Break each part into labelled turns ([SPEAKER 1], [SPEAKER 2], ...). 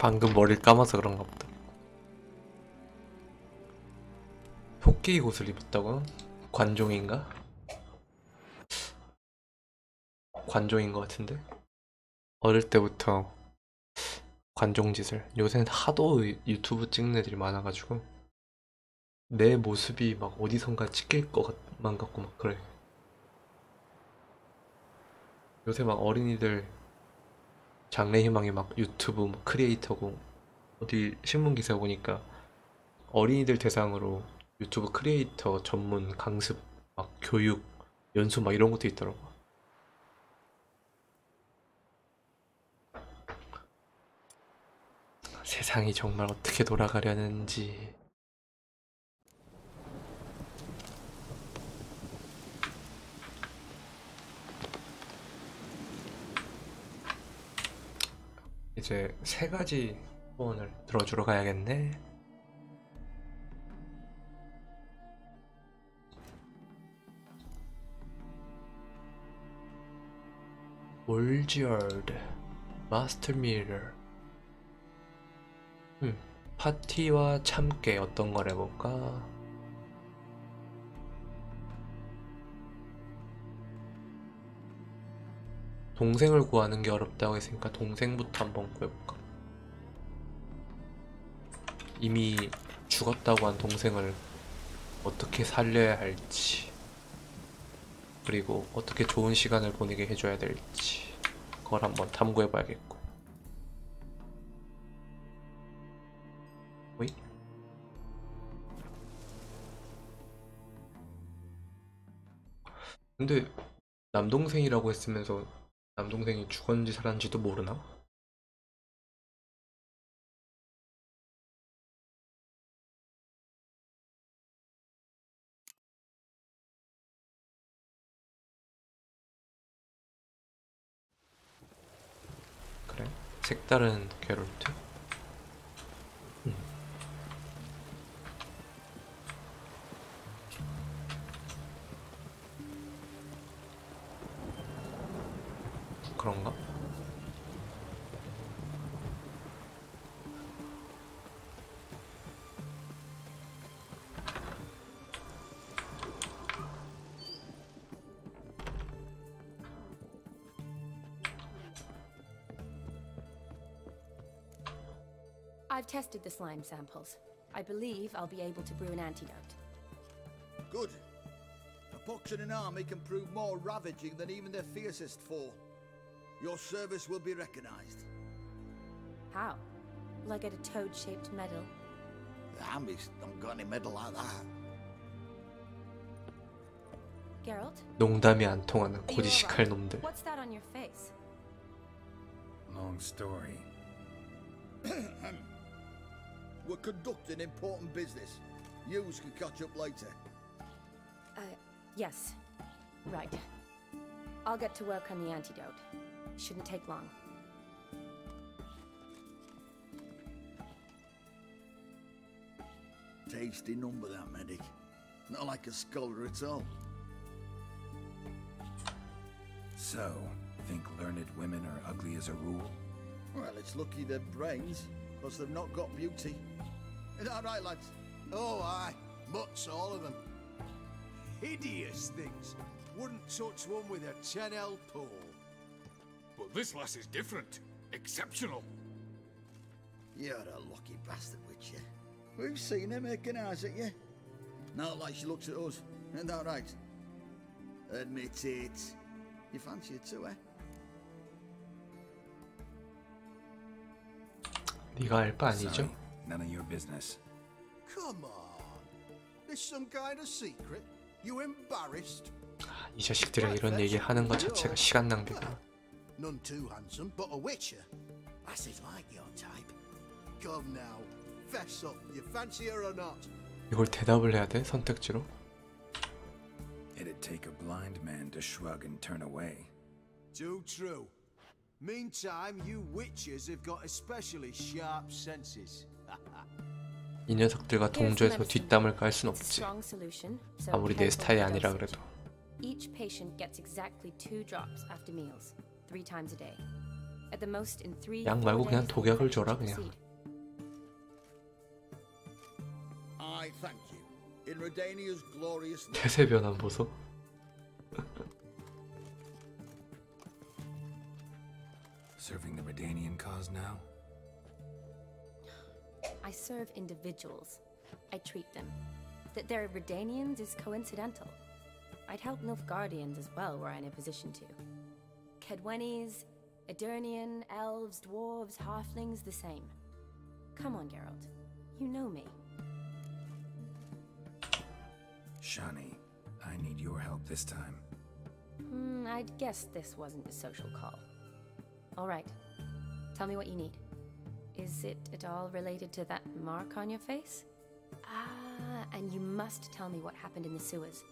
[SPEAKER 1] 방금 머리를 감아서 그런가 보다. 토끼 옷을 입었다고? 관종인가? 관종인 것 같은데? 어릴 때부터 관종짓을. 요새는 하도 유튜브 찍는 애들이 많아가지고 내 모습이 막 어디선가 찍힐 것만 같고 막 그래. 요새 막 어린이들 장래희망이 막 유튜브 뭐 크리에이터고, 어디 신문 기사 보니까 어린이들 대상으로 유튜브 크리에이터 전문 강습 막 교육 연수 막 이런 것도 있더라고. 세상이 정말 어떻게 돌아가려는지. 이제 세 가지 소원을 들어주러 가야겠네. 올지얼드 마스터 미러. 파티와 참깨 어떤 걸 해볼까? 동생을 구하는 게 어렵다고 했으니까 동생부터 한번 구해볼까? 이미 죽었다고 한 동생을 어떻게 살려야 할지, 그리고 어떻게 좋은 시간을 보내게 해줘야 될지, 그걸 한번 탐구해봐야겠고. 오이? 근데 남동생이라고 했으면서 남동생이 죽었는지 살았는지도 모르나? 그래? 색다른 게롤트? 음, 그런가?
[SPEAKER 2] I've tested the slime samples. I believe I'll be able to brew an antidote.
[SPEAKER 3] Good. A pox in an army can prove more ravaging than even their fiercest foe. Your service will be recognized.
[SPEAKER 2] How? Will I get a toad-shaped medal?
[SPEAKER 3] The army's don't got any medal like that.
[SPEAKER 2] Geralt?
[SPEAKER 1] 농담이 안 통하는
[SPEAKER 2] Are you
[SPEAKER 1] 고지식할
[SPEAKER 2] alright?
[SPEAKER 1] 놈들.
[SPEAKER 2] What's that on your face?
[SPEAKER 4] Long story.
[SPEAKER 3] We're conducting important business. Yous can catch up later.
[SPEAKER 2] Yes. Right. I'll get to work on the antidote. Shouldn't take long.
[SPEAKER 3] Tasty number, that medic. Not like a scholar at all.
[SPEAKER 4] So, think learned women are ugly as a rule?
[SPEAKER 3] Well, it's lucky they're brains, because they've not got beauty. Is that right, lads?
[SPEAKER 5] Oh, aye. Mutts, all of them. Hideous things. Wouldn't touch one with a 10L pole.
[SPEAKER 6] But this lass is different. Exceptional.
[SPEAKER 3] You're a lucky bastard, Witcher. We've seen her making eyes at you. Not like she looks at us. Isn't that right? Admit it. You fancy it too, eh?
[SPEAKER 1] 네가 알 바 아니죠?
[SPEAKER 4] Sorry, none of your business.
[SPEAKER 5] Come on. This some kind of secret? You embarrassed?
[SPEAKER 1] 이 자식들이랑 이런 얘기 하는 것 자체가 시간 낭비구나.
[SPEAKER 5] None too handsome, but a witcher. Lasses like your type. Come now. Fess up. You fancy her or not?
[SPEAKER 1] 이걸 대답을 해야 돼? 선택지로?
[SPEAKER 4] It'd take a blind man to shrug and turn away.
[SPEAKER 5] Too true. Meantime, you witches have got especially sharp senses.
[SPEAKER 1] 이 녀석들과 동조해서 뒷담을 깔 순
[SPEAKER 2] It's a
[SPEAKER 1] 없지.
[SPEAKER 2] strong solution, so
[SPEAKER 1] 아무리 내
[SPEAKER 2] careful
[SPEAKER 1] 스타일이
[SPEAKER 2] with
[SPEAKER 1] 아니라
[SPEAKER 2] dosage.
[SPEAKER 1] 그래도.
[SPEAKER 2] Each patient gets exactly 2 drops after meals, 3 times a day. At the most in 3
[SPEAKER 1] 양
[SPEAKER 2] 4
[SPEAKER 1] 말고 그냥
[SPEAKER 2] days, the
[SPEAKER 1] 독약을
[SPEAKER 2] infection
[SPEAKER 1] 줘라,
[SPEAKER 2] should
[SPEAKER 1] 그냥.
[SPEAKER 2] proceed.
[SPEAKER 3] I thank you. In Redania's glorious name.
[SPEAKER 1] 태세 변환 보소.
[SPEAKER 4] Serving the Redanian cause now?
[SPEAKER 2] I serve individuals. I treat them. That they're Redanians is coincidental. I'd help Nilfgaardians as well were I in a position to. Kedwenis, Edirnian, elves, dwarves, halflings, the same. Come on, Geralt. You know me.
[SPEAKER 4] Shani, I need your help this time.
[SPEAKER 2] I'd guess this wasn't a social call. All right. Tell me what you need. Is it at all related to that mark on your face? Ah, and you must tell me what happened in the sewers.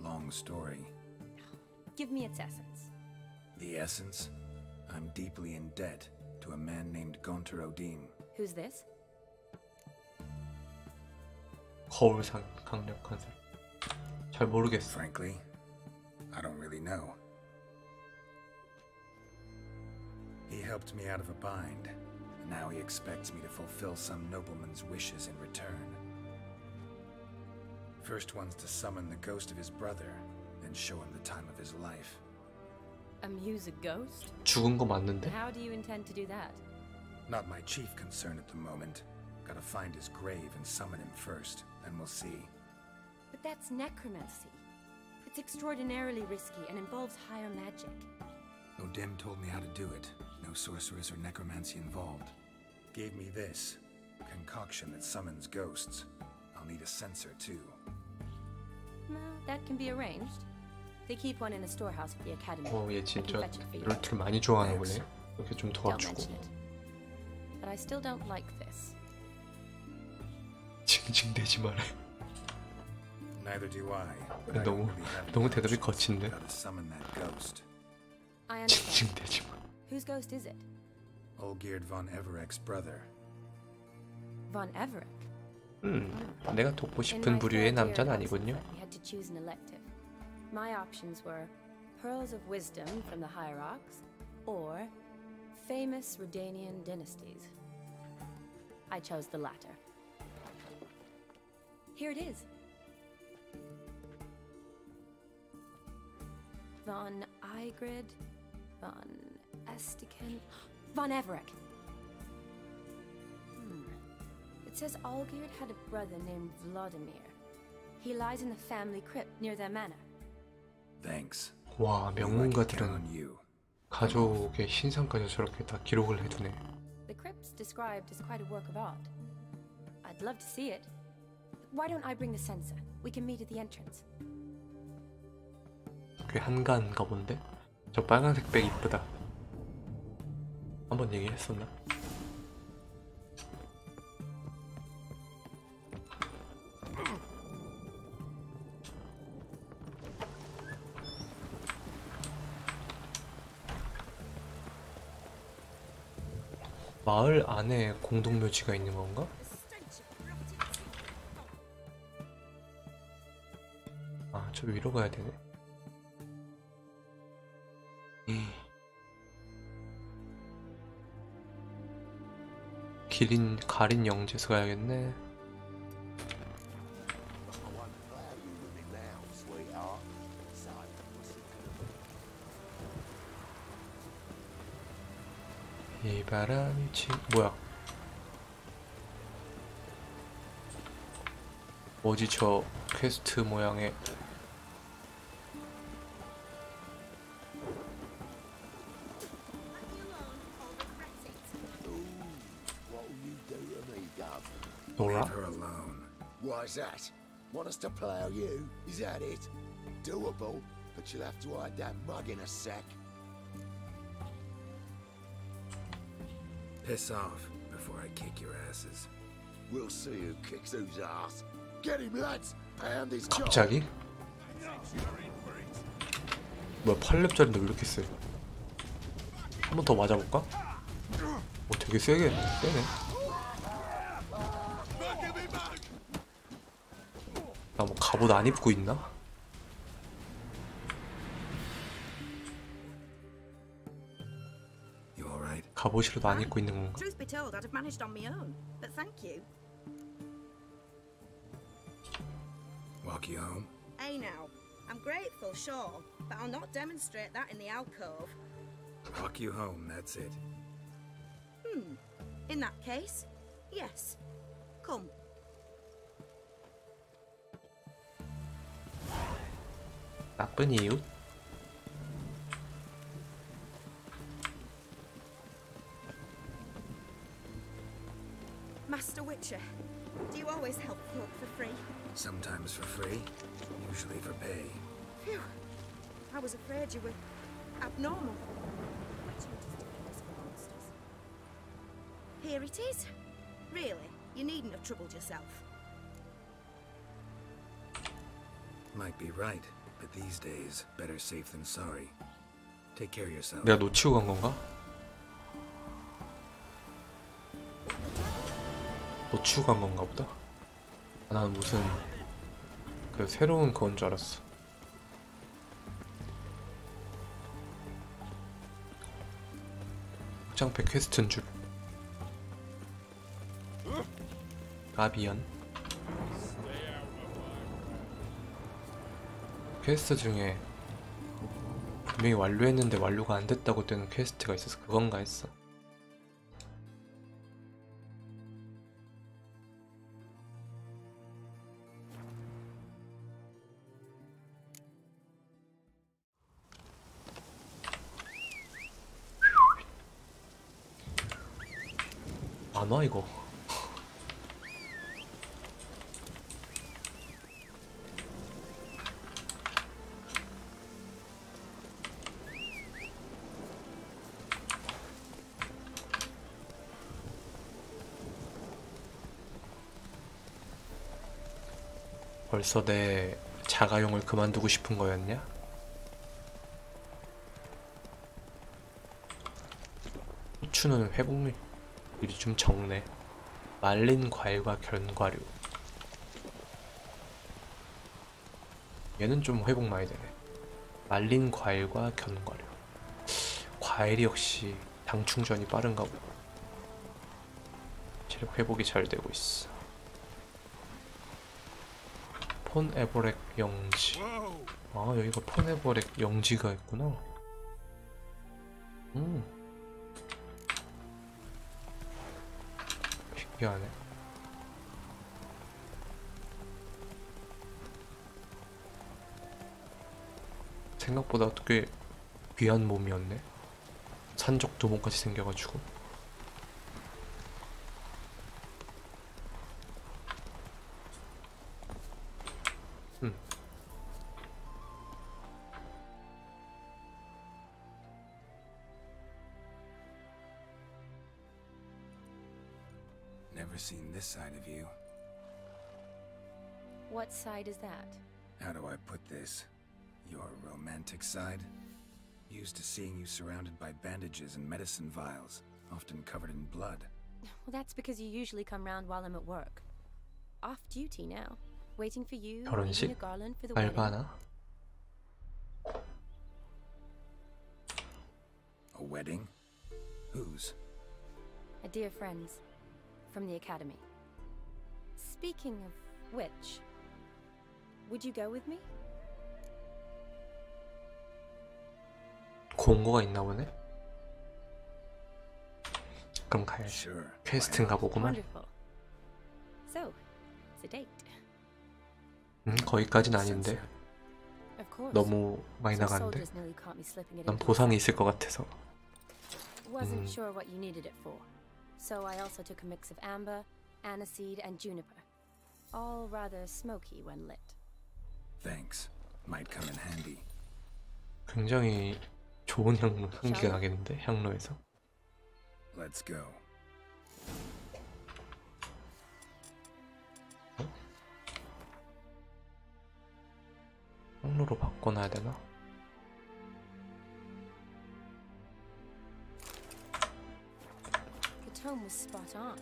[SPEAKER 4] Long story.
[SPEAKER 2] Give me its essence.
[SPEAKER 4] The essence? I'm deeply in debt to a man named Gonter Odin.
[SPEAKER 2] Who's this?
[SPEAKER 1] 거울 강력한 사람. 잘 모르겠어.
[SPEAKER 4] Frankly, I don't really know. He helped me out of a bind, and now he expects me to fulfill some nobleman's wishes in return. First one's to summon the ghost of his brother, then show him the time of his life.
[SPEAKER 2] Amuse a ghost?
[SPEAKER 1] 죽은 거 맞는데?
[SPEAKER 2] How do you intend to do that?
[SPEAKER 4] Not my chief concern at the moment. Gotta find his grave and summon him first, then we'll see.
[SPEAKER 2] But that's necromancy. It's extraordinarily risky and involves higher magic.
[SPEAKER 4] Odin told me how to do it. No sorceress or necromancy involved. Gave me this concoction that summons ghosts. I'll need a censer too.
[SPEAKER 2] Well, that can be arranged. They keep one in a storehouse at the academy.
[SPEAKER 1] 얘
[SPEAKER 2] I can
[SPEAKER 1] 진짜
[SPEAKER 2] fetch it for you.
[SPEAKER 1] 롤트를 많이 좋아하나 보네. 이렇게 좀
[SPEAKER 2] Don't
[SPEAKER 1] 도와주고.
[SPEAKER 2] mention it. But I still don't like this.
[SPEAKER 1] 징징대지 말아.
[SPEAKER 4] Neither do I. But I
[SPEAKER 1] 너무
[SPEAKER 4] don't really have
[SPEAKER 1] 너무
[SPEAKER 4] any
[SPEAKER 1] 대답이
[SPEAKER 4] options.
[SPEAKER 1] 거친데.
[SPEAKER 4] Gotta summon that ghost.
[SPEAKER 2] I understand.
[SPEAKER 1] 징징대지 마.
[SPEAKER 2] Whose ghost is it?
[SPEAKER 4] Olgierd von Everek's brother.
[SPEAKER 2] Von Everett.
[SPEAKER 1] 내가 돕고
[SPEAKER 2] In
[SPEAKER 1] 싶은
[SPEAKER 2] my
[SPEAKER 1] 부류의
[SPEAKER 2] third year
[SPEAKER 1] 남자는
[SPEAKER 2] at
[SPEAKER 1] 아니군요.
[SPEAKER 2] Oxford, we had to choose an elective. My options were pearls of wisdom from the hierarchs or famous Redanian dynasties. I chose the latter. Here it is. Von Igrid, von Estiken, von Everett. It says Olgierd had a brother named Vladimir. He lies in the family crypt near their manor.
[SPEAKER 4] Thanks.
[SPEAKER 1] 와,
[SPEAKER 4] Count
[SPEAKER 1] 명문가들은
[SPEAKER 4] on you.
[SPEAKER 1] 가족의 신상까지 저렇게 다 기록을 해두네.
[SPEAKER 2] The crypt's described as quite a work of art. I'd love to see it. Why don't I bring the censer? We can meet at the entrance.
[SPEAKER 1] 그게 한가한가 본데? 저 빨간색 백 이쁘다. 한번 얘기했었나? 마을 안에 공동묘지가 있는 건가? 아, 저 위로 가야 되네. 가린 영재서 가야겠네. 이 바람이 뭐야? 뭐지 저 퀘스트 모양의 노라?
[SPEAKER 4] Leave her alone.
[SPEAKER 7] Why's that? Want us to plough you? Is that it? Doable, but you'll have to hide that mug in a sec.
[SPEAKER 4] Piss off before I kick your asses.
[SPEAKER 7] We'll see who kicks whose ass. Get him, lads! Hand his job!
[SPEAKER 1] 갑자기? 뭐야 8렙짜리인데 왜 이렇게 세? 한 번 더 맞아볼까? 오 되게 세네. 나 뭐 갑옷 안 입고 있나?
[SPEAKER 4] right?
[SPEAKER 1] 갑옷이라도 안 입고 있는 건가?
[SPEAKER 8] Truth be told, I'd have managed on my own, but thank you.
[SPEAKER 4] Walk you home?
[SPEAKER 8] Hey now, I'm grateful, sure, but I'll not demonstrate that in the alcove.
[SPEAKER 4] Walk you home, that's it.
[SPEAKER 8] In that case, yes. Come.
[SPEAKER 1] 나쁜 이유?
[SPEAKER 8] Master Witcher, do you always help folk for free?
[SPEAKER 4] Sometimes for free, usually for pay.
[SPEAKER 8] Phew. I was afraid you were abnormal. Witcher just defend us from monsters. Here it is. Really, you needn't have troubled yourself.
[SPEAKER 4] Might be right, but these days, better safe than sorry. Take care of yourself.
[SPEAKER 1] 내가 놓치고 간 건가? 놓치고 간 건가 보다. 난 무슨 그 새로운 그건 줄 알았어. 확장팩 퀘스트인 줄. 가비언. 퀘스트 중에 분명히 완료했는데 완료가 안 됐다고 뜨는 퀘스트가 있어서 그건가 했어. 안 와 이거. 벌써 내 자가용을 그만두고 싶은 거였냐? 후추는 회복률이 좀 적네. 말린 과일과 견과류. 얘는 좀 회복 많이 되네. 말린 과일과 견과류. 과일이 역시 당 충전이 빠른가 보다. 체력 회복이 잘 되고 있어. 폰 에버렉 영지. 아, 여기가 폰 에버렉 영지가 있구나. 신기하네. 생각보다 꽤 귀한 몸이었네. 산적 두목같이 생겨가지고.
[SPEAKER 4] Never seen this side of you.
[SPEAKER 2] What side is that?
[SPEAKER 4] How do I put this? Your romantic side? Used to seeing you surrounded by bandages and medicine vials, often covered in blood.
[SPEAKER 2] Well, that's because you usually come round while I'm at work. Off duty now. Waiting for you,
[SPEAKER 1] 결혼식?
[SPEAKER 2] making a garland for the wedding.
[SPEAKER 1] 알바나?
[SPEAKER 4] A wedding? Whose?
[SPEAKER 2] A dear friend's. From the academy. Speaking of which, would you go with me?
[SPEAKER 1] 공고가 있나 보네? 그럼 가야지.
[SPEAKER 4] Sure.
[SPEAKER 1] 퀘스트인가 보구만.
[SPEAKER 2] Wonderful. So, it's a date.
[SPEAKER 1] 거기까진 아닌데.
[SPEAKER 2] Of course.
[SPEAKER 1] 너무 많이
[SPEAKER 2] Some
[SPEAKER 1] 나가는데.
[SPEAKER 2] soldiers nearly caught me slipping it
[SPEAKER 1] 난
[SPEAKER 2] into
[SPEAKER 1] 보상이 있을 것 같아서.
[SPEAKER 2] Wasn't sure what you needed it for. So I also took a mix of amber, aniseed, and juniper. All rather smoky when lit.
[SPEAKER 4] Thanks. Might come in handy.
[SPEAKER 1] 굉장히 좋은 향기가 나겠는데, 향로에서.
[SPEAKER 4] Let's go.
[SPEAKER 1] 향로로 바꿔놔야 되나?
[SPEAKER 2] The tone was spot on.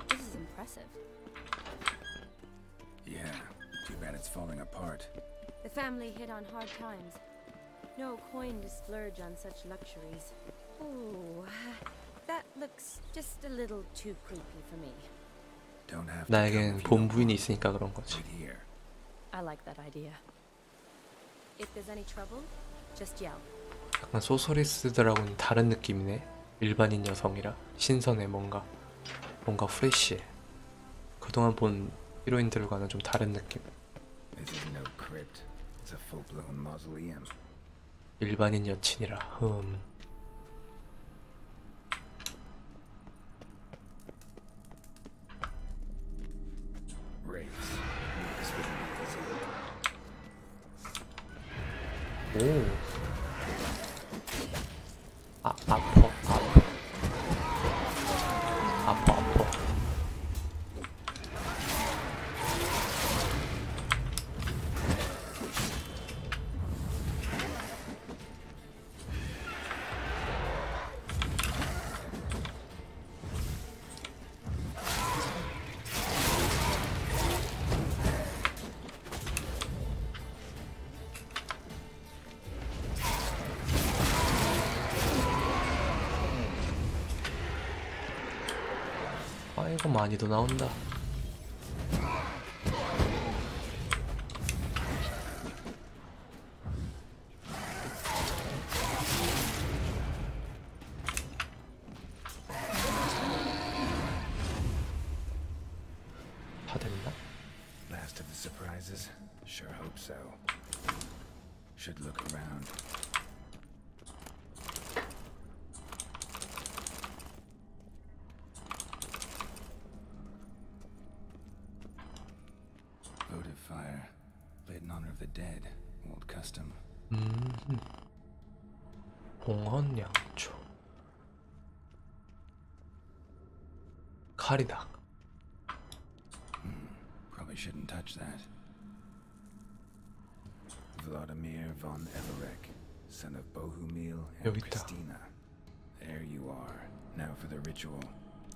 [SPEAKER 2] This is impressive.
[SPEAKER 4] Yeah, too bad it's falling apart.
[SPEAKER 2] The family hit on hard times. No coin to splurge on such luxuries. Oh, looks just a little too creepy for me.
[SPEAKER 4] Don't have to come
[SPEAKER 1] 나에겐
[SPEAKER 4] if you don't
[SPEAKER 1] 본부인이
[SPEAKER 4] want.
[SPEAKER 1] 있으니까 그런 거지.
[SPEAKER 4] Right here.
[SPEAKER 2] I like that idea. If there's any trouble, just yell.
[SPEAKER 1] 약간 소서리스들하고는 다른 느낌이네. 일반인 여성이라 신선해. 뭔가 프레쉬해. 그동안 본 히로인들과는 좀 다른 느낌.
[SPEAKER 4] This is no crypt. It's a full-blown mausoleum.
[SPEAKER 1] 일반인 여친이라.
[SPEAKER 4] Wraiths. This wouldn't be easy.
[SPEAKER 1] 오. 아파. 이거 많이도 나온다. 다 됐나?
[SPEAKER 4] Last of the surprises? Sure hope so. Should look around. Votive fire. Lit in honor of the dead. Old custom.
[SPEAKER 1] 봉헌 양초. 칼이다.
[SPEAKER 4] Probably shouldn't touch that. Vladimir von Everek, son of Bohumil and
[SPEAKER 1] 여기 있다.
[SPEAKER 4] Christina. There you are. Now for the ritual.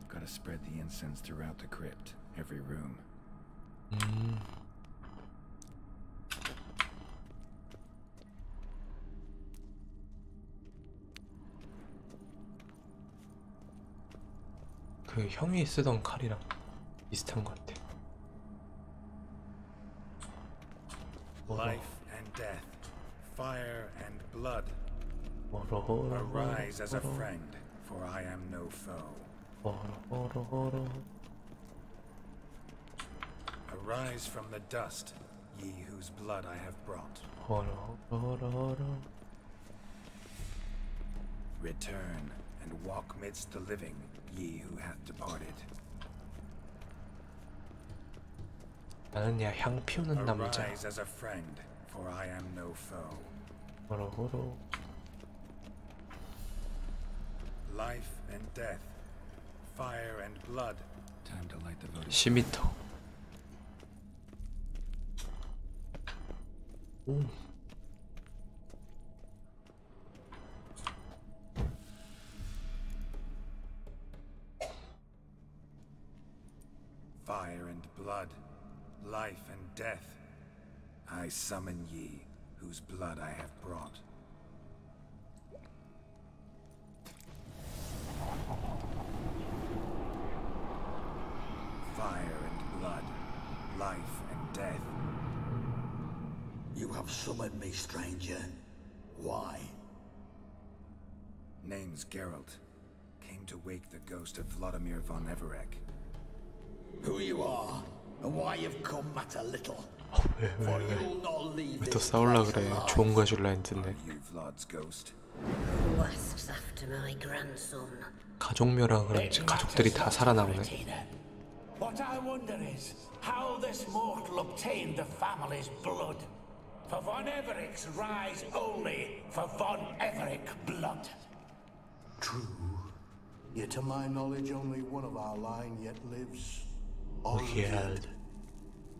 [SPEAKER 4] Gotta spread the incense throughout the crypt, every room.
[SPEAKER 1] 그 형이 쓰던 칼이랑 비슷한 것 같아.
[SPEAKER 4] Life and death, fire and blood.
[SPEAKER 1] 호로호로
[SPEAKER 4] Arise as a friend, for I am no foe.
[SPEAKER 1] 호로호로
[SPEAKER 4] Arise from the dust, ye whose blood I have brought.
[SPEAKER 1] 호로호로
[SPEAKER 4] Return and walk midst the living, ye who hath departed.
[SPEAKER 1] 나는 야 향 피우는 남자.
[SPEAKER 4] Arise as a friend, for I am no foe.
[SPEAKER 1] 호로호로
[SPEAKER 4] Life and death, fire and blood. Time to light the votive.
[SPEAKER 1] 10m. 오.
[SPEAKER 4] Fire and blood, life and death. I summon ye, whose blood I have brought. Fire and blood, life and death.
[SPEAKER 3] You have summoned me, stranger. Why?
[SPEAKER 4] Name's Geralt. Came to wake the ghost of Vladimir von Everek.
[SPEAKER 3] Who you are, and why you've come matter little. For you'll not leave
[SPEAKER 1] 왜 또
[SPEAKER 3] this
[SPEAKER 1] 싸울라
[SPEAKER 3] place
[SPEAKER 1] 그래.
[SPEAKER 3] alive.
[SPEAKER 1] 좋은 거 해줄라 했는데.
[SPEAKER 4] Are you Vlad's ghost?
[SPEAKER 9] Who asks after my grandson?
[SPEAKER 1] 가족묘라 그런지 가족들이 다 살아나오네.
[SPEAKER 10] What I wonder is how this mortal obtained the family's blood. For Von Evereck's rise only for Von Evereck blood.
[SPEAKER 5] True. Yet to my knowledge, only one of our line yet lives. All
[SPEAKER 1] yeah.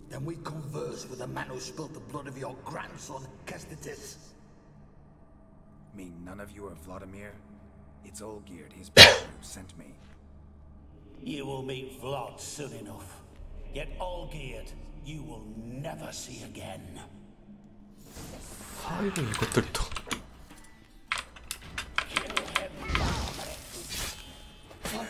[SPEAKER 3] Then we converse with the man who spilled the blood of your grandson, Kestitis.
[SPEAKER 4] Mean none of you are Vladimir? It's Olgierd, his brother, who sent me.
[SPEAKER 10] You will meet Vlad soon enough. Yet Olgierd, you will never see again.
[SPEAKER 1] 아이고 이것들도.
[SPEAKER 9] For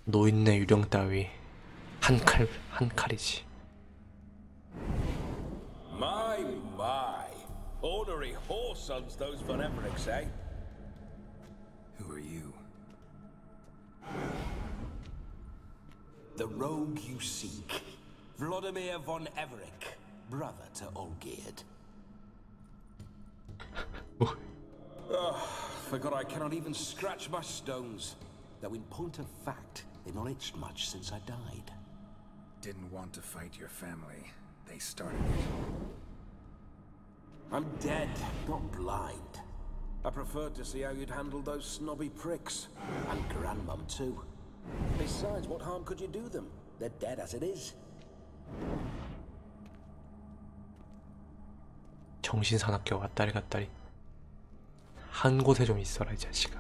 [SPEAKER 1] 노인네 유령 따위 한 칼이지.
[SPEAKER 10] My. Ornery whoresons, those Von Evericks, eh?
[SPEAKER 4] Who are you?
[SPEAKER 10] The rogue you seek. Vladimir Von Everik, brother to Olgierd. Forgot I cannot even scratch my stones. Though in point of fact, they've not itched much since I died.
[SPEAKER 4] Didn't want to fight your family. They started it.
[SPEAKER 10] I'm dead, not blind. I preferred to see how you'd handle those snobby pricks. And Grandmum, too. Besides, what harm could you do them? They're dead as it is.
[SPEAKER 1] 정신사납게 왔다리 갔다리. 한 곳에 좀 있어라 이 자식아.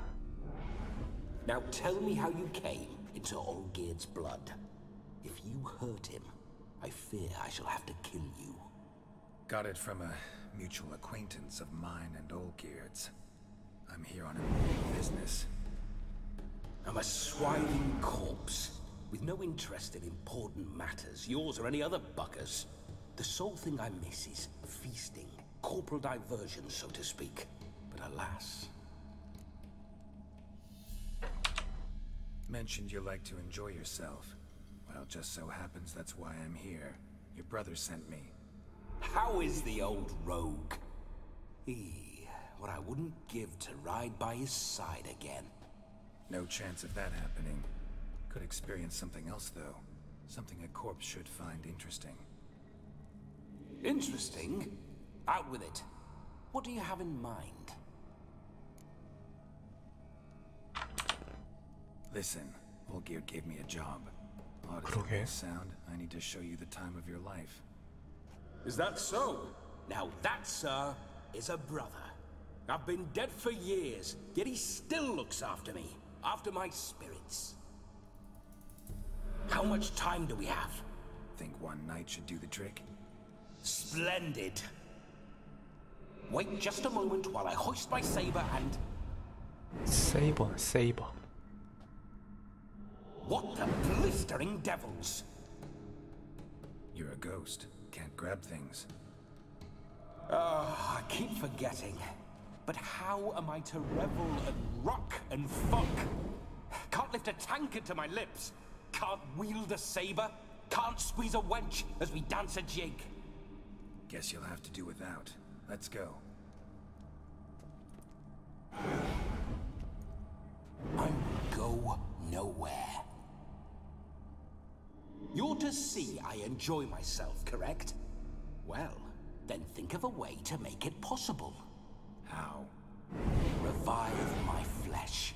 [SPEAKER 10] Now tell me how you came into Olgierd's blood. If you hurt him, I fear I shall have to kill you.
[SPEAKER 4] Got it from a mutual acquaintance of mine and Olgierd's. I'm here on a business.
[SPEAKER 10] I'm a swiving corpse, with no interest in important matters, yours or any other buggers. The sole thing I miss is feasting, corporal diversion, so to speak. But alas...
[SPEAKER 4] Mentioned you like to enjoy yourself. Well, just so happens that's why I'm here. Your brother sent me.
[SPEAKER 10] How is the old rogue? What I wouldn't give to ride by his side again.
[SPEAKER 4] No chance of that happening. Could experience something else, though. Something a corpse should find interesting.
[SPEAKER 10] Interesting? Out with it. What do you have in mind?
[SPEAKER 4] Listen, Olgierd gave me a job. Odd as it may sound, I need to show you the time of your life.
[SPEAKER 10] Is that so? Now that, sir, is a brother. I've been dead for years, yet he still looks after me. After my spirits. How much time do we have?
[SPEAKER 4] Think one night should do the trick?
[SPEAKER 10] Splendid. Wait just a moment while I hoist my saber and...
[SPEAKER 1] Saber.
[SPEAKER 10] What the blistering devils?
[SPEAKER 4] You're a ghost. Can't grab things.
[SPEAKER 10] I keep forgetting. But how am I to revel and rock and fuck? Can't lift a tankard to my lips. Can't wield a saber. Can't squeeze a wench as we dance a jig.
[SPEAKER 4] Guess you'll have to do without. Let's go.
[SPEAKER 10] I will go nowhere. You're to see I enjoy myself, correct? Well, then think of a way to make it possible.
[SPEAKER 4] How?
[SPEAKER 10] Revive my flesh.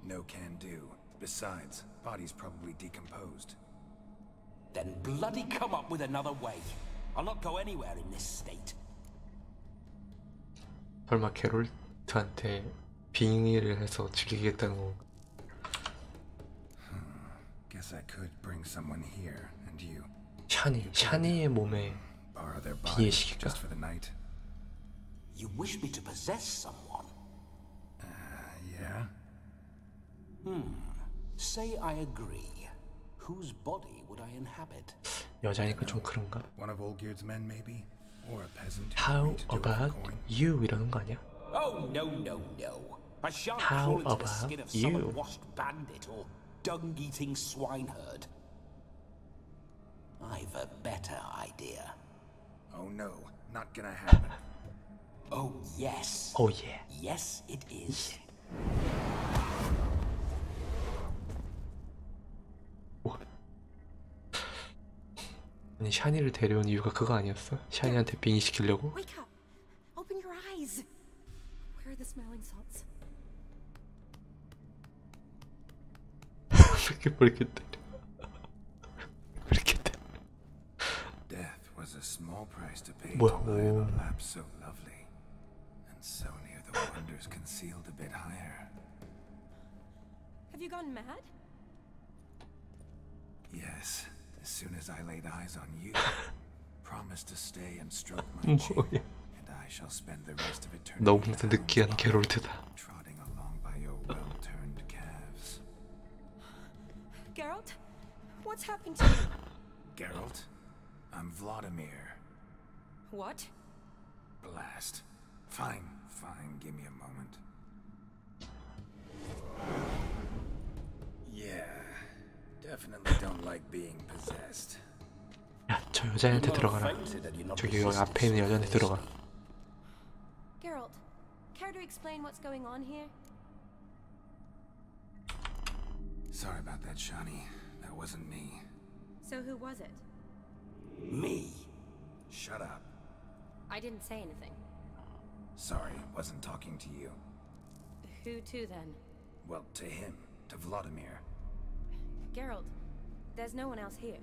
[SPEAKER 4] No can do. Besides, body's probably decomposed.
[SPEAKER 10] Then bloody come up with another way. I'll not go anywhere in this state.
[SPEAKER 1] 설마 게롤트한테 빙의를 해서 죽이겠다는 건가?
[SPEAKER 4] Guess I could bring someone here, and you.
[SPEAKER 1] 샤니의 몸에
[SPEAKER 4] Borrow their body
[SPEAKER 1] 비해시킬까?
[SPEAKER 4] just for the night.
[SPEAKER 10] You wish me to possess someone?
[SPEAKER 4] Yeah?
[SPEAKER 10] Say I agree. Whose body would I inhabit?
[SPEAKER 1] 여자니까 좀 그런가?
[SPEAKER 4] One of Olgierd's men, maybe? Or a peasant?
[SPEAKER 1] How about you? 이러는 거 아니야?
[SPEAKER 10] Oh, no. I shan't
[SPEAKER 1] How
[SPEAKER 10] crawl into the skin
[SPEAKER 1] about
[SPEAKER 10] of some
[SPEAKER 1] you?
[SPEAKER 10] unwashed bandit or dung-eating swineherd. I've a better idea.
[SPEAKER 4] Oh no, not gonna happen.
[SPEAKER 10] Oh, yes.
[SPEAKER 1] Oh yeah.
[SPEAKER 10] Yes, it is.
[SPEAKER 1] 아니 샤니를 데려온 이유가 그거 아니었어? 샤니한테 빙의시키려고?
[SPEAKER 2] Wake up! Open your eyes! Where are the smelling salts?
[SPEAKER 1] 이렇게 때려. 이렇게 때려.
[SPEAKER 4] Death was a small price to pay
[SPEAKER 1] 뭐야?
[SPEAKER 4] to lie in a lap so lovely, and so near the wonders concealed a bit higher.
[SPEAKER 2] Have you gone mad?
[SPEAKER 4] Yes, as soon as I laid eyes on you, promise to stay and stroke my cheek,
[SPEAKER 1] 뭐야?
[SPEAKER 4] and I shall spend the rest of eternity
[SPEAKER 1] 너무 느끼한 게롤트다.
[SPEAKER 4] trotting along by your well-turned calves.
[SPEAKER 8] Geralt? What's happened to you?
[SPEAKER 4] Geralt, I'm Vladimir.
[SPEAKER 8] What?
[SPEAKER 4] Blast. Fine, give me a moment. Yeah, definitely don't like being possessed.
[SPEAKER 1] 야, 저 여자한테 들어가라. 저기 여기 앞에 있는 여자한테 들어가.
[SPEAKER 2] Geralt, care to explain what's going on here?
[SPEAKER 4] Sorry about that, Shani. That wasn't me.
[SPEAKER 2] So who was it?
[SPEAKER 10] Me?
[SPEAKER 4] Shut up.
[SPEAKER 2] I didn't say anything.
[SPEAKER 4] Sorry, wasn't talking to you.
[SPEAKER 2] Who to then?
[SPEAKER 4] Well, to him. To Vladimir.
[SPEAKER 2] Geralt, there's no one else here.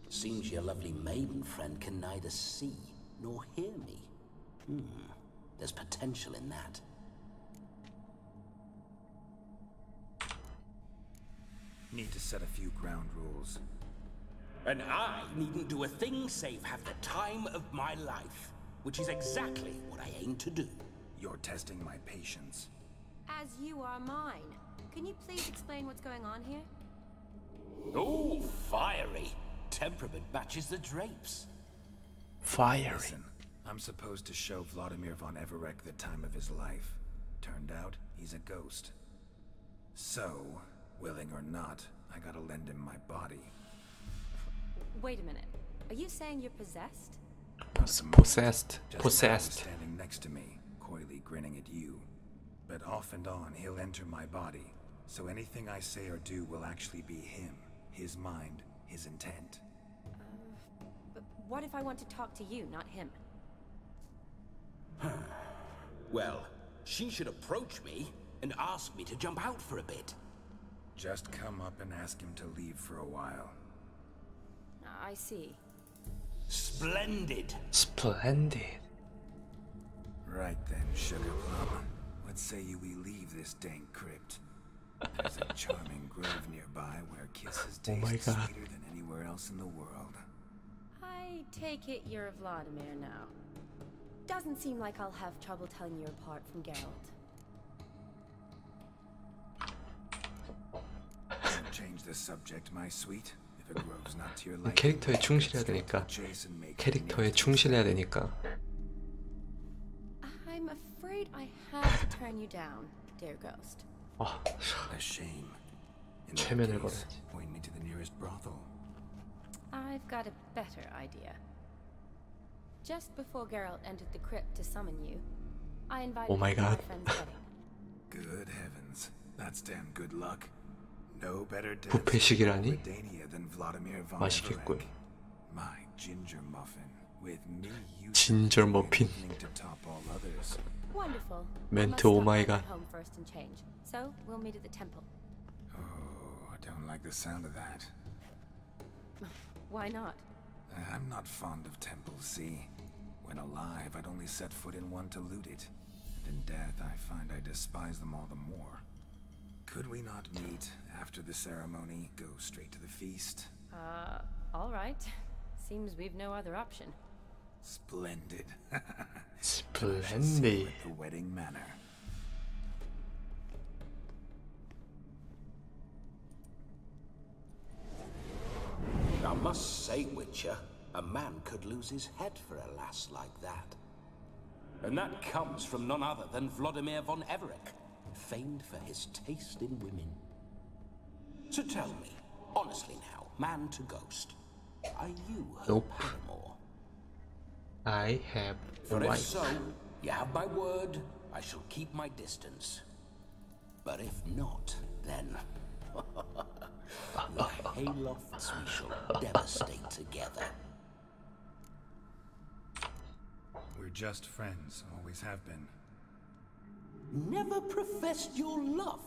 [SPEAKER 10] Seems your lovely maiden friend can neither see nor hear me. There's potential in that.
[SPEAKER 4] Need to set a few ground rules.
[SPEAKER 10] And I needn't do a thing save have the time of my life, which is exactly what I aim to do.
[SPEAKER 4] You're testing my patience.
[SPEAKER 2] As you are mine. Can you please explain what's going on here?
[SPEAKER 10] Oh, fiery. Temperament matches the drapes.
[SPEAKER 1] Fiery.
[SPEAKER 4] Listen, I'm supposed to show Vladimir von Everec the time of his life. Turned out, he's a ghost. So, willing or not, I gotta lend him my body.
[SPEAKER 2] Wait a minute. Are you saying you're possessed?
[SPEAKER 1] Possessed.
[SPEAKER 4] Just
[SPEAKER 1] Possessed.
[SPEAKER 4] standing next to me, coyly grinning at you. But off and on, he'll enter my body. So anything I say or do will actually be him. His mind, his intent.
[SPEAKER 2] But what if I want to talk to you, not him?
[SPEAKER 10] Well, she should approach me and ask me to jump out for a bit.
[SPEAKER 4] Just come up and ask him to leave for a while.
[SPEAKER 2] I see.
[SPEAKER 10] Splendid.
[SPEAKER 1] Splendid.
[SPEAKER 4] Right then, Sugar Plum. What say you we leave this dank crypt? There's a charming grove nearby where kisses
[SPEAKER 1] Oh my
[SPEAKER 4] taste
[SPEAKER 1] God.
[SPEAKER 4] sweeter than anywhere else in the world.
[SPEAKER 2] I take it you're Vladimir now. Doesn't seem like I'll have trouble telling you apart from Geralt.
[SPEAKER 4] Don't change the subject, my sweet. If a grove's not to your liking,
[SPEAKER 1] 캐릭터에 충실해야 되니까. 캐릭터에 충실해야 되니까.
[SPEAKER 2] I'm afraid I have to turn you down, dear ghost.
[SPEAKER 1] 아,
[SPEAKER 4] A shame. In that
[SPEAKER 1] 최면을
[SPEAKER 4] case,
[SPEAKER 1] 걸어야지.
[SPEAKER 4] point me to the nearest brothel.
[SPEAKER 2] I've got a better idea. Just before Geralt entered the crypt to summon you, I invited
[SPEAKER 1] Oh my
[SPEAKER 2] him to my
[SPEAKER 1] God.
[SPEAKER 2] friend's wedding.
[SPEAKER 4] Good heavens. That's damn good luck. No better death
[SPEAKER 1] 부패식이라니?
[SPEAKER 4] Redania than Vladimir von
[SPEAKER 1] 맛있겠군.
[SPEAKER 4] Everec. My ginger muffin with me you
[SPEAKER 1] 진저 머핀.
[SPEAKER 4] to top all others.
[SPEAKER 2] Wonderful.
[SPEAKER 1] 멘트
[SPEAKER 2] I must stop
[SPEAKER 1] 오마이갓.
[SPEAKER 2] back home first and change. So we'll meet at the temple.
[SPEAKER 4] Oh, I don't like the sound of that.
[SPEAKER 2] Why not?
[SPEAKER 4] I'm not fond of temples, see? When alive, I'd only set foot in one to loot it. And in death, I find I despise them all the more. Could we not meet after the ceremony, go straight to the feast?
[SPEAKER 2] All right. Seems we've no other option.
[SPEAKER 4] Splendid.
[SPEAKER 1] Splendid.
[SPEAKER 4] At the wedding manor.
[SPEAKER 10] I must say, Witcher, a man could lose his head for a lass like that. And that comes from none other than Vladimir von Everec, famed for his taste in women. So tell me, honestly now, man to ghost, are you her
[SPEAKER 1] Nope.
[SPEAKER 10] paramour?
[SPEAKER 1] I have a
[SPEAKER 10] For if
[SPEAKER 1] wife.
[SPEAKER 10] so, you have my word, I shall keep my distance. But if not, then... the Haylofts we shall devastate together.
[SPEAKER 4] We're just friends, always have been.
[SPEAKER 10] Never professed your love.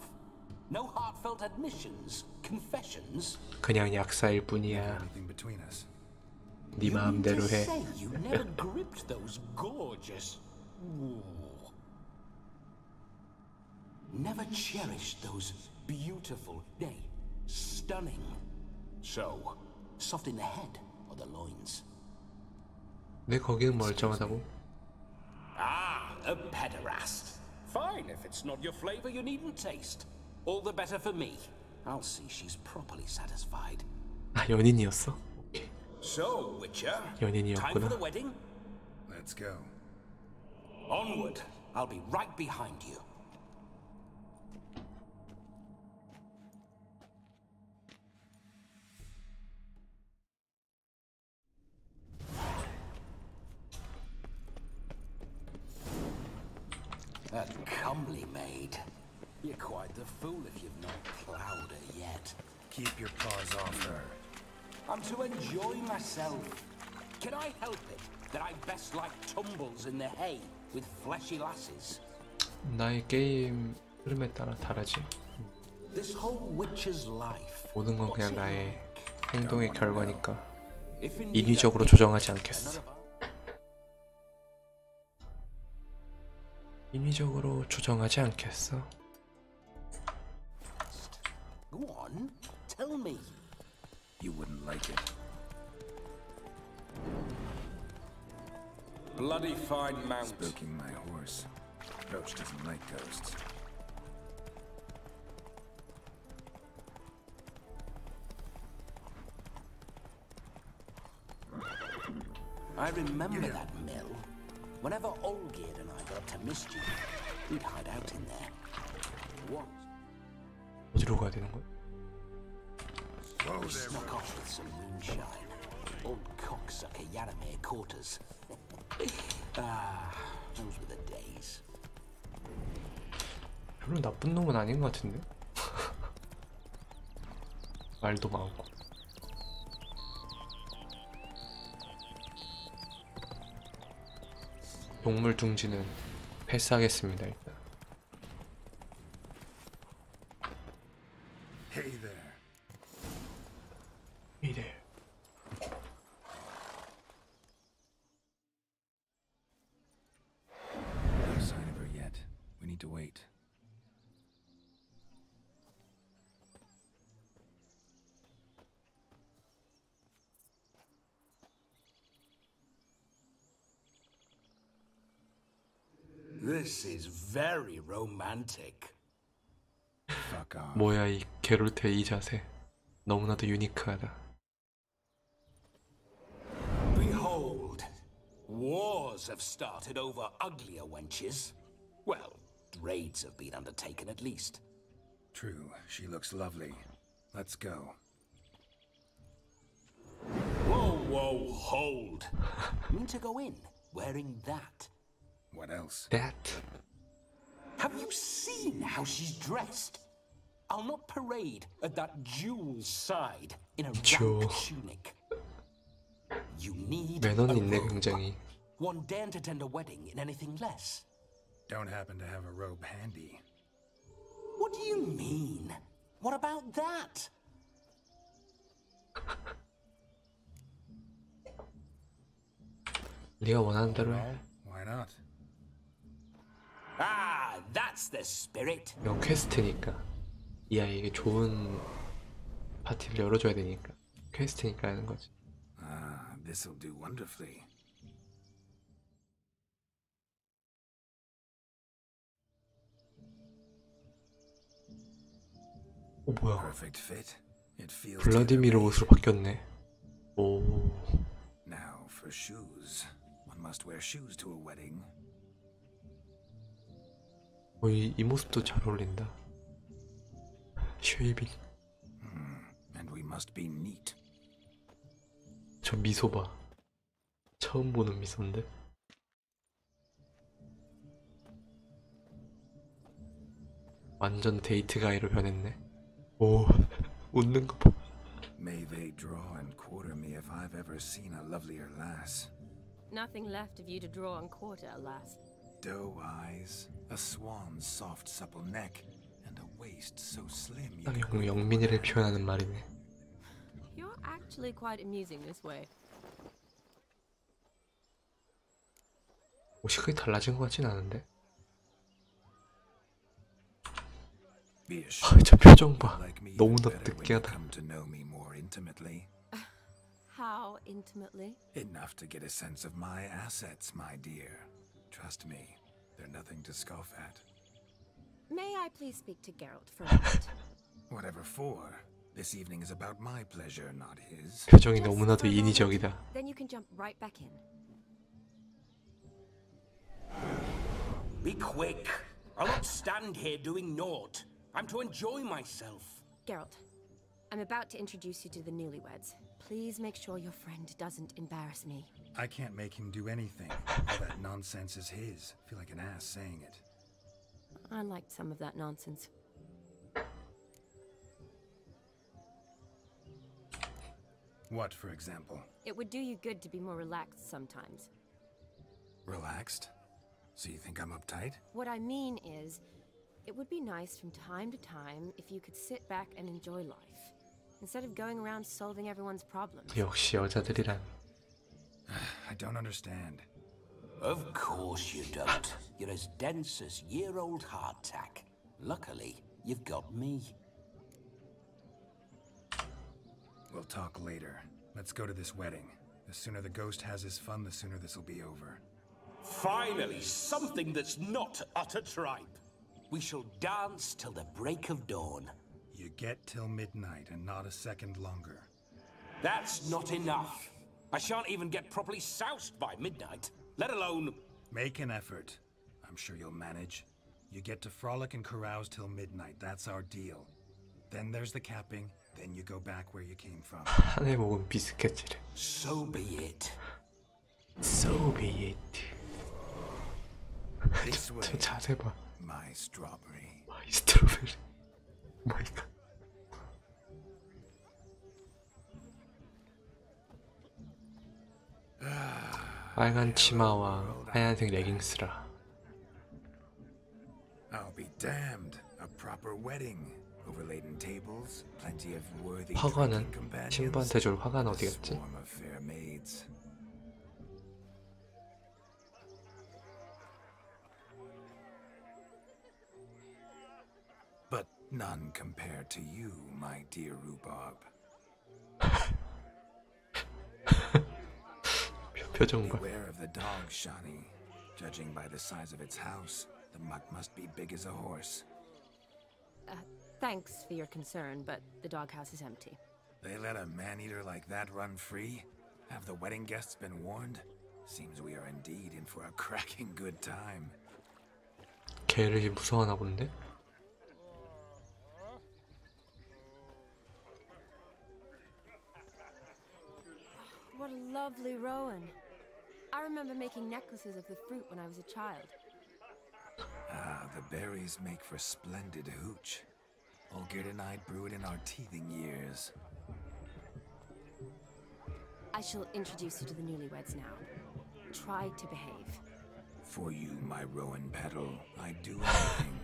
[SPEAKER 10] No heartfelt admissions, confessions.
[SPEAKER 1] 그냥 약사일 뿐이야.
[SPEAKER 4] Anything between us.
[SPEAKER 1] 네 마음대로 해.
[SPEAKER 10] Say you never gripped those gorgeous. Ooh. Never cherished those beautiful, nay, stunning. So, soft in the head or the loins.
[SPEAKER 1] 왜 거기는 멀쩡하다고?
[SPEAKER 10] Ah, a pederast. Fine, if it's not your flavor, you needn't taste. All the better for me. I'll see she's properly satisfied.
[SPEAKER 1] 아, 연인이었어? 오케이.
[SPEAKER 10] So, Witcher, time
[SPEAKER 1] 연인이었구나.
[SPEAKER 10] for the wedding?
[SPEAKER 4] Let's go.
[SPEAKER 10] Onward. I'll be right behind you. A comely maid. You're quite the fool if you've not plowed her yet.
[SPEAKER 4] Keep your paws off her.
[SPEAKER 10] I'm to enjoy myself. Can I help it that I best like tumbles in the hay with fleshy lasses?
[SPEAKER 1] 나의 게임 흐름에 따라 다르지.
[SPEAKER 10] This whole witcher's life.
[SPEAKER 1] 모든 건 그냥 나의 행동의 결과니까
[SPEAKER 10] If indeed
[SPEAKER 1] 인위적으로
[SPEAKER 10] I
[SPEAKER 1] 조정하지
[SPEAKER 10] think
[SPEAKER 1] 않겠어. 인위적으로 조정하지 않겠어.
[SPEAKER 10] Go on, tell me.
[SPEAKER 4] You wouldn't like it.
[SPEAKER 10] Bloody fine mount.
[SPEAKER 4] Spooking my horse. Roach doesn't like ghosts.
[SPEAKER 10] I remember that mill. Whenever Olgerd and I got up to mischief, we'd hide out in there. What?
[SPEAKER 1] 어디로 가야 되는 거야?
[SPEAKER 10] We snuck off with some moonshine. Old cocksucker Yaramir quarters. Those were the days.
[SPEAKER 1] 별로 나쁜 놈은 아닌 것 같은데? 말도 많고. 동물 둥지는 패스하겠습니다 일단.
[SPEAKER 4] Hey there.
[SPEAKER 1] 이래.
[SPEAKER 4] No sign of her yet. We need to wait.
[SPEAKER 10] This is very romantic.
[SPEAKER 4] Fuck off.
[SPEAKER 1] 뭐야 이 게롤트의 이 자세. 너무나도 유니크하다.
[SPEAKER 10] Behold, wars have started over uglier wenches. Well, raids have been undertaken at least.
[SPEAKER 4] True, she looks lovely. Let's go.
[SPEAKER 10] Whoa, whoa, hold. You mean to go in wearing that?
[SPEAKER 4] What else?
[SPEAKER 1] That.
[SPEAKER 10] Have you seen how she's dressed? I'll not parade at that jewel's side in a
[SPEAKER 1] Jewel.
[SPEAKER 10] rank tunic. You need
[SPEAKER 1] 매너는
[SPEAKER 10] a
[SPEAKER 1] 있네
[SPEAKER 10] robe.
[SPEAKER 1] 굉장히.
[SPEAKER 10] One daren't attend a wedding in anything less.
[SPEAKER 4] Don't happen to have a robe handy.
[SPEAKER 10] What do you mean? What about that?
[SPEAKER 1] 네가 원하는 대로 해.
[SPEAKER 4] Why not?
[SPEAKER 10] Ah, that's the spirit.
[SPEAKER 1] 이건 퀘스트니까 이 아이에게 좋은 파티를 열어줘야 되니까 퀘스트니까 하는 거지.
[SPEAKER 4] Ah, this'll do wonderfully.
[SPEAKER 1] 뭐야?
[SPEAKER 4] Perfect fit. It feels
[SPEAKER 1] 블라디미르 옷으로 바뀌었네. 오.
[SPEAKER 4] Now for shoes. One must wear shoes to a wedding.
[SPEAKER 1] 이 모습도 잘 어울린다. 쉐이빙.
[SPEAKER 4] And we must be neat.
[SPEAKER 1] 저 미소 봐. 처음 보는 미소인데. 완전 데이트 가이로 변했네. 오, 웃는 거 봐.
[SPEAKER 4] May they draw and quarter me if I've ever seen a lovelier lass.
[SPEAKER 2] Nothing left of you to draw and quarter, alas.
[SPEAKER 4] Doe eyes, a swan's soft supple neck, and a waist so slim you
[SPEAKER 1] 딱
[SPEAKER 4] could
[SPEAKER 1] 영민이를 표현하는 말이네.
[SPEAKER 2] You're actually quite amusing this way.
[SPEAKER 1] 옷이 크게 달라진 것 같진 않은데.
[SPEAKER 4] be
[SPEAKER 1] 아,
[SPEAKER 4] assured
[SPEAKER 1] 저 표정 봐.
[SPEAKER 4] like me even
[SPEAKER 1] 너무나
[SPEAKER 4] better when you
[SPEAKER 1] 느끼하다.
[SPEAKER 4] come to know me more intimately.
[SPEAKER 2] How intimately?
[SPEAKER 4] Enough to get a sense of my assets, my dear. Trust me, they're nothing to scoff at.
[SPEAKER 2] May I please speak to Geralt for a moment?
[SPEAKER 4] Whatever before. This evening is about my pleasure, not his.
[SPEAKER 1] 표정이 너무나도 인위적이다.
[SPEAKER 2] Then you can jump right back in.
[SPEAKER 10] Be quick. I'll not stand here doing naught. I'm to enjoy myself.
[SPEAKER 2] Geralt, I'm about to introduce you to the newlyweds. Please make sure your friend doesn't embarrass me.
[SPEAKER 4] I can't make him do anything. All that nonsense is his. I feel like an ass saying it.
[SPEAKER 2] I liked some of that nonsense.
[SPEAKER 4] What, for example?
[SPEAKER 2] It would do you good to be more relaxed sometimes.
[SPEAKER 4] Relaxed? So you think I'm uptight?
[SPEAKER 2] What I mean is, it would be nice from time to time if you could sit back and enjoy life, instead of going around solving everyone's problems.
[SPEAKER 1] 역시 여자들이란.
[SPEAKER 4] I don't understand.
[SPEAKER 10] Of course you don't. You're as dense as year-old hardtack. Luckily, you've got me.
[SPEAKER 4] We'll talk later. Let's go to this wedding. The sooner the ghost has his fun, the sooner this'll be over.
[SPEAKER 10] Finally, something that's not utter tripe. We shall dance till the break of dawn.
[SPEAKER 4] You get till midnight and not a second longer.
[SPEAKER 10] That's not enough. I shan't even get properly soused by midnight, let alone...
[SPEAKER 4] Make an effort. I'm sure you'll manage. You get to frolic and carouse till midnight. That's our deal. Then there's the capping. Then you go back where you came from.
[SPEAKER 1] 한 해 먹은 비스켓이래.
[SPEAKER 10] So be it.
[SPEAKER 1] So be it.
[SPEAKER 4] This way.
[SPEAKER 1] 저 자세 봐.
[SPEAKER 4] My strawberry.
[SPEAKER 1] 마이 스트로베리. 마이 갓. 빨간 치마와 하얀색 레깅스라.
[SPEAKER 4] I'll be damned. A proper wedding. Overladen tables, plenty of worthy
[SPEAKER 1] 화관은
[SPEAKER 4] drinking companions.
[SPEAKER 1] 신부한테 줄 화관 어디 갔지?
[SPEAKER 4] Swarm of fair maids. But none compared to you, my dear rhubarb.
[SPEAKER 1] 표정 봐.
[SPEAKER 4] Beware of the dog, Shani. Judging by the size of its house, the mutt must be big as a horse.
[SPEAKER 2] Thanks for your concern, but the doghouse is empty.
[SPEAKER 4] They let a man-eater like that run free? Have the wedding guests been warned? Seems we are indeed in for a cracking good time.
[SPEAKER 1] 개를 무서워하나 본데?
[SPEAKER 2] What a lovely rowan. I remember making necklaces of the fruit when I was a child.
[SPEAKER 4] Ah, the berries make for splendid hooch. Olgerd and I brewed in our teething years.
[SPEAKER 2] I shall introduce you to the newlyweds now. Try to behave.
[SPEAKER 4] For you, my rowan petal, I'd do anything.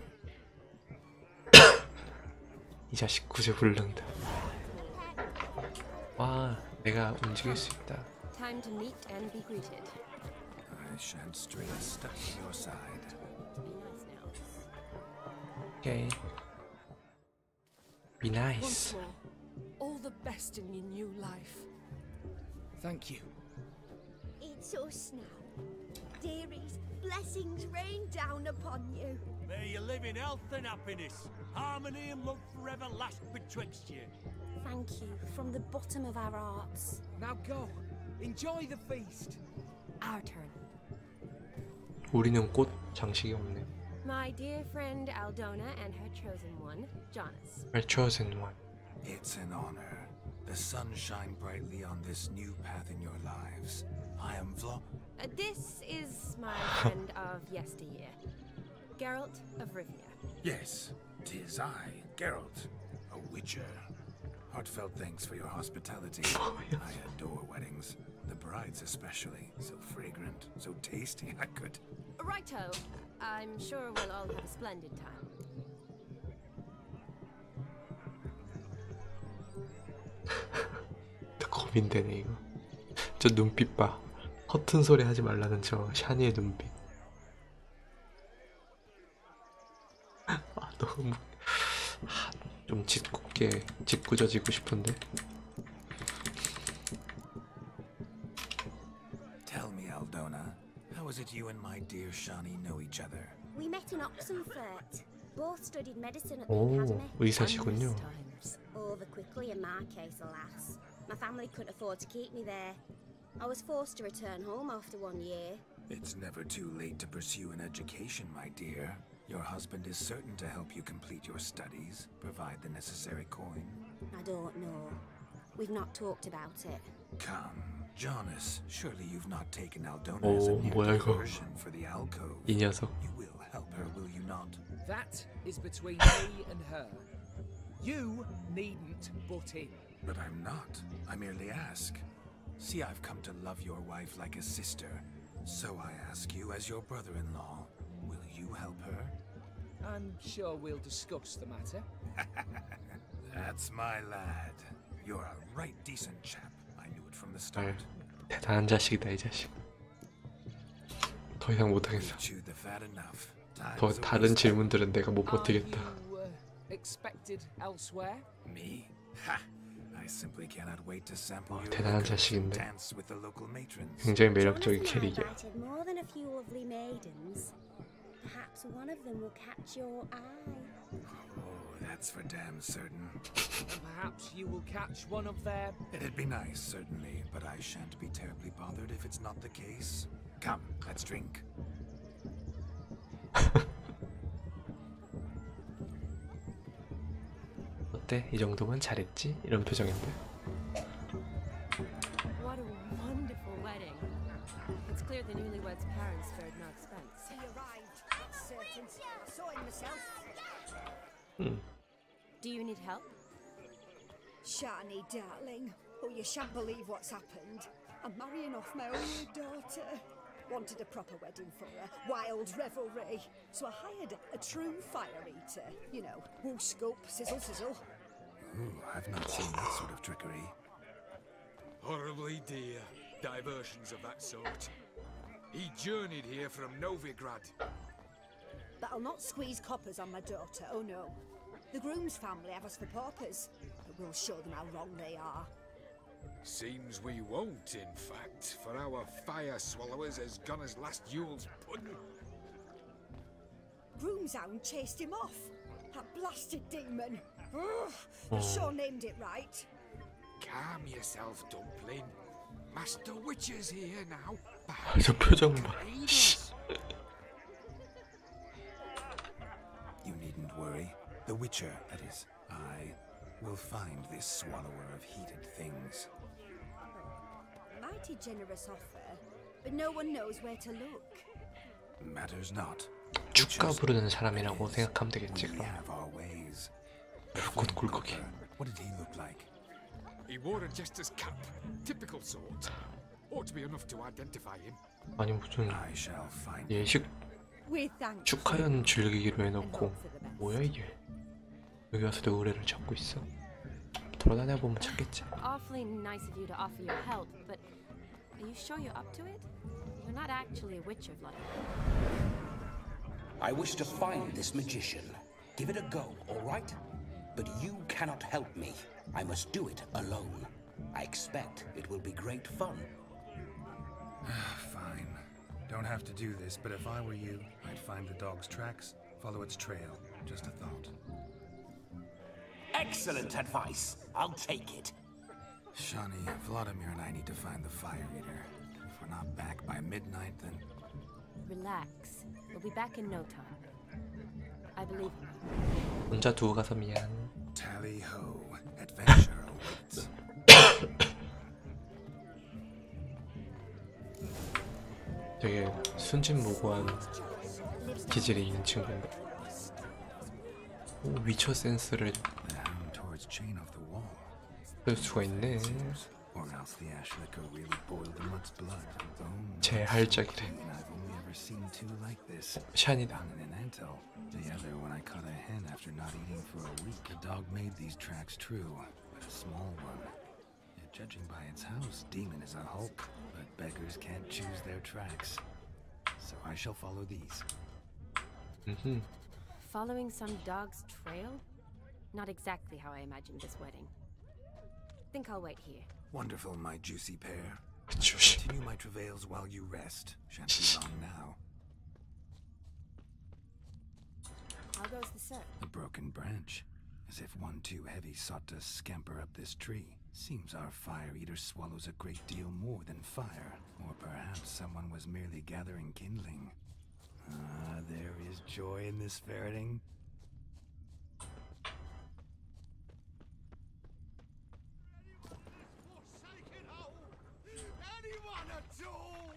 [SPEAKER 1] 이 자식 구제 불른다. 와, 내가 움직일 수 있다.
[SPEAKER 2] Time to meet and be greeted.
[SPEAKER 4] I shan't stray a step to your side.
[SPEAKER 2] Be nice now.
[SPEAKER 1] 오케이. Be nice.
[SPEAKER 11] Once more, all the best in your new life.
[SPEAKER 12] Thank you.
[SPEAKER 8] It's us now. Dearies, blessings rain down upon you.
[SPEAKER 13] May you live in health and happiness. Harmony and love forever last betwixt you.
[SPEAKER 8] Thank you from the bottom of our hearts.
[SPEAKER 12] Now go. Enjoy the feast.
[SPEAKER 2] Our turn.
[SPEAKER 1] 우리는 꽃 장식이 없네.
[SPEAKER 2] My dear friend Aldona and her chosen one, Jonas.
[SPEAKER 1] Her chosen one.
[SPEAKER 4] It's an honor. The sun shine brightly on this new path in your lives. I am
[SPEAKER 2] This is my friend of yesteryear, Geralt of Rivia.
[SPEAKER 4] Yes, 'tis I, Geralt, a witcher. Heartfelt thanks for your hospitality. I adore weddings. The brides especially. So fragrant, so tasty, I could...
[SPEAKER 2] Righto. I'm sure we'll all have a splendid time.
[SPEAKER 1] 고민되네 이거. 저 눈빛 봐. 허튼 소리 하지 말라는 저 샤니의 눈빛. 아 너무 좀 짓궂어지고 싶은데.
[SPEAKER 4] Tell me, Aldona, how is it you and my dear Shani know each other?
[SPEAKER 8] We met in Oxenfurt. Both studied medicine at the
[SPEAKER 1] 오,
[SPEAKER 8] academy.
[SPEAKER 1] 의사시군요.
[SPEAKER 2] Times.
[SPEAKER 8] my case, alas. My family couldn't afford to keep me there. I was forced to return home after 1 year.
[SPEAKER 4] It's never too late to pursue an education, my dear. Your husband is certain to help you complete your studies, provide the necessary coin.
[SPEAKER 8] I don't know. We've not talked about it.
[SPEAKER 4] Come, Jonas, surely you've not taken Aldona as a
[SPEAKER 1] 오,
[SPEAKER 4] mere
[SPEAKER 1] 뭐야 이거?
[SPEAKER 4] diversion for the alcove.
[SPEAKER 1] 이 녀석.
[SPEAKER 4] You will help her, will you not?
[SPEAKER 12] That is between me and her. You needn't butt in.
[SPEAKER 4] But I'm not. I merely ask. See, I've come to love your wife like a sister. So I ask you, as your brother-in-law, will you help her?
[SPEAKER 12] I'm sure we'll discuss the matter.
[SPEAKER 4] That's my lad. You're a right decent chap. I knew it from the start.
[SPEAKER 1] 대단한 자식이다 이 자식. 더 이상 못하겠어.
[SPEAKER 4] Chewed the fat enough.
[SPEAKER 1] 더 다른 질문들은 내가 못 버티겠다.
[SPEAKER 12] Are you expected elsewhere?
[SPEAKER 4] Me? Ha! I simply cannot wait to sample your
[SPEAKER 1] 대단한
[SPEAKER 4] liquors and
[SPEAKER 1] 자식인데.
[SPEAKER 4] dance with the local matrons.
[SPEAKER 1] 굉장히 매력적인
[SPEAKER 8] Jonathan
[SPEAKER 1] 캐릭이야.
[SPEAKER 8] invited more than a few lovely maidens. Perhaps one of them will catch your eye.
[SPEAKER 4] Oh, that's for damn certain.
[SPEAKER 12] And perhaps you will catch one of their...
[SPEAKER 4] It'd be nice, certainly, but I shan't be terribly bothered if it's not the case. Come, let's drink.
[SPEAKER 1] 어때? 이 정도면 잘했지? 이런 표정인데.
[SPEAKER 2] What a wonderful wedding. It's clear the newlyweds' parents spared no expense.
[SPEAKER 8] He arrived. It's certain. I saw him myself.
[SPEAKER 2] Do you need help?
[SPEAKER 14] Shani, darling. Oh, you shan't believe what's happened. I'm marrying off my only daughter. Wanted a proper wedding for her. Wild revelry. So I hired a true fire eater. You know, woo scoop, sizzle, sizzle.
[SPEAKER 4] Ooh, I've not seen that sort of trickery.
[SPEAKER 6] Horribly dear diversions of that sort. He journeyed here from Novigrad.
[SPEAKER 14] But I'll not squeeze coppers on my daughter, oh no. The groom's family have us for paupers, but we'll show them how wrong they are.
[SPEAKER 6] Seems we won't, in fact, for our fire swallowers has gone as last Yule's pudding.
[SPEAKER 14] Groom's hound chased him off. That blasted demon. Ugh, I sure named it right.
[SPEAKER 6] Calm yourself, Dumpling. Master Witcher's here now.
[SPEAKER 1] 저 표정 봐.
[SPEAKER 4] You needn't worry. The Witcher, that is, I will find this swallower of heated things.
[SPEAKER 8] Mighty generous offer, but no one knows where to look.
[SPEAKER 4] Matters not.
[SPEAKER 1] 축가 부르는 사람이라고 생각하면 되겠지
[SPEAKER 4] We
[SPEAKER 1] 그럼.
[SPEAKER 4] have our ways.
[SPEAKER 1] 불꽃 굴곡이.
[SPEAKER 4] What did he look like?
[SPEAKER 6] He wore a jester's cap, typical sort. Ought to be enough to identify him.
[SPEAKER 1] 아니 무슨
[SPEAKER 4] I shall find
[SPEAKER 1] 예식
[SPEAKER 14] We thank
[SPEAKER 1] 축하연 즐기기로 해놓고 뭐야 이게? 여기 와서도 의뢰를 찾고 있어. 돌아다녀 보면 찾겠지.
[SPEAKER 2] Awfully nice of you to offer your help, but are you sure you're up to it? You're not actually a witcher, Vladimir.
[SPEAKER 10] I wish to find this magician. Give it a go, all right? But you cannot help me. I must do it alone. I expect it will be great fun.
[SPEAKER 4] Fine. Don't have to do this, but if I were you, I'd find the dog's tracks, follow its trail. Just a thought.
[SPEAKER 10] Excellent advice. I'll take it.
[SPEAKER 4] Shani, Vladimir and I need to find the fire eater. If we're not back by midnight, then...
[SPEAKER 2] Relax. We'll be back in no time. I believe in you.
[SPEAKER 1] 혼자 두고 가서 미안.
[SPEAKER 4] Tally ho. Adventure awaits.
[SPEAKER 1] 되게 순진무구한 기질이 있는 친구인데. 오, 위쳐 센스를 쓸 수가 있네. 제 할짝이래. 샤니다.
[SPEAKER 4] The other when I caught a hen after not eating for a week. The dog made these tracks true, but a small one. Yet judging by its house, Demon is a hulk, but beggars can't choose their tracks. So I shall follow these.
[SPEAKER 2] Following some dog's trail? Not exactly how I imagined this wedding. Think I'll wait here.
[SPEAKER 4] Wonderful, my juicy pair. Continue my travails while you rest. Shan't be long now.
[SPEAKER 2] How goes the search?
[SPEAKER 4] A broken branch. As if one too heavy sought to scamper up this tree. Seems our fire eater swallows a great deal more than fire. Or perhaps someone was merely gathering kindling. Ah, there is joy in this ferreting.
[SPEAKER 5] Anyone at all?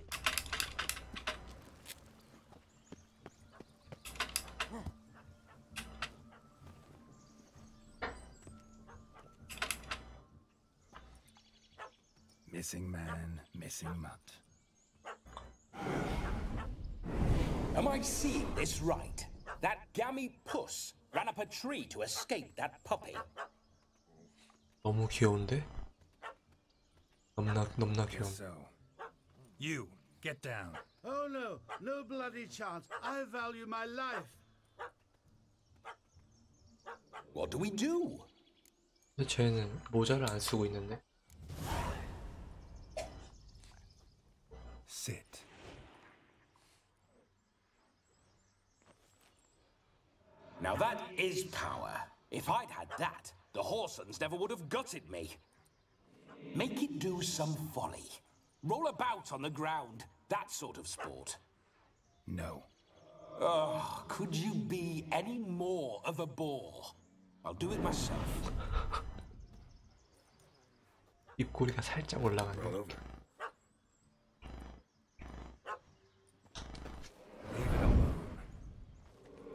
[SPEAKER 4] Missing man, missing mutt.
[SPEAKER 10] Am I seeing this right? That gammy puss ran up a tree to escape that puppy.
[SPEAKER 1] 너무 귀여운데? 넘나 귀여워.
[SPEAKER 4] So, you get down.
[SPEAKER 5] Oh no, no bloody chance. I value my life.
[SPEAKER 10] What do we do?
[SPEAKER 1] 근데 쟤는 모자를 안 쓰고 있는데?
[SPEAKER 4] Sit.
[SPEAKER 10] Now that is power. If I'd had that, the Horsons never would have gutted me. Make it do some folly. Roll about on the ground. That sort of sport.
[SPEAKER 4] No.
[SPEAKER 10] Oh, could you be any more of a bore? I'll do it myself.
[SPEAKER 1] 입꼬리가 살짝 올라가네.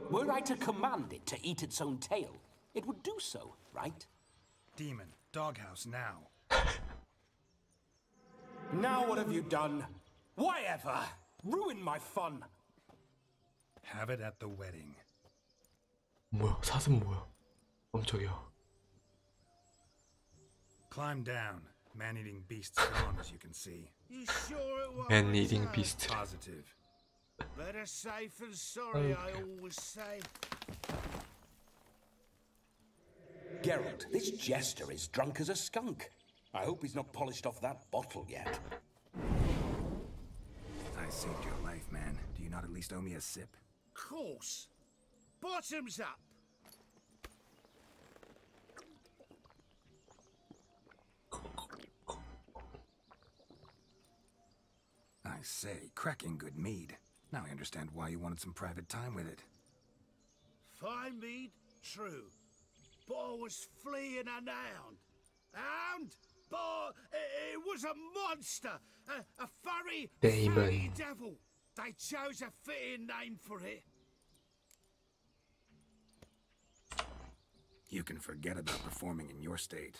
[SPEAKER 10] Were I to command it to eat its own tail, it would do so, right?
[SPEAKER 4] Demon, doghouse now.
[SPEAKER 10] Now what have you done? Why ever? Ruin my fun.
[SPEAKER 4] Have it at the wedding.
[SPEAKER 1] 뭐야? 사슴 뭐야? 깜짝이야.
[SPEAKER 4] Climb down. Man-eating beast's gone, as you can see.
[SPEAKER 5] You sure it was?
[SPEAKER 1] Man-eating beast.
[SPEAKER 4] Positive.
[SPEAKER 5] Better safe than sorry, I always say.
[SPEAKER 10] Geralt, this jester is drunk as a skunk. I hope he's not polished off that bottle yet.
[SPEAKER 4] I saved your life, man. Do you not at least owe me a sip?
[SPEAKER 5] Course. Bottoms up.
[SPEAKER 4] I say, cracking good mead. Now I understand why you wanted some private time with it.
[SPEAKER 5] Fine mead, true. But I was fleeing an hound. Hound? But it was a monster. A furry
[SPEAKER 1] Demon.
[SPEAKER 5] devil. They chose a fitting name for it.
[SPEAKER 4] You can forget about performing in your state.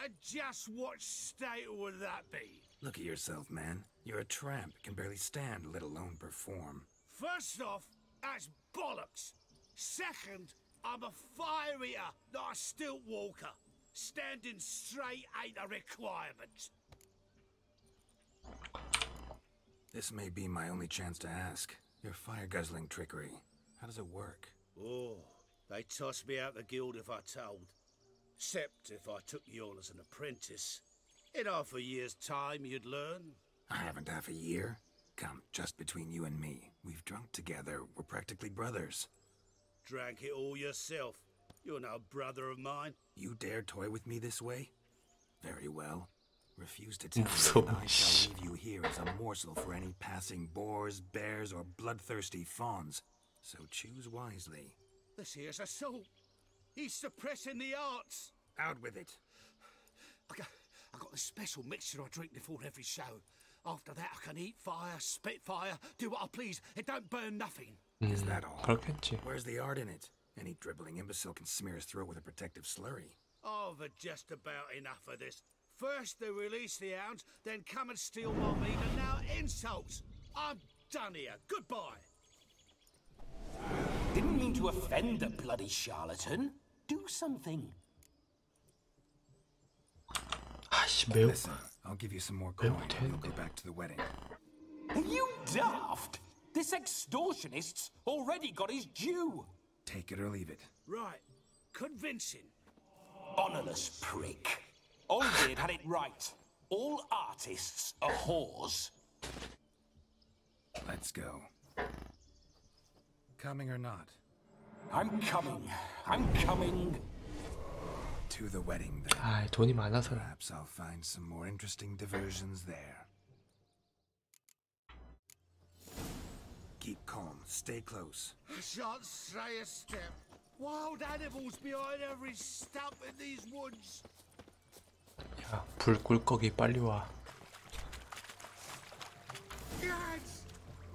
[SPEAKER 5] And just what state would that be?
[SPEAKER 4] Look at yourself, man. You're a tramp, can barely stand, let alone perform.
[SPEAKER 5] First off, that's bollocks. Second, I'm a fire eater, not a stilt walker. Standing straight ain't a requirement.
[SPEAKER 4] This may be my only chance to ask. Your fire-guzzling trickery, how does it work?
[SPEAKER 5] Oh, they tossed me out the guild if I told. Except if I took you on as an apprentice. In half a year's time, you'd learn.
[SPEAKER 4] I haven't half a year. Come, just between you and me. We've drunk together. We're practically brothers.
[SPEAKER 5] Drank it all yourself. You're no brother of mine.
[SPEAKER 4] You dare toy with me this way? Very well. Refuse to tell me
[SPEAKER 1] So
[SPEAKER 4] that I shall leave you here as a morsel for any passing boars, bears, or bloodthirsty fawns. So choose wisely.
[SPEAKER 5] This here's assault. He's suppressing the arts.
[SPEAKER 4] Out with it.
[SPEAKER 5] I got this special mixture I drink before every show. After that, I can eat fire, spit fire, do what I please. It don't burn nothing.
[SPEAKER 4] Is that all?
[SPEAKER 1] 그렇겠지.
[SPEAKER 4] Where's the art in it? Any dribbling imbecile can smear his throat with a protective slurry.
[SPEAKER 5] I've had just about enough of this. First they release the hounds, then come and steal my meat, and now insults. I'm done here. Goodbye.
[SPEAKER 10] Didn't mean to offend the bloody charlatan. Do something.
[SPEAKER 1] 아씨 매우
[SPEAKER 4] Listen, I'll give you some more coin and we'll go back to the wedding.
[SPEAKER 10] Are you daft? This extortionist's already got his due.
[SPEAKER 4] Take it or leave it.
[SPEAKER 5] Right. Convincing.
[SPEAKER 10] Honourless prick. Olgierd had it right. All artists are whores.
[SPEAKER 4] Let's go. Coming or not?
[SPEAKER 10] I'm coming. I'm coming.
[SPEAKER 4] To the wedding then.
[SPEAKER 1] 아, 돈이 많아서.
[SPEAKER 4] Perhaps I'll find some more interesting diversions there. Keep calm. Stay close.
[SPEAKER 5] I shan't stray a step. Wild animals behind every stump in these woods.
[SPEAKER 1] 야, 불 꿀꺽이 빨리 와.
[SPEAKER 5] Gads!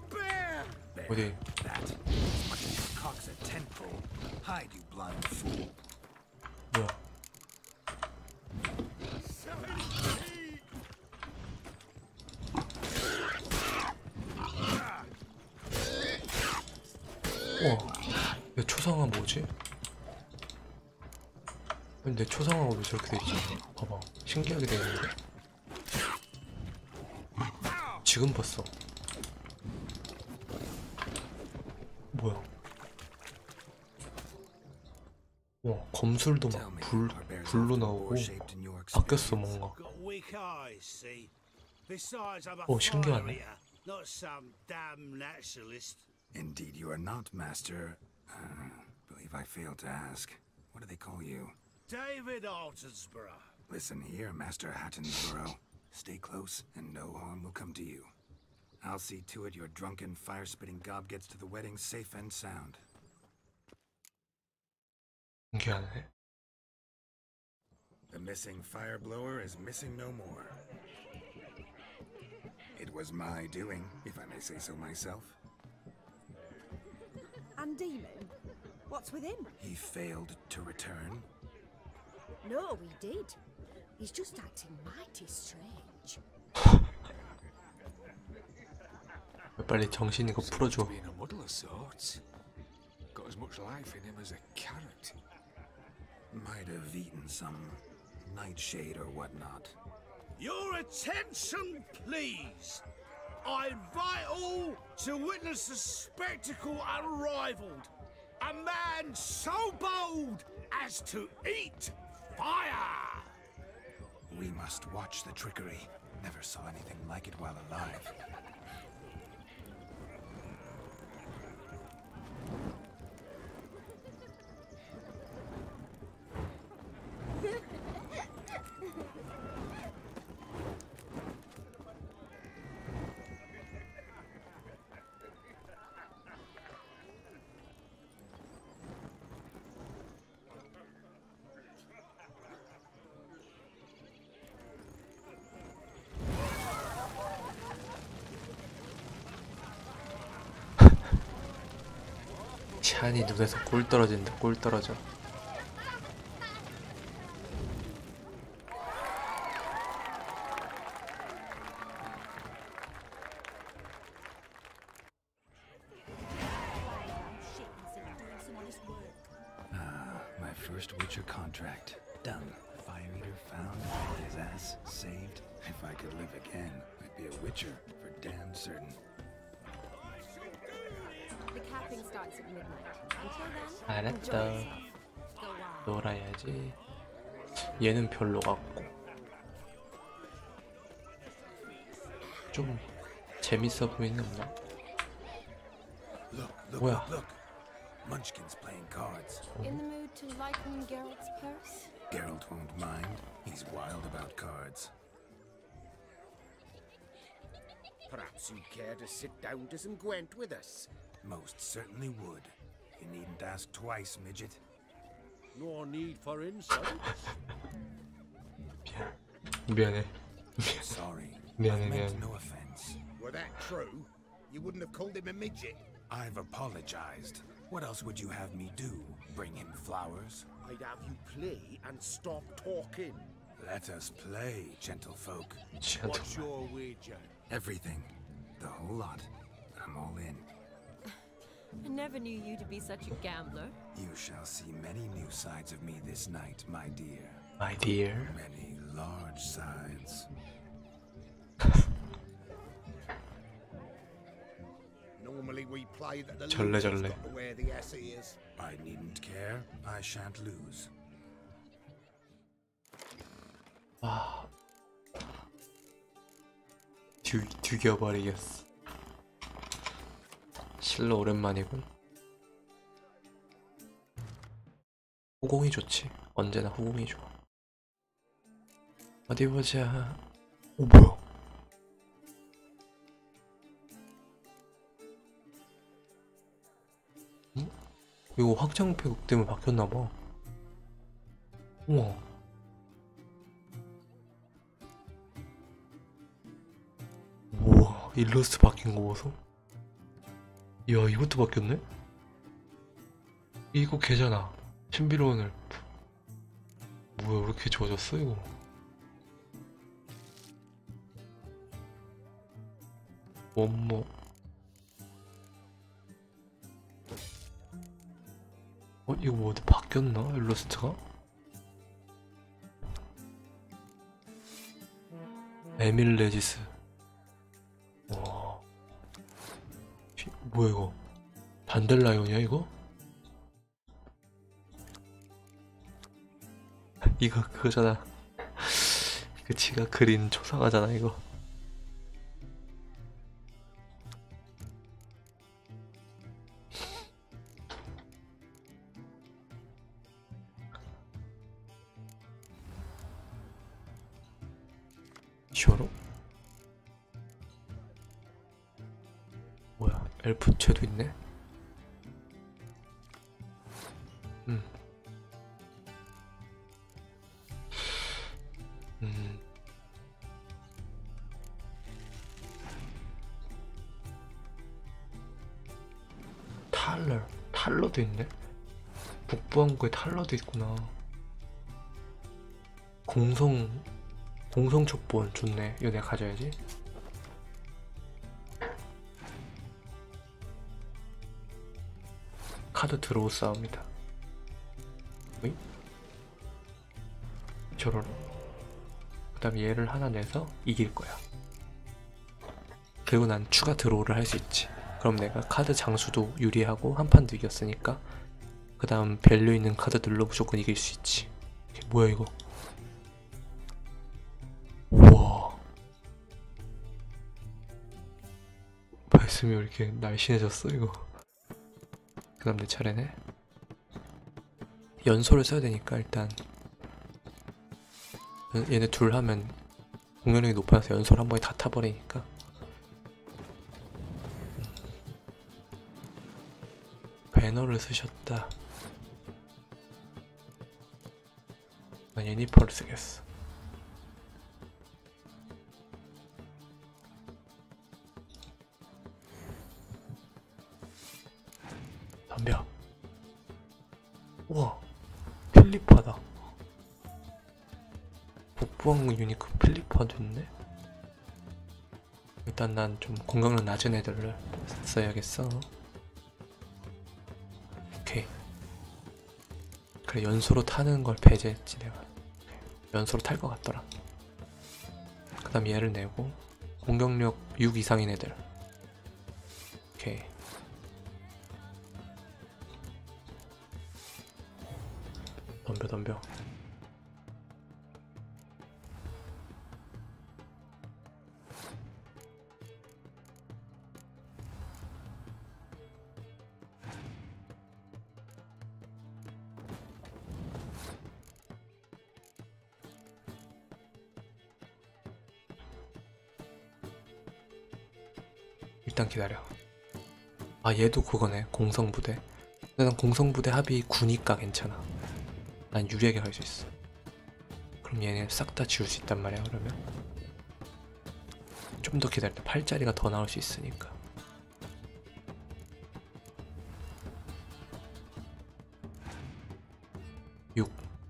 [SPEAKER 5] Bear!
[SPEAKER 1] 어디?
[SPEAKER 4] That. Cock's a tentpole. Hide, you blind fool.
[SPEAKER 1] 뭐야? 우와, 내 초상화 뭐지? 아니, 내 초상화가 왜 저렇게 돼있지? 봐봐, 신기하게 돼있는데? 지금 봤어. 뭐야? 와, 검술도 막 불로 나오고 바뀌었어 뭔가. 오, 신기하네.
[SPEAKER 5] Not some damn naturalist.
[SPEAKER 4] Indeed you are not, Master. Believe I failed to ask. What do they call you?
[SPEAKER 5] David Altonsborough.
[SPEAKER 4] Listen here, Master Hattonsborough. Stay close, and no harm will come to you. I'll see to it your drunken, fire-spitting gob gets to the wedding safe and sound.
[SPEAKER 1] 신기하네.
[SPEAKER 4] The missing fire blower is missing no more. It was my doing, if I may say so myself.
[SPEAKER 14] And Demon? What's with him?
[SPEAKER 4] He failed to return.
[SPEAKER 14] No, he did. He's just acting mighty strange.
[SPEAKER 1] 빨리 정신 이거 풀어줘.
[SPEAKER 6] Being a muddle of sorts. Got as much life in him as a carrot.
[SPEAKER 4] Might have eaten some nightshade or whatnot.
[SPEAKER 5] Your attention, please. I invite all to witness a spectacle unrivaled. A man so bold as to eat fire.
[SPEAKER 4] We must watch the trickery. Never saw anything like it while alive.
[SPEAKER 1] 샤니 눈에서 꿀 떨어진다. 꿀 떨어져.
[SPEAKER 4] My first Witcher contract. Done. Fire Eater found, his ass saved. If I could live again, I'd be a Witcher for damn certain.
[SPEAKER 2] The capping starts at midnight. Until then,
[SPEAKER 1] 알았다.
[SPEAKER 2] enjoy yourself. Go wild.
[SPEAKER 1] 놀아야지. 얘는 별로 같고. 좀 재밌어 보이는 없나? 뭐야?
[SPEAKER 4] Look. Munchkin's playing cards.
[SPEAKER 2] In the mood to lighten Geralt's purse?
[SPEAKER 4] Geralt won't mind. He's wild about cards.
[SPEAKER 10] Perhaps you'd care to sit down to some Gwent with us.
[SPEAKER 4] Most certainly would. You needn't ask twice, midget.
[SPEAKER 13] No need for insults.
[SPEAKER 1] 미안해.
[SPEAKER 4] Sorry.
[SPEAKER 1] 미안해,
[SPEAKER 4] I meant
[SPEAKER 1] 미안해.
[SPEAKER 4] no offense.
[SPEAKER 7] Were that true, you wouldn't have called him a midget.
[SPEAKER 4] I've apologized. What else would you have me do? Bring him flowers?
[SPEAKER 10] I'd have you play and stop talking.
[SPEAKER 4] Let us play, gentlefolk.
[SPEAKER 13] What's your wager?
[SPEAKER 4] Everything. The whole lot. I'm all in.
[SPEAKER 2] I never knew you to be such a gambler.
[SPEAKER 4] You shall see many new sides of me this night, my dear.
[SPEAKER 1] My dear.
[SPEAKER 4] Many large sides.
[SPEAKER 7] Normally we play that the
[SPEAKER 1] 절레,
[SPEAKER 7] loser's
[SPEAKER 1] 절레.
[SPEAKER 7] got to wear the ass ears.
[SPEAKER 4] I needn't care. I shan't lose.
[SPEAKER 1] 아, 죽여버리겠어. 실로 오랜만이군. 후공이 좋지. 언제나 후공이 좋아. 어디 보자. 오, 뭐야? 응? 이거 확장팩 때문에 바뀌었나봐. 우와. 우와, 일러스트 바뀐 거 보소? 이야, 이것도 바뀌었네? 이거 걔잖아. 신비로운 엘프. 뭐야, 왜 이렇게 좋아졌어, 이거? 원모. 이거 뭐 어디 바뀌었나? 일러스트가? 에밀 레지스. 와. 뭐야 이거? 단델라이온이야 이거? 이거 그거잖아. 그 지가 그린 초상화잖아 이거. 쇼로? 뭐야, 엘프 채도 있네? 탈러도 있네? 북부항구에 탈러도 있구나. 공성 촉본 좋네. 이거 내가 가져야지. 카드 드로우 싸움이다. 어이? 저런. 그 다음에 얘를 하나 내서 이길 거야. 그리고 난 추가 드로우를 할 수 있지. 그럼 내가 카드 장수도 유리하고 한 판도 이겼으니까 그 다음 밸류 있는 카드들로 무조건 이길 수 있지. 이게 뭐야 이거? 우와. 말씀이 왜 이렇게 날씬해졌어 이거. 그 다음 내 차례네. 연소를 써야 되니까 일단 얘네 둘 하면 공격력이 높아서 연소를 한 번에 다 타버리니까 배너를 쓰셨다. 난 예니퍼를 쓰겠어. 덤벼. 우와, 필리파다. 북부항구 유니크 필리파도 있네. 일단 난 좀 공격력 낮은 애들을 써야겠어. 오케이. 그래, 연소로 타는 걸 배제했지 내가. 연소로 탈 것 같더라. 그 다음 얘를 내고 공격력 6 이상인 애들. 오케이. 덤벼. 일단 기다려. 아, 얘도 그거네. 공성부대. 근데 난 공성부대 합이 9니까 괜찮아. 난 유리하게 갈 수 있어. 그럼 얘네 싹 다 지울 수 있단 말이야. 그러면 좀 더 기다렸다. 8짜리가 더 나올 수 있으니까.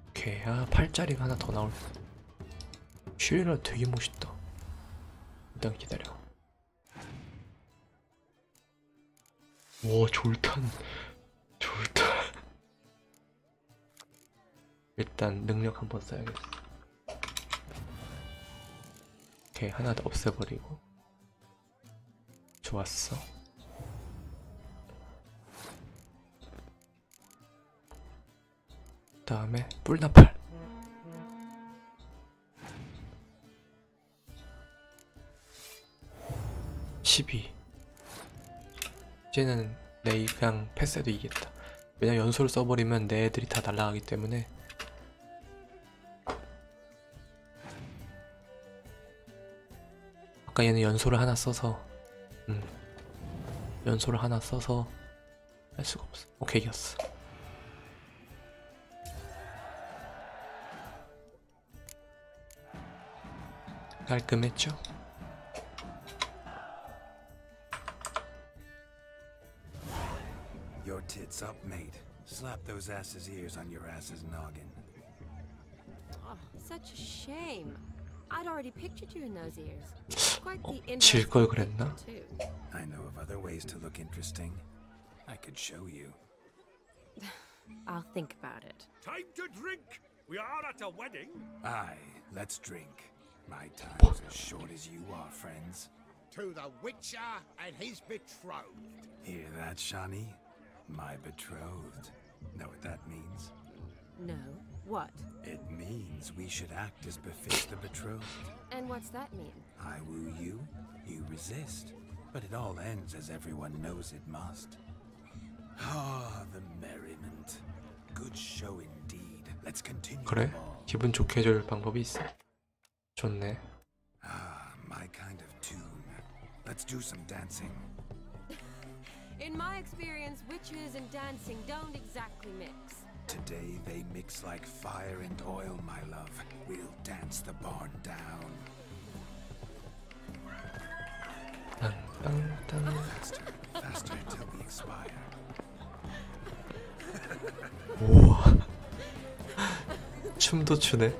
[SPEAKER 1] 오케이. 아, 8짜리가 하나 더 나올. 슈리라 되게 멋있다. 일단 기다려. 와, 졸탄. 일단 능력 한번 써야겠어. 오케이, 하나 더 없애버리고. 좋았어. 그 다음에 뿔나팔. (12) 이제는 내이 그냥 패스해도 이기겠다. 왜냐면 연소를 써버리면 내 애들이 다 날아가기 때문에. 아까 얘는 연소를 하나 써서 연소를 하나 써서 할 수가 없어. 오케이, 이겼어. 깔끔했죠?
[SPEAKER 4] Your tits up, mate. Slap those asses' ears on your ass's noggin.
[SPEAKER 2] Oh, such a shame. I'd already pictured you in those ears. Quite the
[SPEAKER 1] 질 걸 그랬나?
[SPEAKER 2] too.
[SPEAKER 4] I know of other ways to look interesting. I could show you.
[SPEAKER 2] I'll think about it.
[SPEAKER 13] Time to drink! We are at a wedding.
[SPEAKER 4] Aye, let's drink. My time's as short as you are, friends.
[SPEAKER 5] To the Witcher and his betrothed.
[SPEAKER 4] Hear that, Shani? My betrothed. Know what that means?
[SPEAKER 2] No. What?
[SPEAKER 4] It means we should act as befits the betrothed.
[SPEAKER 2] And what's that mean?
[SPEAKER 4] I woo you, you resist. But it all ends as everyone knows it must. Ah, the merriment. Good show indeed. Let's continue.
[SPEAKER 1] 그래? 기분 좋게 해줄 방법이 있어. 좋네.
[SPEAKER 4] Ah, my kind of tune. Let's do some dancing.
[SPEAKER 2] In my experience, witches and dancing don't exactly mix.
[SPEAKER 4] Today they mix like fire and oil, my love. We'll dance the barn down. Faster, faster till we expire.
[SPEAKER 1] 우와. 춤도 추네.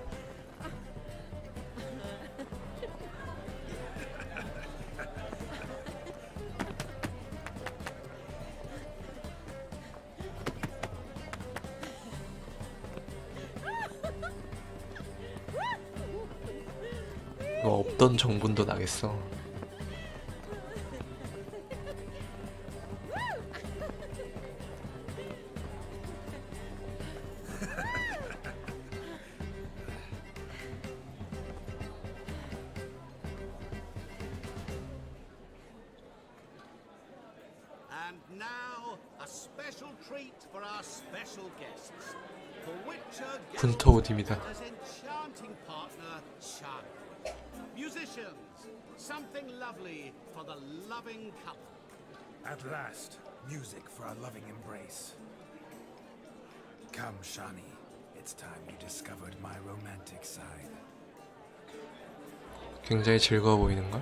[SPEAKER 1] 이거 없던 정분도 나겠어.
[SPEAKER 5] And now, a special treat for our special guests. The Witcher
[SPEAKER 1] 군토우dim이다.
[SPEAKER 5] as enchanting partner, Shani. Musicians, something lovely for the loving couple.
[SPEAKER 4] At last, music for our loving embrace. Come, Shani. It's time you discovered my romantic side.
[SPEAKER 1] 굉장히 즐거워 보이는 걸?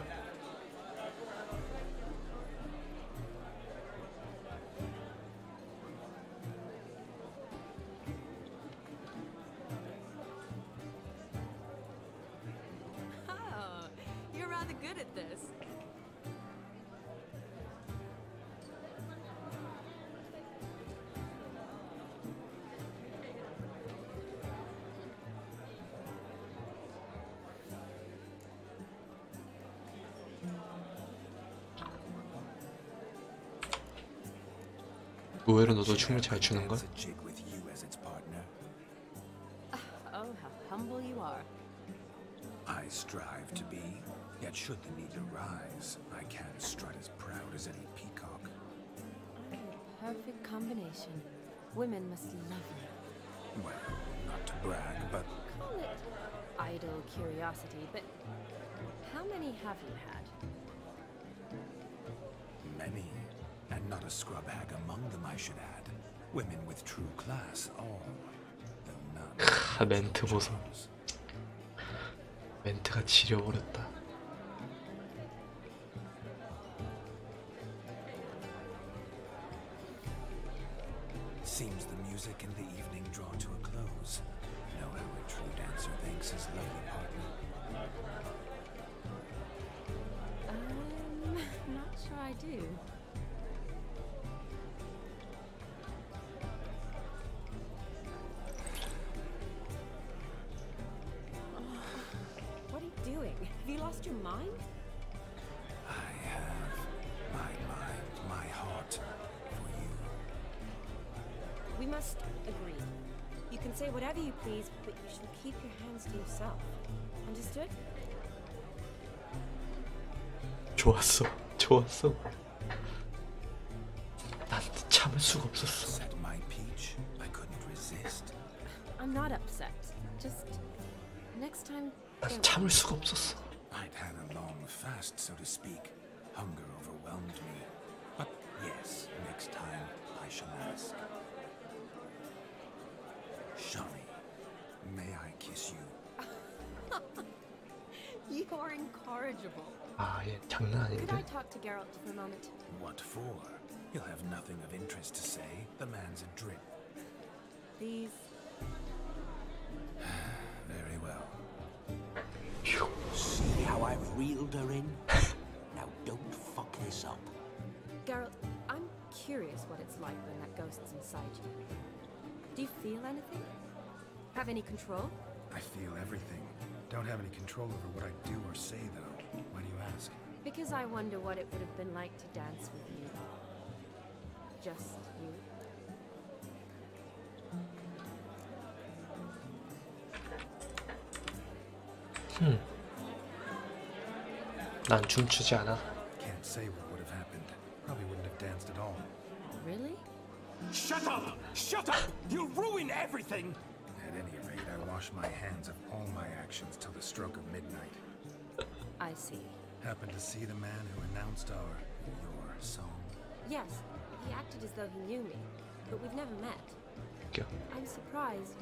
[SPEAKER 2] Oh, you're rather good at this.
[SPEAKER 1] 의외로 너도 춤을 잘 추는 걸?
[SPEAKER 4] Dance a jig with you as its partner.
[SPEAKER 2] Oh, how humble you are.
[SPEAKER 4] I strive to be, yet should the need arise, I can't strut as proud as any peacock.
[SPEAKER 2] Perfect combination. Women must love you.
[SPEAKER 4] Well, not to brag, but
[SPEAKER 2] Call it idle curiosity, but how many have you had?
[SPEAKER 4] many, and not a scrub hag among them, I should add. Women with true class, all, though none.
[SPEAKER 1] 하, 멘트 보소. 멘트가 지려버렸다.
[SPEAKER 4] Seems the music and the evening draw to a close. Know how a true dancer thanks his lovely partner.
[SPEAKER 2] Not sure I do. What are you doing? Have you lost your mind?
[SPEAKER 4] I have my mind, my heart for you.
[SPEAKER 2] We must agree. You can say whatever you please, but you should keep your hands to yourself. Understood?
[SPEAKER 1] 좋았어. 좋았어. 난 참을 참을 수가 없었어.
[SPEAKER 4] Upset my peach. I couldn't resist.
[SPEAKER 2] I'm not upset. Just next time.
[SPEAKER 1] 난 참을 수가 없었어.
[SPEAKER 4] I'd had a long fast, so to speak. Hunger overwhelmed me. But yes, next time I shall ask. Shani, may I kiss you?
[SPEAKER 2] You are incorrigible.
[SPEAKER 1] 아, 얘 장난
[SPEAKER 2] Could I
[SPEAKER 1] 아닌데?
[SPEAKER 2] talk to Geralt for a moment?
[SPEAKER 4] What for? He'll have nothing of interest to say. The man's a drip.
[SPEAKER 2] Please.
[SPEAKER 4] Very well.
[SPEAKER 10] See how I've reeled her in? Now don't fuck this up.
[SPEAKER 2] Geralt, I'm curious what it's like when that ghost's inside you. Do you feel anything? Have any control?
[SPEAKER 4] I feel everything. Don't have any control over what I do or say, though. Why do you ask?
[SPEAKER 2] Because I wonder what it would have been like to dance with you. Just you.
[SPEAKER 1] 난 춤추지 않아.
[SPEAKER 4] Can't say what would have happened. Probably wouldn't have danced at all.
[SPEAKER 2] Really?
[SPEAKER 10] Shut up! Shut up! You'll ruin everything!
[SPEAKER 4] At any rate, I wash my hands of all my actions till the stroke of midnight.
[SPEAKER 2] I see.
[SPEAKER 4] Happened to see the man who announced your song?
[SPEAKER 2] Yes, he acted as though he knew me, but we've never met.
[SPEAKER 1] 웃겨.
[SPEAKER 2] I'm surprised.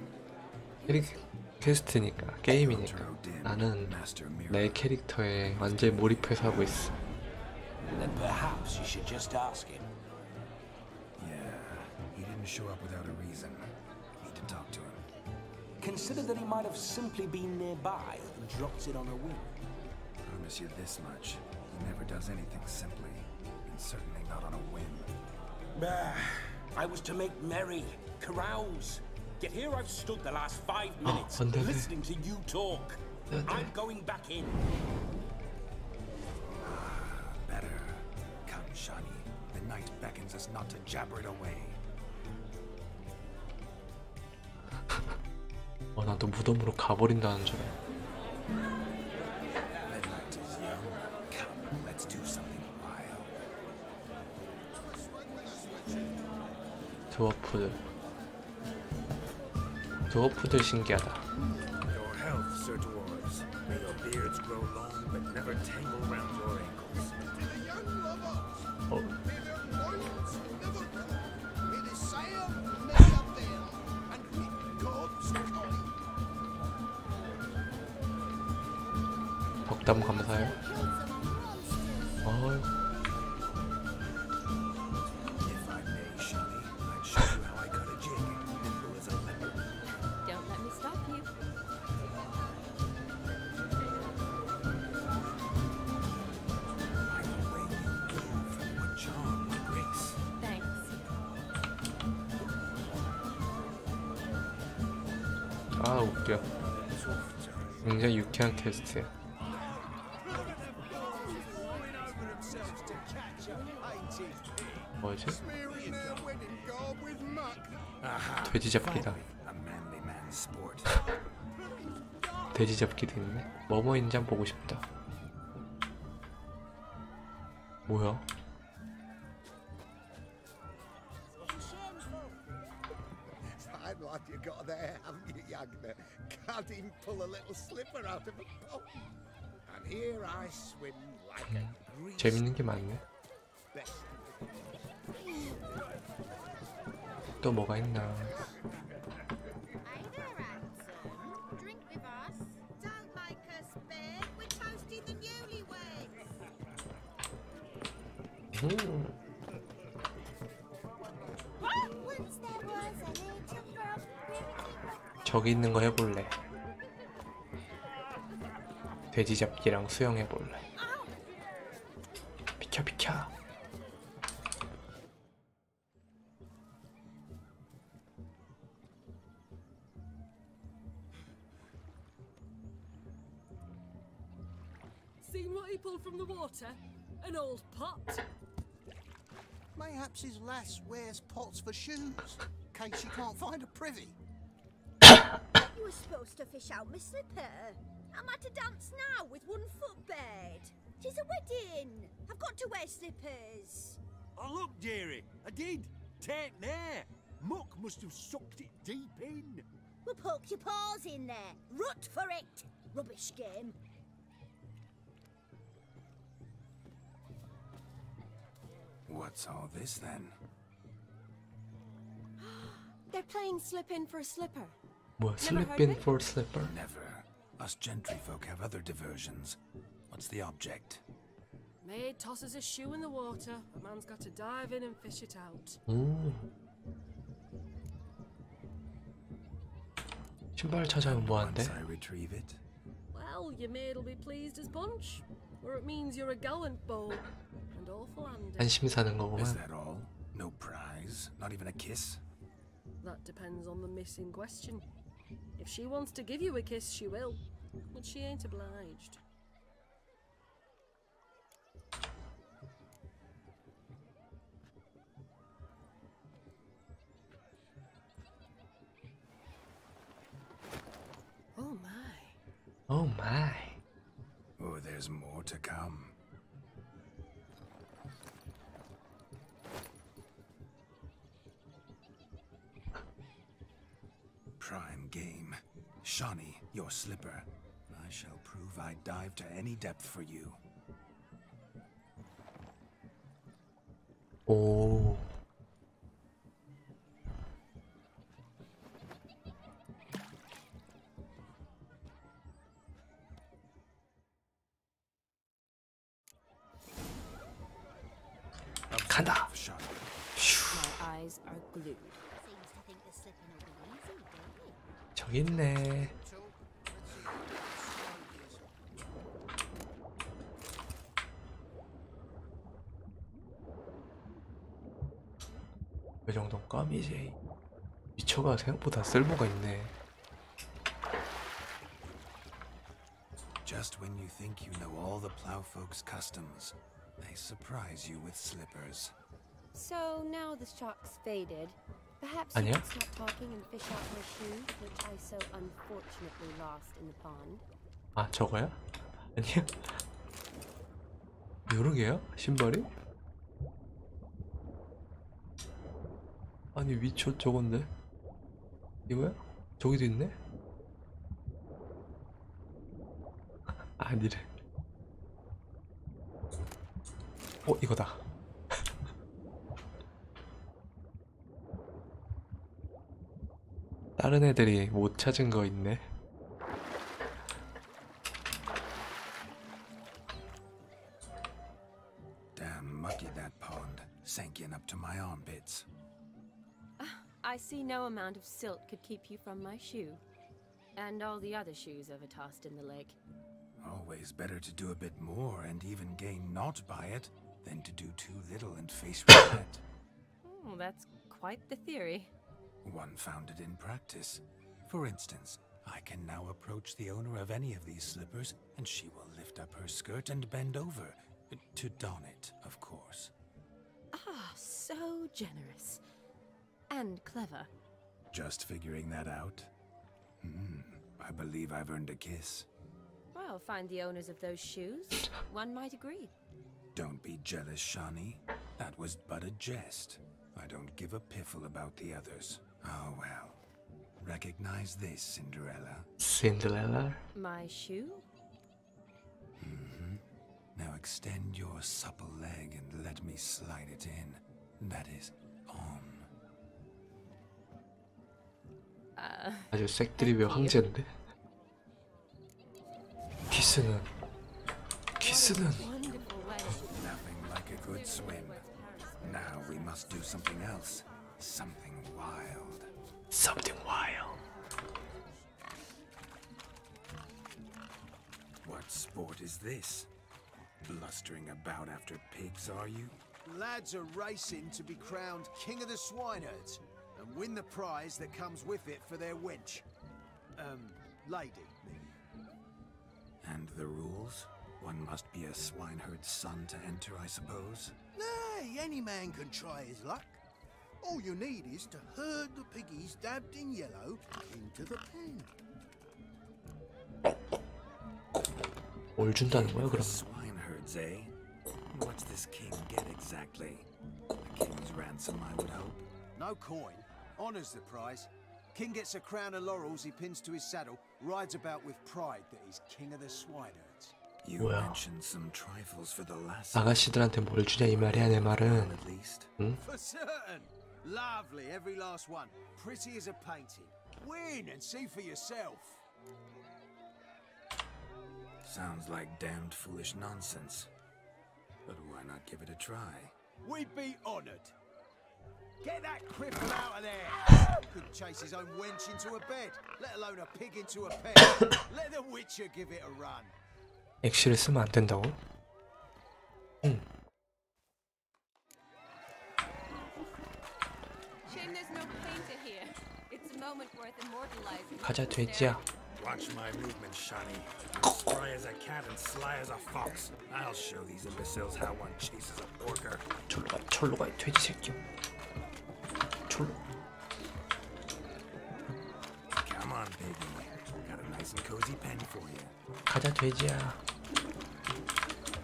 [SPEAKER 1] 퀘스트니까, 게임이니까 나는 내 캐릭터에 완전히 몰입해서 하고 있어.
[SPEAKER 10] Then perhaps you should just ask him.
[SPEAKER 4] Yeah, he didn't show up without a reason. Need to talk to him.
[SPEAKER 10] Consider that he might have simply been nearby and dropped it on a whim.
[SPEAKER 4] Promise you this much. He never does anything simply, and certainly not on a whim.
[SPEAKER 10] Bah, I was to make merry, carouse. Yet here I've stood the last 5 minutes listening to you talk. I'm going back in.
[SPEAKER 4] Better. Come, Shani. The night beckons us not to jabber it away.
[SPEAKER 1] 나도 무덤으로 가버린다는 줄.
[SPEAKER 4] Midnight is young. Come, let's do something wild.
[SPEAKER 1] 드워프들 신기하다.
[SPEAKER 4] Your health, Sir Dwarves. May your beards grow long, but never tangle round your ankles.
[SPEAKER 1] 덕담 감사해요. 어휴.
[SPEAKER 4] If I may, Shani, I'd show you how I cut a jig, nimble as a leopard.
[SPEAKER 2] Don't let me stop you.
[SPEAKER 4] By the way you move, what charm, what grace.
[SPEAKER 2] Thanks.
[SPEAKER 1] 아, 웃겨. 굉장히 유쾌한 퀘스트야. 뭐지? 돼지 잡기다.
[SPEAKER 4] A manly man's sport.
[SPEAKER 1] 돼지 잡기도 있네. 뭐뭐인지 한번 보고 싶다. 뭐야?
[SPEAKER 7] Fine lad you got there, haven't you, Yagner? Can't even pull a little slipper out of a pond. And here I swim like a grease.
[SPEAKER 1] 재밌는 게 많네. 또 뭐가 있나?
[SPEAKER 8] Drink with us. Don't make us beg. We're toasting the newlyweds. Once there was a little frog.
[SPEAKER 1] 저기 있는 거 해볼래. 돼지 잡기랑 수영 해볼래. 비켜 비켜.
[SPEAKER 11] Seen what he pulled from the water? An old pot.
[SPEAKER 15] Mayhaps his lass wears pots for shoes, in case she can't find a privy.
[SPEAKER 8] You were supposed to fish out my slipper. I'm at a dance now with one foot bed. 'Tis a wedding. I've got to wear slippers.
[SPEAKER 5] Oh, look, dearie, I did.
[SPEAKER 13] Take there. Muck must have sucked it deep in.
[SPEAKER 8] Well, poke your paws in there. Rut for it. Rubbish game.
[SPEAKER 4] What's all this then?
[SPEAKER 2] They're playing slip in for slipper.
[SPEAKER 1] 뭐
[SPEAKER 2] Never heard
[SPEAKER 1] slip in
[SPEAKER 2] of it?
[SPEAKER 1] for slipper?
[SPEAKER 4] Never. Us gentry folk have other diversions. What's the object?
[SPEAKER 11] Maid tosses a shoe in the water. A man's got to dive in and fish it out.
[SPEAKER 1] 오. 신발 찾아오면 뭐한대?
[SPEAKER 4] Once I retrieve it,
[SPEAKER 11] Well, your maid'll be pleased as punch. Or it means you're a gallant beau. And awful handy.
[SPEAKER 1] 안심히 사는
[SPEAKER 4] is
[SPEAKER 1] 거구만.
[SPEAKER 4] that all? No prize? Not even a kiss?
[SPEAKER 11] That depends on the miss in question. If she wants to give you a kiss, she will. But she ain't obliged. Oh my.
[SPEAKER 1] Oh my.
[SPEAKER 4] Oh, there's more to come. Prime game. Shawnee, your slipper. I shall prove I dive to any depth for you.
[SPEAKER 1] 오. 간다.
[SPEAKER 2] My eyes are glued.
[SPEAKER 8] Seems to think the slipping will be easy, don't it?
[SPEAKER 1] 저기 있네. 그 정도 껌이지. 미초가 생각보다 쓸모가 있네.
[SPEAKER 4] Just when you think you know all the plowfolk's customs, they surprise you with slippers.
[SPEAKER 2] So now the shock's faded. Perhaps you
[SPEAKER 1] 아니야?
[SPEAKER 2] could stop talking and fish out my shoes, which I so unfortunately lost in the pond.
[SPEAKER 1] 아, 저거야? 아니야? 여러 개야? 신발이? 아니 미초 저건데? 이거야? 저기도 있네? 아니래. 이거다. 다른 애들이 못 찾은 거 있네.
[SPEAKER 4] Damn mucky that pond, sank in up to my armpits.
[SPEAKER 2] I see no amount of silt could keep you from my shoe. And all the other shoes ever tossed in the lake.
[SPEAKER 4] Always better to do a bit more and even gain naught by it than to do too little and face regret.
[SPEAKER 2] Oh, that's quite the theory.
[SPEAKER 4] One founded in practice. For instance, I can now approach the owner of any of these slippers, and she will lift up her skirt and bend over. To don it, of course.
[SPEAKER 2] Ah, so generous. And clever.
[SPEAKER 4] Just figuring that out? I believe I've earned a kiss.
[SPEAKER 2] Well, find the owners of those shoes. One might agree.
[SPEAKER 4] Don't be jealous, Shawnee. That was but a jest. I don't give a piffle about the others. Oh well. Recognize this, Cinderella.
[SPEAKER 1] Cinderella?
[SPEAKER 2] My shoe?
[SPEAKER 4] Now extend your supple leg and let me slide it in. That is, on.
[SPEAKER 1] 아주 색드립의 황제인데? 키스는
[SPEAKER 4] Nothing like a good swim. Now we must do something else. Something wild.
[SPEAKER 1] Something wild.
[SPEAKER 4] What sport is this? Blustering about after pigs, are you?
[SPEAKER 15] Lads are racing to be crowned King of the Swineherds and win the prize that comes with it for their wench. Lady, maybe.
[SPEAKER 4] And the rules? One must be a swineherd's son to enter, I suppose?
[SPEAKER 15] Nay, any man can try his luck. All you need is to herd the piggies dabbed in yellow into the pen.
[SPEAKER 1] 뭘 준다는 거야 그럼?
[SPEAKER 4] Swineherds, eh? What What's this king get exactly? A king's ransom, I would hope.
[SPEAKER 15] No coin. Honours the prize. King gets a crown of laurels he pins to his saddle, rides about with pride that he's king of the swineherds.
[SPEAKER 4] You
[SPEAKER 1] 뭐야?
[SPEAKER 4] mentioned some trifles for the last.
[SPEAKER 1] 아가씨들한테 뭘 주냐 이 말이야 내 말은. 응?
[SPEAKER 15] For certain. Lovely, every last one. Pretty as a painting. Win and see for yourself.
[SPEAKER 4] Sounds like damned foolish nonsense. But why not give it a try?
[SPEAKER 15] We'd be honoured. Get that cripple out of there! Couldn't chase his own wench into a bed, let alone a pig into a pen. Let the Witcher give it a run.
[SPEAKER 1] 액실을 쓰면 안 된다고? 응.
[SPEAKER 2] Shame there's no painter here. It's a moment worth immortalizing.
[SPEAKER 1] 가자 돼지야.
[SPEAKER 4] Watch my movement, Shani. Spry as a cat and sly as a fox. I'll show these imbeciles how one chases a porker.
[SPEAKER 1] 절로 가 돼지 새끼. 절로.
[SPEAKER 4] Come on, baby. Got a nice and cozy pen for you.
[SPEAKER 1] 가자 돼지야.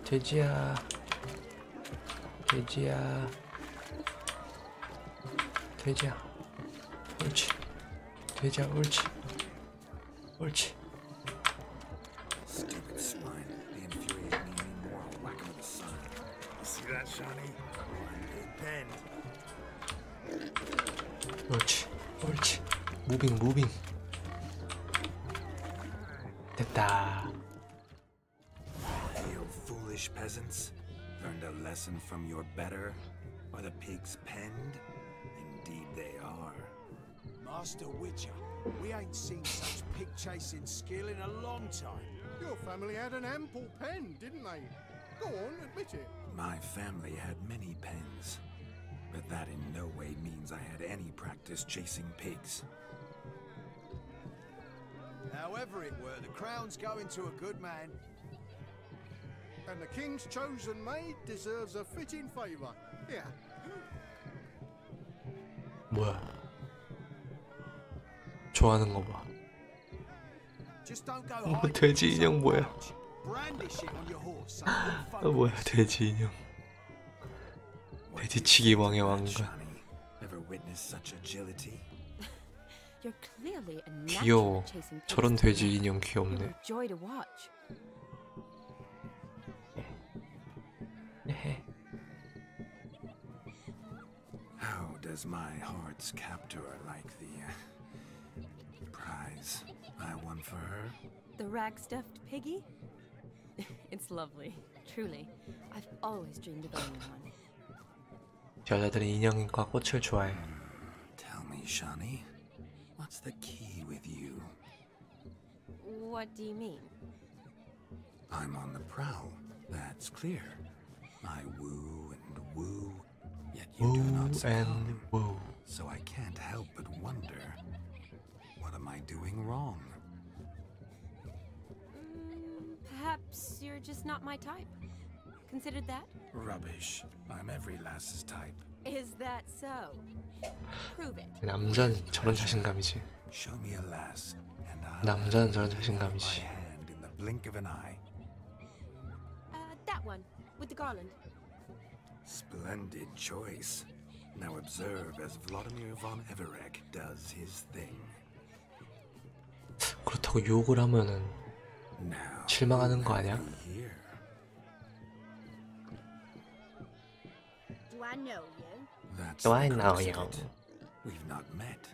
[SPEAKER 1] 돼지야. 돼지야. 돼지야. 옳지. 돼지야 옳지. 옳지.
[SPEAKER 4] Stupid swine. They infuriate me anymore. I'll whack him with a sign. You see that, Shani? One big pen.
[SPEAKER 1] 옳지. 옳지. 무빙. 됐다.
[SPEAKER 4] Hail, foolish peasants. Learned a lesson from your better? Are the pigs penned? Indeed they are.
[SPEAKER 15] Master Witcher, we ain't seen such pig-chasing skill in a long time.
[SPEAKER 7] Your family had an ample pen, didn't they? Go on, admit it.
[SPEAKER 4] My family had many pens, but that in no way means I had any practice chasing pigs.
[SPEAKER 15] However it were, the crown's going to a good man.
[SPEAKER 7] And the king's chosen maid deserves a fitting favour. Here.
[SPEAKER 1] 뭐야? 좋아하는 거 봐.
[SPEAKER 15] Just don't go hiding
[SPEAKER 1] 돼지 인형 뭐야?
[SPEAKER 15] brandish it on your horse.
[SPEAKER 1] 뭐야 돼지 인형. 돼지치기 왕의 왕관.
[SPEAKER 4] Ever witnessed such agility?
[SPEAKER 2] You're clearly a natural
[SPEAKER 1] 귀여워.
[SPEAKER 2] at chasing pigs.
[SPEAKER 1] 저런 돼지 인형 귀엽네.
[SPEAKER 2] You're a joy to watch.
[SPEAKER 4] How does my heart's captor like the prize I won for her?
[SPEAKER 2] The rag-stuffed piggy? It's lovely, truly. I've always dreamed of owning one.
[SPEAKER 1] 여자들은 인형과 꽃을 좋아해.
[SPEAKER 4] Tell me, Shani, what's the key with you?
[SPEAKER 2] What do you mean?
[SPEAKER 4] I'm on the prowl, that's clear. I woo and woo, yet you do not succumb.
[SPEAKER 1] woo.
[SPEAKER 4] So I can't help but wonder, what am I doing wrong?
[SPEAKER 2] Perhaps you're just not my type. Considered that?
[SPEAKER 4] Rubbish. I'm every lass's type.
[SPEAKER 2] Is that so? Prove it.
[SPEAKER 1] 남자는 저런 자신감이지.
[SPEAKER 4] Show me a lass, and I'll
[SPEAKER 1] 남자는 저런
[SPEAKER 4] my
[SPEAKER 1] 자신감이지.
[SPEAKER 4] hand in the blink of an eye.
[SPEAKER 2] That one, with the garland.
[SPEAKER 4] Splendid choice. Now observe as Vladimir von Everec does his thing.
[SPEAKER 1] 그렇다고 욕을 하면은
[SPEAKER 4] Now,
[SPEAKER 1] 실망하는 거 아니야?
[SPEAKER 4] here.
[SPEAKER 14] Do I know you?
[SPEAKER 4] That's
[SPEAKER 1] Do I
[SPEAKER 4] the
[SPEAKER 1] know
[SPEAKER 4] crux
[SPEAKER 1] you?
[SPEAKER 4] of it. We've not met.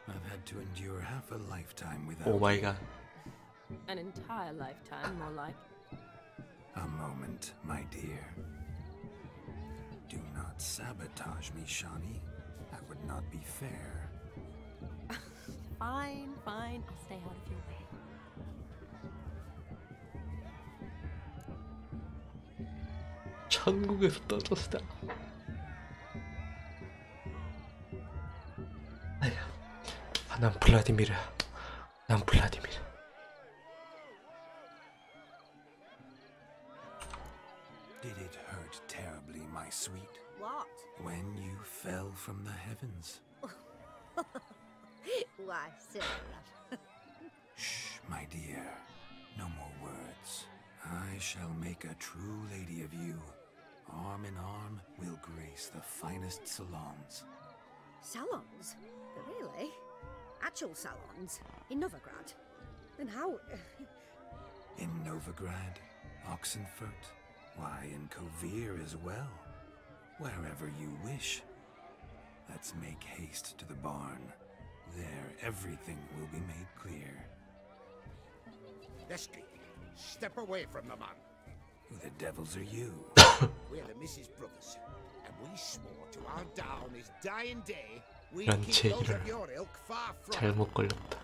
[SPEAKER 4] I've had to endure half a lifetime without
[SPEAKER 1] 오 마이
[SPEAKER 4] you.
[SPEAKER 1] 갓.
[SPEAKER 2] An entire lifetime, more like.
[SPEAKER 4] A moment, my dear. Do not sabotage me, Shani. That would not be fair.
[SPEAKER 2] Fine. I'll stay out of your way.
[SPEAKER 1] 천국에서 떨어졌다. 난 블라디미르. 난 블라디미르.
[SPEAKER 4] Did it hurt terribly, my sweet?
[SPEAKER 14] What?
[SPEAKER 4] When you fell from the heavens?
[SPEAKER 14] Why, silly lad.
[SPEAKER 4] Shh, my dear. No more words. I shall make a true lady of you. Arm in arm, we'll grace the finest salons.
[SPEAKER 8] Salons? But really? Actual salons? In Novigrad? Then how...
[SPEAKER 4] In Novigrad, Oxenfurt, why, in Kovir as well. Wherever you wish. Let's make haste to the barn. There, everything will be made clear.
[SPEAKER 7] Lesky, step away from the man.
[SPEAKER 4] Who the devils are you?
[SPEAKER 7] We're the Mrs. Brothers, and we swore to our down his dying day we'd
[SPEAKER 1] 이런
[SPEAKER 7] keep those
[SPEAKER 1] 제기를
[SPEAKER 7] of your ilk far from.
[SPEAKER 1] 잘못 걸렸다.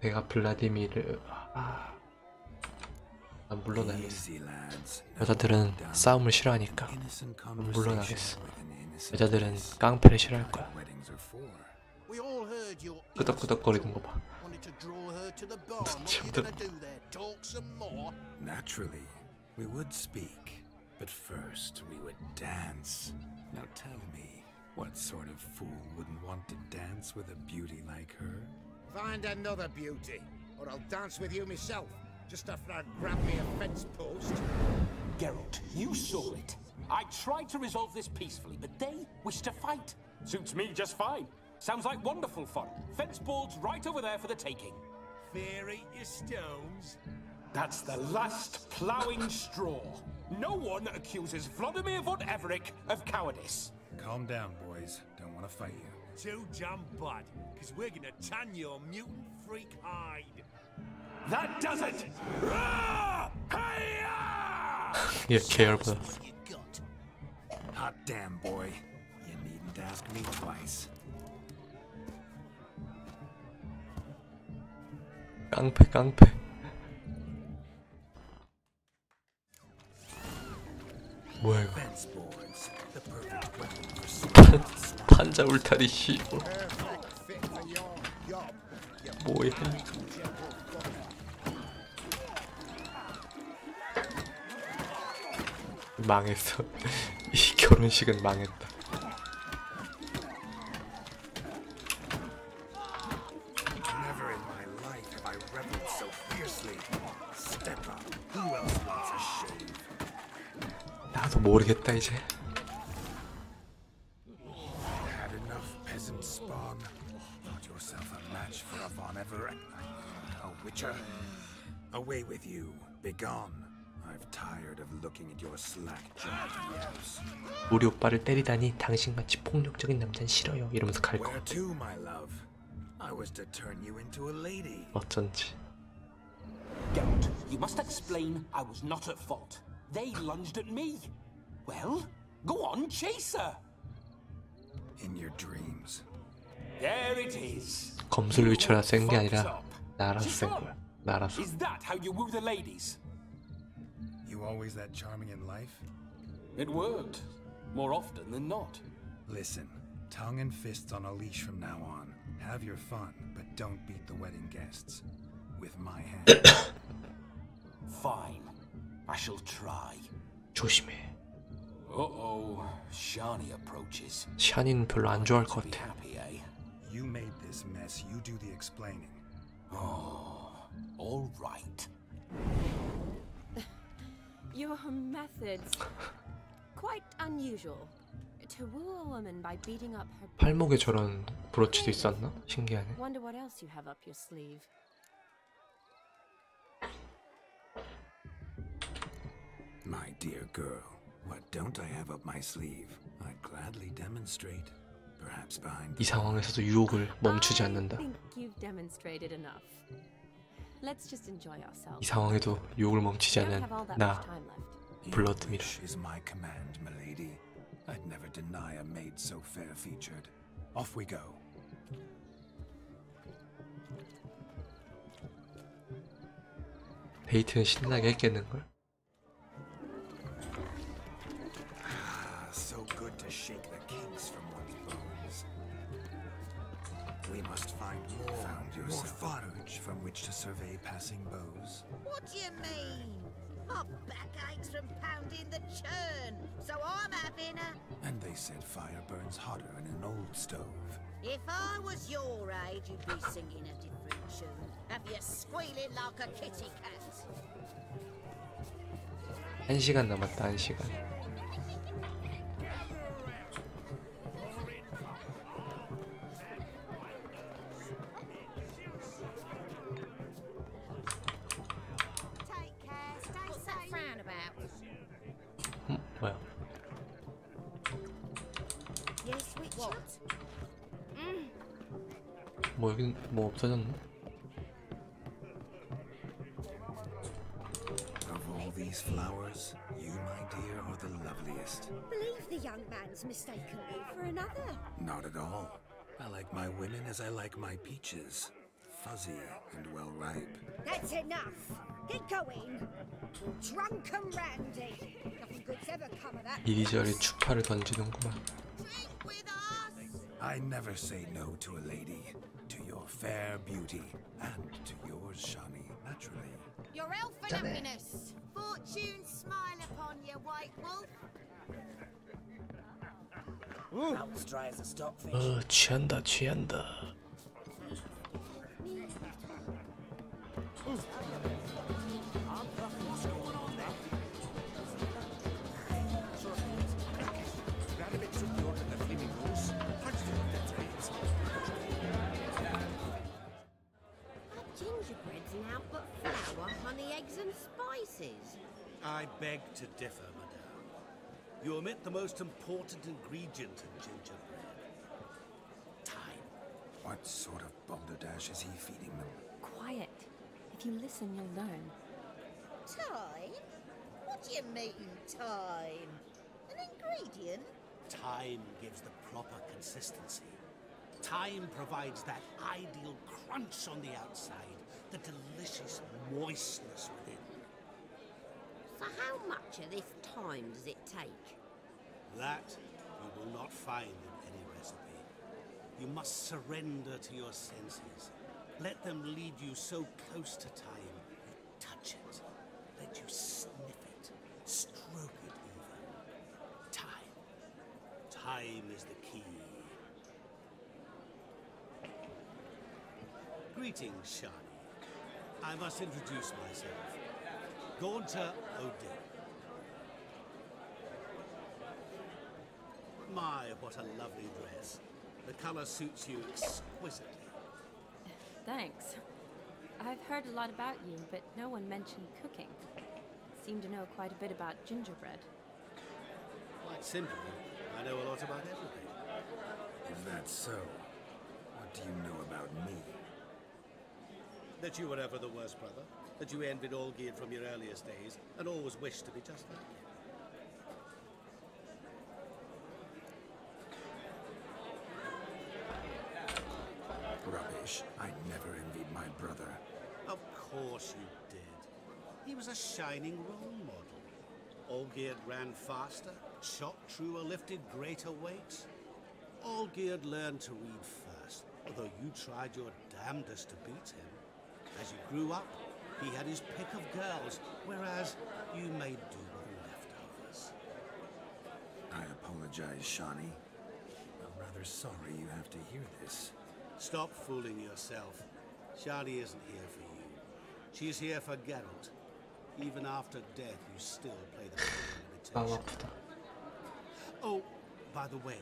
[SPEAKER 1] 내가 블라디미르 난 물러나겠어. 여자들은 싸움을 싫어하니까 난 물러나겠어. 여자들은 깡패를 싫어할 거야.
[SPEAKER 5] We all heard your
[SPEAKER 1] 끄덕끄덕거리는 거 봐.
[SPEAKER 5] wanted to draw her to the barn. What are you gonna do there? Talk some more?
[SPEAKER 4] Naturally, we would speak, but first we would dance. Now tell me, what sort of fool wouldn't want to dance with a beauty like her?
[SPEAKER 7] Find another beauty, or I'll dance with you myself, just after I grab me a fence post.
[SPEAKER 10] Geralt, you saw it. I tried to resolve this peacefully, but they wish to fight. Suits me just fine. Sounds like wonderful fun. Fence boards right over there for the taking.
[SPEAKER 5] Fear eat your stones.
[SPEAKER 10] That's the last ploughing straw. No one accuses Vladimir von Everett of cowardice.
[SPEAKER 4] Calm down, boys. Don't want to fight you.
[SPEAKER 5] Too damn bad, because we're gonna tan your mutant freak hide.
[SPEAKER 10] That does it!
[SPEAKER 1] 얘 계열보다
[SPEAKER 4] Hot damn, boy. You needn't ask me twice.
[SPEAKER 1] 깡패. 뭐야 이거? 판자 울타리 씨. 뭐야? 망했어. 이 결혼식은 망했다.
[SPEAKER 4] Never in my life have I reveled so fiercely. Step up. Who else wants a shave?
[SPEAKER 1] 나도 모르겠다 이제.
[SPEAKER 4] Had enough peasant spawn. Thought yourself a match for a Von Everett. A witcher. Away with you. Begone. I've tired of looking at your slack-jawed yaps.
[SPEAKER 1] 우리 오빠를 때리다니 당신같이 폭력적인 남자는 싫어요. 이러면서 갈 것
[SPEAKER 4] Where
[SPEAKER 1] 같아.
[SPEAKER 4] to, my love? I was to turn you into a lady.
[SPEAKER 1] 어쩐지.
[SPEAKER 10] Geralt, you must explain I was not at fault. They lunged at me. Well, go on, chase her.
[SPEAKER 4] In your dreams.
[SPEAKER 10] There it is.
[SPEAKER 1] 검술 위쳐라 센 게 아니라 나라서 센 거야. 나라서.
[SPEAKER 10] Is that how you woo the ladies?
[SPEAKER 4] You always that charming in life?
[SPEAKER 10] It worked. More often than not.
[SPEAKER 4] Listen, tongue and fists on a leash from now on. Have your fun, but don't beat the wedding guests. With my hand.
[SPEAKER 10] Fine. I shall try.
[SPEAKER 1] 조심해.
[SPEAKER 10] Uh-oh. Shani approaches.
[SPEAKER 1] 샤니는 별로 안 좋아할 것 같아.
[SPEAKER 10] Happy, eh?
[SPEAKER 4] You made this mess. You do the explaining.
[SPEAKER 10] Oh, all right.
[SPEAKER 2] Your methods quite unusual. To woo a woman by beating up her.
[SPEAKER 1] 팔목에 저런 브로치도 있었나? 신기하네.
[SPEAKER 2] Wonder what else you have up your sleeve.
[SPEAKER 4] My dear girl, what don't I have up my sleeve? I'd gladly demonstrate. Perhaps behind
[SPEAKER 1] 이 상황에서도 유혹을 멈추지 않는다.
[SPEAKER 2] I think you've demonstrated enough. Let's just enjoy ourselves.
[SPEAKER 1] 이 상황에도 유혹을 멈추지
[SPEAKER 2] We don't
[SPEAKER 1] 않는
[SPEAKER 2] have all that
[SPEAKER 1] 나
[SPEAKER 2] much time left.
[SPEAKER 1] 블러드미러.
[SPEAKER 4] is my command, milady. I'd never deny a maid so fair-featured. Off we go.
[SPEAKER 1] 데이트는 신나게 했겠는걸?
[SPEAKER 4] So good to shake the kinks from one's bones. We must find more forage from which to survey passing bows.
[SPEAKER 9] What do you mean? My back aches from pounding the churn, so I'm having a...
[SPEAKER 4] And they said fire burns hotter in an old stove.
[SPEAKER 9] If I was your age, you'd be singing a different tune. Have you squealing like a kitty cat?
[SPEAKER 1] 1시간 남았다. 1시간.
[SPEAKER 2] What's that frown about?
[SPEAKER 1] 뭐야?
[SPEAKER 8] Yes, Richard?
[SPEAKER 1] 뭐 여긴 뭐 없어졌나?
[SPEAKER 4] Of all these flowers, you, my dear, are the loveliest.
[SPEAKER 14] Believe the young man's mistaken me for another.
[SPEAKER 4] Not at all. I like my women as I like my peaches. Fuzzy and well ripe.
[SPEAKER 14] That's enough. Get going. You're drunk and randy. Nothing good's ever come of that.
[SPEAKER 1] 이리저리 추파를 던지는구만.
[SPEAKER 4] I never say no to a lady, to your fair beauty, and to yours, Shani, naturally.
[SPEAKER 9] Your elfin happiness. Fortune smile upon you, White Wolf.
[SPEAKER 10] Mouth's dry as a stockfish.
[SPEAKER 1] 취한다, 취한다.
[SPEAKER 9] Gingerbread's now but flour, honey, eggs and spices.
[SPEAKER 5] I beg to differ, madame. You omit the most important ingredient in gingerbread. Time.
[SPEAKER 4] What sort of balderdash is he feeding them?
[SPEAKER 2] Quiet. If you listen, you'll learn.
[SPEAKER 9] Time? What do you mean, time? An ingredient?
[SPEAKER 5] Time gives the proper consistency. Time provides that ideal crunch on the outside, the delicious moistness within.
[SPEAKER 9] So how much of this time does it take?
[SPEAKER 5] That you will not find in any recipe. You must surrender to your senses. Let them lead you so close to time, you touch it. Let you sniff it, stroke it even. Time. Time is the key. Greetings, Shani. I must introduce myself. Gaunter O'Dill. My, what a lovely dress. The color suits you exquisitely.
[SPEAKER 2] Thanks. I've heard a lot about you, but no one mentioned cooking. Seem to know quite a bit about gingerbread.
[SPEAKER 5] Quite simply, I know a lot about everything.
[SPEAKER 4] If that's so, what do you know about me?
[SPEAKER 5] That you were ever the worst brother, that you envied Olgierd from your earliest days, and always wished to be just like him.
[SPEAKER 4] Rubbish. I never envied my brother.
[SPEAKER 5] Of course you did. He was a shining role model. Olgierd ran faster, shot truer, lifted greater weights. Olgierd learned to read first, although you tried your damnedest to beat him. As you grew up, he had his pick of girls, whereas you made do with the leftovers.
[SPEAKER 4] I apologize, Shani. I'm rather sorry you have to hear this.
[SPEAKER 5] Stop fooling yourself. Shani isn't here for you. She's here for Geralt. Even after death, you still play the part of imitation. Oh, by the way,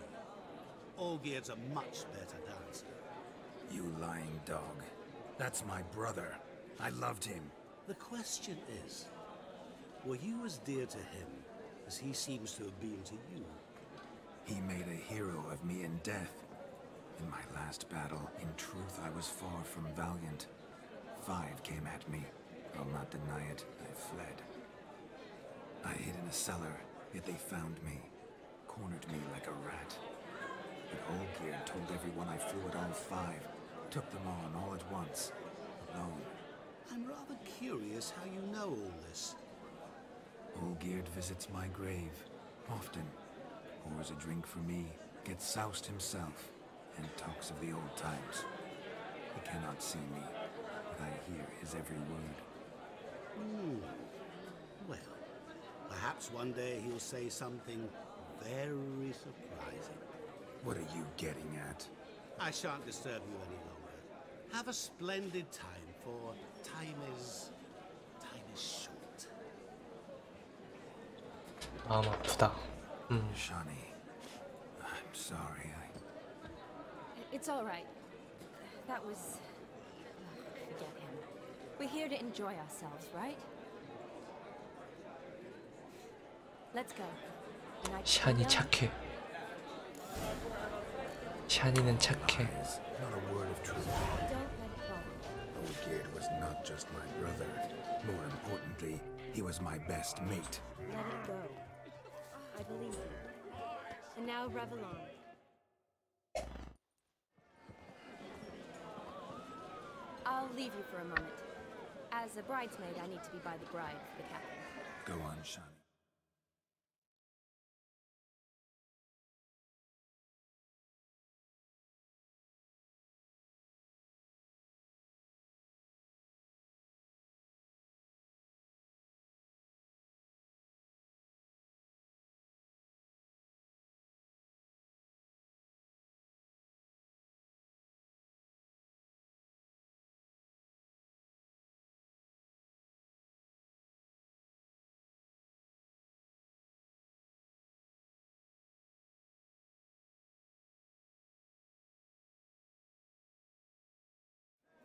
[SPEAKER 5] Olgierd's a much better dancer.
[SPEAKER 4] You lying dog. That's my brother. I loved him.
[SPEAKER 5] The question is, were you as dear to him as he seems to have been to you?
[SPEAKER 4] He made a hero of me in death. In my last battle, in truth, I was far from valiant. 5 came at me. I'll not deny it, I fled. I hid in a cellar, yet they found me. Cornered me like a rat. But Olgierd told everyone I flew at all 5. Took them on all at once. Alone.
[SPEAKER 5] I'm rather curious how you know all this.
[SPEAKER 4] Olgierd visits my grave. Often. Pours a drink for me. Gets soused himself. And talks of the old times. He cannot see me, but I hear his every word.
[SPEAKER 5] Well, perhaps one day he'll say something very surprising.
[SPEAKER 4] What are you getting at?
[SPEAKER 5] I shan't disturb you any longer. Have a splendid time, for time is short.
[SPEAKER 1] 마음 아프다.
[SPEAKER 4] Shani, I'm sorry.
[SPEAKER 2] It's all right. That was... forget him. We're here to enjoy ourselves, right? Let's go. And I
[SPEAKER 1] 샤니 착해. 샤니는 착해.
[SPEAKER 4] Not a word of truth.
[SPEAKER 2] Don't let it bother you.
[SPEAKER 4] Olgierd was not just my brother. More importantly, he was my best mate.
[SPEAKER 2] Let it go. I believe you. And now revel on. I'll leave you for a moment. As a bridesmaid, I need to be by the bride for the captain.
[SPEAKER 4] Go on, Shani.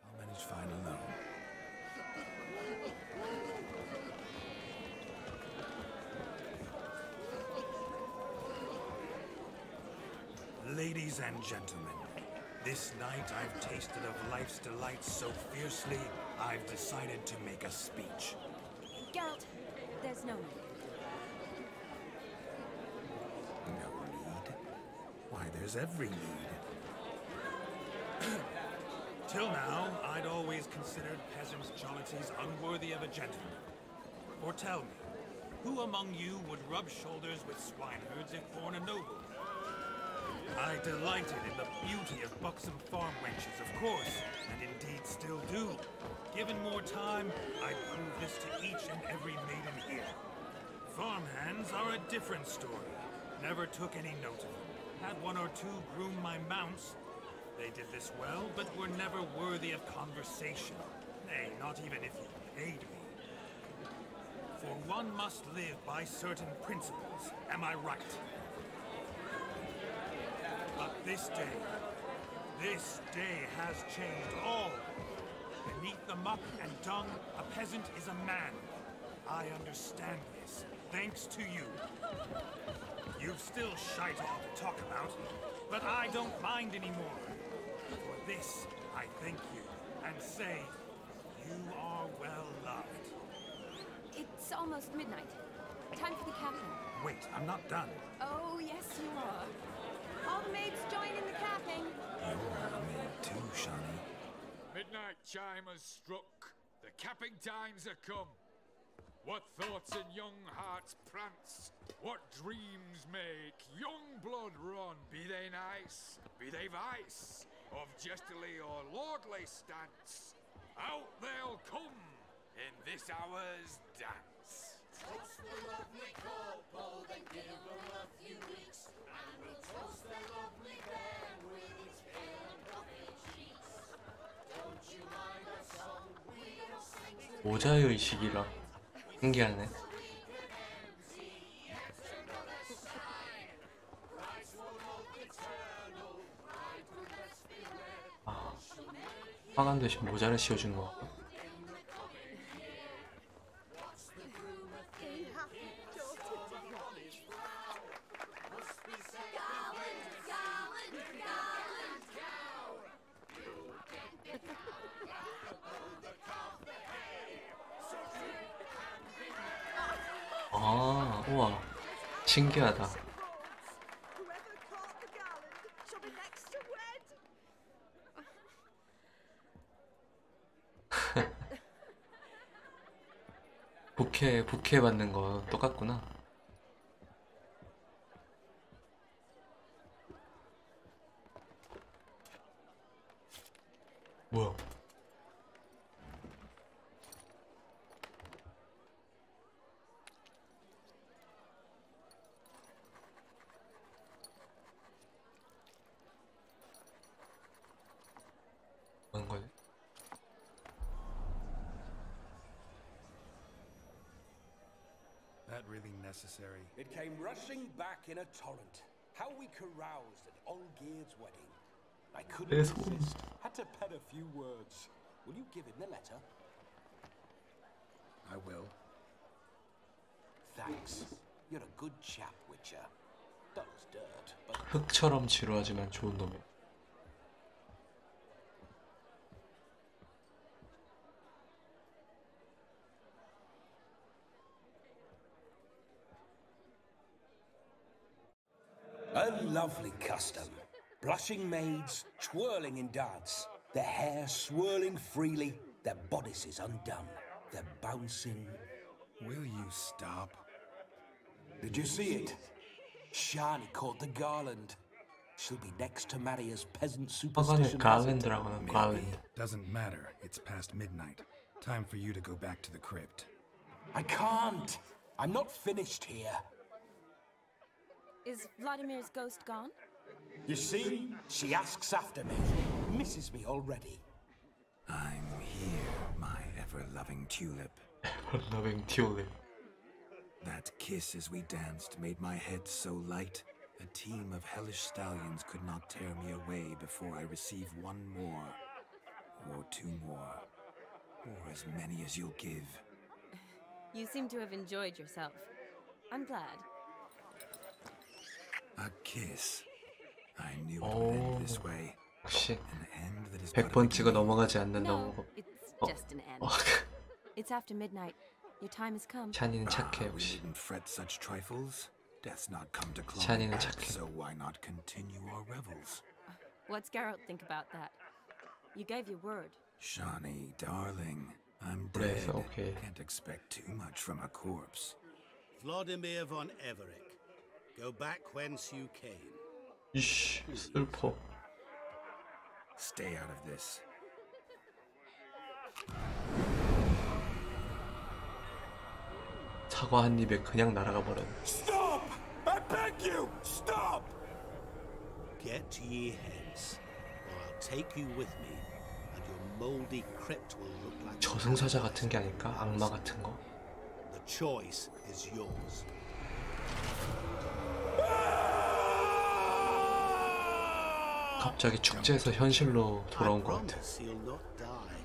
[SPEAKER 4] I'll manage fine alone. Ladies and gentlemen, this night I've tasted of life's delights so fiercely, I've decided to make a speech.
[SPEAKER 2] Geralt, there's no need.
[SPEAKER 4] No need? Why, there's every need. Till now, I'd always considered peasants' jollities unworthy of a gentleman. For tell me, who among you would rub shoulders with swineherds if born a noble? I delighted in the beauty of buxom farm wenches, of course, and indeed still do. Given more time, I'd prove this to each and every maiden here. Farmhands are a different story. Never took any note of them. Had one or two groom my mounts. They did this well, but were never worthy of conversation. Nay, not even if you paid me. For one must live by certain principles, am I right? But this day has changed all. Beneath the muck and dung, a peasant is a man. I understand this, thanks to you. You've still shite all to talk about, but I don't mind anymore. For this, I thank you, and say, you are well loved.
[SPEAKER 2] It's almost midnight. Time for the captain.
[SPEAKER 4] Wait, I'm not done.
[SPEAKER 2] Oh, yes, you are. All the maids join in the capping.
[SPEAKER 4] You're a maid too, Shani.
[SPEAKER 6] Midnight chime has struck. The capping times are come. What thoughts in young hearts prance? What dreams make young blood run? Be they nice, be they vice, of jestily or lordly stance, out they'll come in this hour's dance.
[SPEAKER 16] Toast the lovely couple, then give them a few weeks, and we'll toast the lovely bear with its pale and puffy cheeks. Don't you mind our song, we'll sing to
[SPEAKER 1] 모자의식이라 신기하네. 아, 화관 대신 모자를 씌워주는 거. 아, 우와, 신기하다.
[SPEAKER 8] Whoever caught the garland shall be next to wed.
[SPEAKER 1] 부케 받는 거 똑같구나. 뭐야? 하는 거네.
[SPEAKER 4] That really necessary?
[SPEAKER 10] It came rushing back in a torrent. How we caroused at Olgierd's wedding. I couldn't resist. Had to pen a few words. Will you give him the letter?
[SPEAKER 4] I will.
[SPEAKER 10] Thanks. You're a good chap, Witcher. Dull as dirt, but
[SPEAKER 1] 흙처럼 지루하지만 좋은 놈이야.
[SPEAKER 10] a lovely custom. Blushing maids twirling in dance, their hair swirling freely, their bodices undone, their bouncing.
[SPEAKER 4] Will you stop?
[SPEAKER 10] Did you see it? Shani caught the garland. She'll be next to marry as peasant superstition.
[SPEAKER 1] garland라고 하는 garland.
[SPEAKER 4] Doesn't matter. It's past midnight. Time for you to go back to the crypt.
[SPEAKER 10] I can't. I'm not finished here.
[SPEAKER 2] Is Vladimir's ghost gone?
[SPEAKER 10] You see, she asks after me, misses me already.
[SPEAKER 4] I'm here, my ever-loving tulip.
[SPEAKER 1] Ever-loving tulip.
[SPEAKER 4] That kiss as we danced made my head so light. A team of hellish stallions could not tear me away before I receive one more. Or two more. Or as many as you'll give.
[SPEAKER 2] You seem to have enjoyed yourself. I'm glad.
[SPEAKER 4] A kiss. I knew it would end this way.
[SPEAKER 1] 역시
[SPEAKER 4] An end that is
[SPEAKER 1] 100번 찍어 넘어가지 않는다고.
[SPEAKER 2] No, it's just an end. It's after midnight. Your time has come.
[SPEAKER 1] 샤니는 착해
[SPEAKER 4] We
[SPEAKER 1] 역시.
[SPEAKER 4] needn't fret such trifles. Death's not come to claw
[SPEAKER 1] 샤니는
[SPEAKER 4] me back,
[SPEAKER 1] 착해.
[SPEAKER 4] so why not continue our revels?
[SPEAKER 2] What's Geralt think about that? You gave your word.
[SPEAKER 4] Shani, darling, I'm
[SPEAKER 1] 그래,
[SPEAKER 4] dead.
[SPEAKER 1] okay.
[SPEAKER 4] Can't expect too much from a corpse.
[SPEAKER 5] Vladimir von Everick, go back whence you came.
[SPEAKER 1] 이씨, 슬퍼.
[SPEAKER 4] Stay out of this.
[SPEAKER 1] 사과 한 입에 그냥 날아가 버렸네.
[SPEAKER 10] Stop! I beg you! Stop!
[SPEAKER 5] Get ye hence, or I'll take you with me, and your mouldy crypt will look like
[SPEAKER 1] 저승사자 같은 게 아닐까? 악마 같은 거?
[SPEAKER 5] the choice is yours.
[SPEAKER 1] 갑자기 축제에서 현실로 돌아온 것 같아.
[SPEAKER 5] Promise he'll not die.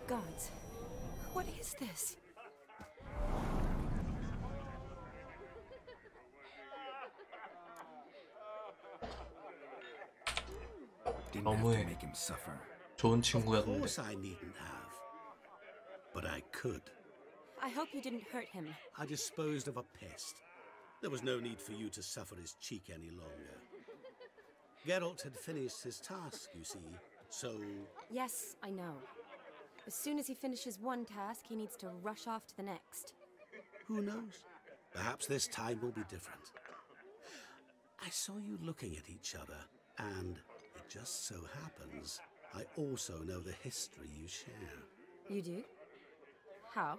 [SPEAKER 2] Gods, what is this?
[SPEAKER 4] Didn't have to
[SPEAKER 1] 너무해.
[SPEAKER 4] make him suffer.
[SPEAKER 1] 좋은
[SPEAKER 5] Of
[SPEAKER 1] 친구였는데.
[SPEAKER 5] course I needn't have, but I could.
[SPEAKER 2] I hope you didn't hurt him.
[SPEAKER 5] I disposed of a pest. There was no need for you to suffer his cheek any longer. Geralt had finished his task, you see, so
[SPEAKER 2] Yes, I know. As soon as he finishes one task, he needs to rush off to the next.
[SPEAKER 5] who knows? Perhaps this time will be different. I saw you looking at each other, and it just so happens I also know the history you share.
[SPEAKER 2] You do? How?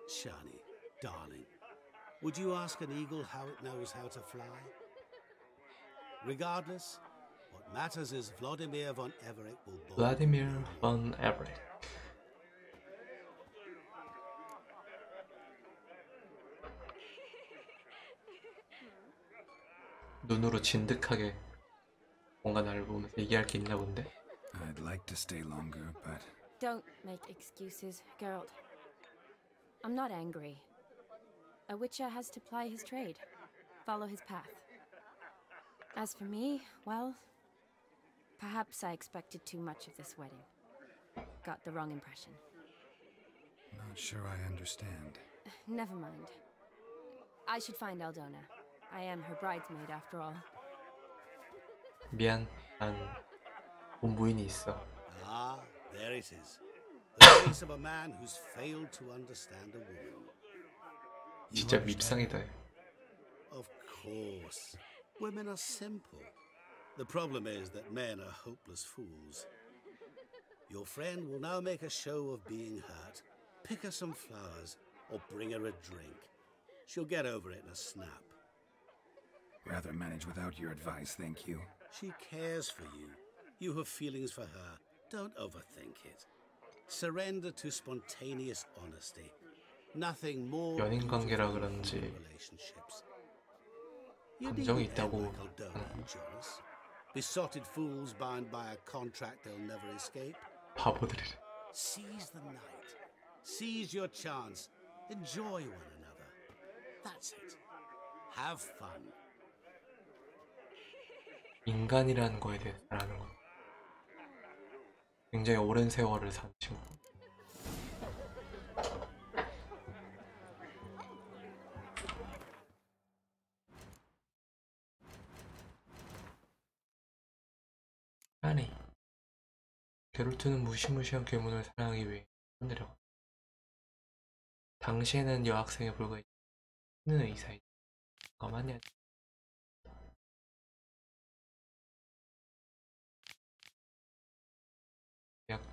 [SPEAKER 5] Shani, darling, would you ask an eagle how it knows how to fly? Regardless, what matters is Vladimir von Everick will board.
[SPEAKER 1] Vladimir von Everick. 눈으로 진득하게 뭔가 나를 보면서 얘기할 게 있나 본데?
[SPEAKER 4] I'd like to stay longer, but
[SPEAKER 2] Don't make excuses, Geralt. I'm not angry. A witcher has to ply his trade, follow his path. As for me, well, perhaps I expected too much of this wedding. Got the wrong impression.
[SPEAKER 4] not sure I understand.
[SPEAKER 2] Never mind. I should find Aldona. I am her bridesmaid after all.
[SPEAKER 1] 미안, 난 본부인이 있어.
[SPEAKER 5] Ah, there it is. The face of a man who's failed to understand a woman.
[SPEAKER 1] 진짜 밉상이다.
[SPEAKER 5] Of course. Women are simple. The problem is that men are hopeless fools. Your friend will now make a show of being hurt, pick her some flowers, or bring her a drink. She'll get over it in a snap.
[SPEAKER 4] Rather manage without your advice, thank you.
[SPEAKER 5] She cares for you. You have feelings for her. Don't overthink it. Surrender to spontaneous honesty. Nothing more
[SPEAKER 1] 연인 관계라 그런지
[SPEAKER 5] relationships.
[SPEAKER 1] 감정이 있다고
[SPEAKER 5] Jonas. Besotted fools bound by a contract they'll never escape.
[SPEAKER 1] 바보들이래.
[SPEAKER 5] Seize the night. Seize your chance. Enjoy one another. That's it. Have fun.
[SPEAKER 1] 인간이라는 거에 대해서 알아는 거. 굉장히 오랜 세월을 산 친구. 아니, 게롤트는 무시무시한 괴물을 사랑하기 위해 손내려가. 당시에는 여학생에 불과했는 의사이다. 가만히 앉아.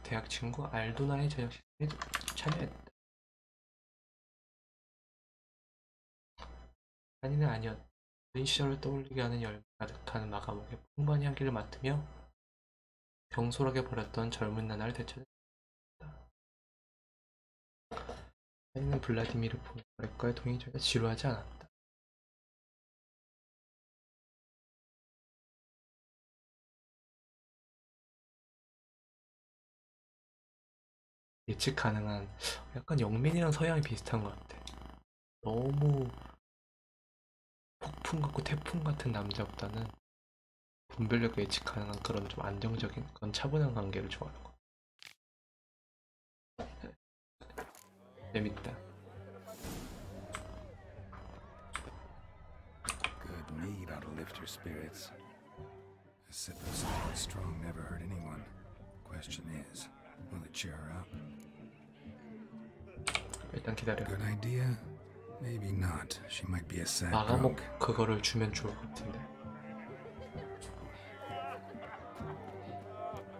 [SPEAKER 1] 대학 친구 알도나의 저녁 식사에 참여했다. 아니는 아니었다. 어린 시절을 떠올리게 하는 열매 가득한 마감옥의 풍부한 향기를 맡으며 경솔하게 버렸던 젊은 나날을 되찾았다. 아니는 블라디미르 포레과의 동행이 전혀 지루하지 않았다. 예측 가능한 약간 영민이랑 서양이 비슷한 것 같아. 너무 폭풍 같고 태풍 같은 남자보다는 분별력 예측 가능한 그런 좀 안정적인 그런 차분한 관계를 좋아하는 거. 재밌다.
[SPEAKER 4] Good mead ought to lift your spirits. A sip of something strong never hurt anyone. Question is, will it cheer her up?
[SPEAKER 1] 일단 기다려.
[SPEAKER 4] Good idea? Maybe not. She might be a sad
[SPEAKER 1] 마감옥
[SPEAKER 4] drunk.
[SPEAKER 1] 그거를 주면 좋을 것 같은데.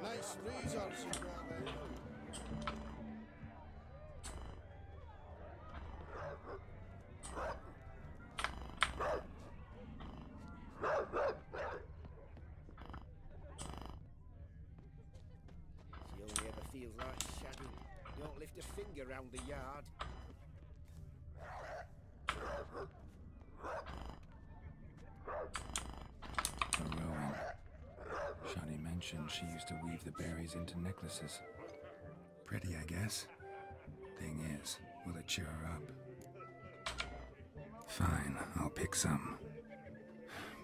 [SPEAKER 7] Nice resource you brought there.
[SPEAKER 15] She only ever feels like shagging. Don't lift a finger round the yard.
[SPEAKER 4] A rowing. Shani mentioned she used to weave the berries into necklaces. Pretty, I guess. Thing is, will it cheer her up? Fine, I'll pick some.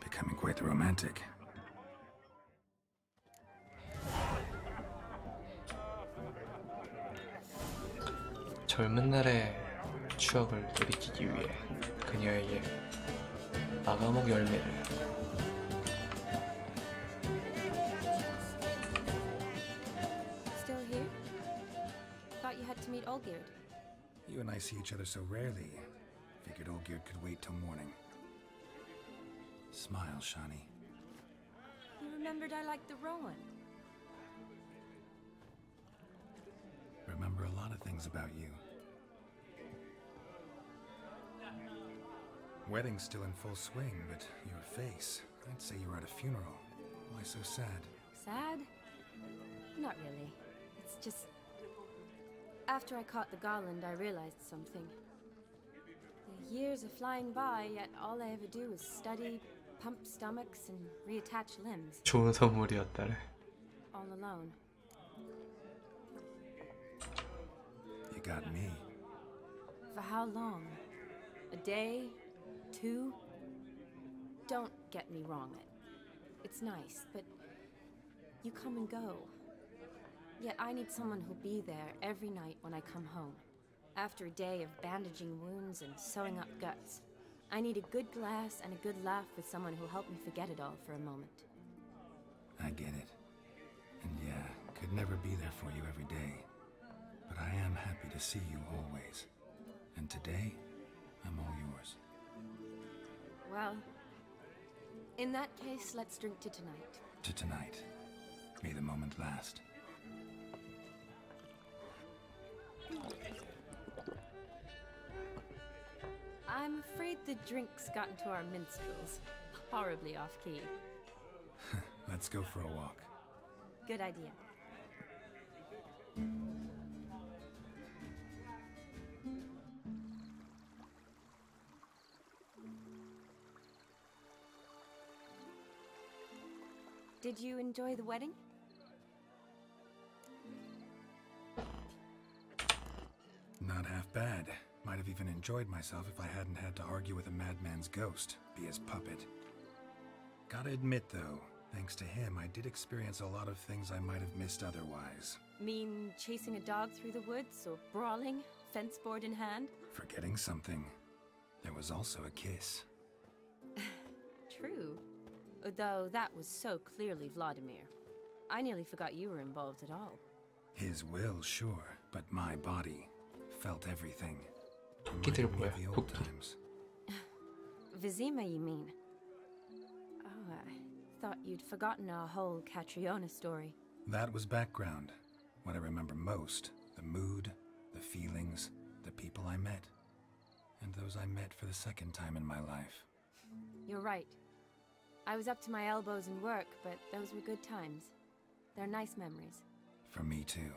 [SPEAKER 4] Becoming quite the romantic.
[SPEAKER 1] 젊은 날의 추억을 되리키기 위해 그녀에게 마감옥 열매를
[SPEAKER 2] Still here? Thought you had to meet Olgierd.
[SPEAKER 4] You and I see each other so rarely. Figured Olgierd could wait till morning. Smile, Shani.
[SPEAKER 2] You remembered I liked the Rowan.
[SPEAKER 4] Remember a lot of things about you. Wedding's still in full swing, but your face, I'd say you were at a funeral. Why so sad?
[SPEAKER 2] Sad? Not really. It's just... After I caught the garland, I realized something. The years are flying by, yet all I ever do is study, pump stomachs, and reattach limbs.
[SPEAKER 1] 좋은 선물이었다래.
[SPEAKER 2] All alone.
[SPEAKER 4] You got me.
[SPEAKER 2] For how long? A day? 2? Don't get me wrong. It's nice, but you come and go. Yet I need someone who'll be there every night when I come home. After a day of bandaging wounds and sewing up guts, I need a good glass and a good laugh with someone who'll help me forget it all for a moment.
[SPEAKER 4] I get it. And yeah, could never be there for you every day. But I am happy to see you always. And today, I'm all yours.
[SPEAKER 2] Well, in that case, let's drink to tonight.
[SPEAKER 4] To tonight. May the moment last.
[SPEAKER 2] I'm afraid the drinks got into our minstrels. Horribly off key.
[SPEAKER 4] Let's go for a walk.
[SPEAKER 2] Good idea. Did you enjoy the wedding?
[SPEAKER 4] Not half bad. Might have even enjoyed myself if I hadn't had to argue with a madman's ghost, be his puppet. Gotta admit though, thanks to him, I did experience a lot of things I might have missed otherwise.
[SPEAKER 2] Mean chasing a dog through the woods, or brawling, fence board in hand?
[SPEAKER 4] Forgetting something. There was also a kiss.
[SPEAKER 2] True. Though that was so clearly Vladimir. I nearly forgot you were involved at all.
[SPEAKER 4] His will, sure, but my body felt everything.
[SPEAKER 1] 끼들
[SPEAKER 4] Reminded me
[SPEAKER 1] 뭐야?
[SPEAKER 4] of the old
[SPEAKER 1] 국기.
[SPEAKER 4] times.
[SPEAKER 2] Vizima, you mean? Oh, I thought you'd forgotten our whole Catriona story.
[SPEAKER 4] That was background. What I remember most, the mood, the feelings, the people I met. And those I met for the second time in my life.
[SPEAKER 2] You're right. I was up to my elbows in work, but those were good times. They're nice memories.
[SPEAKER 4] For me too.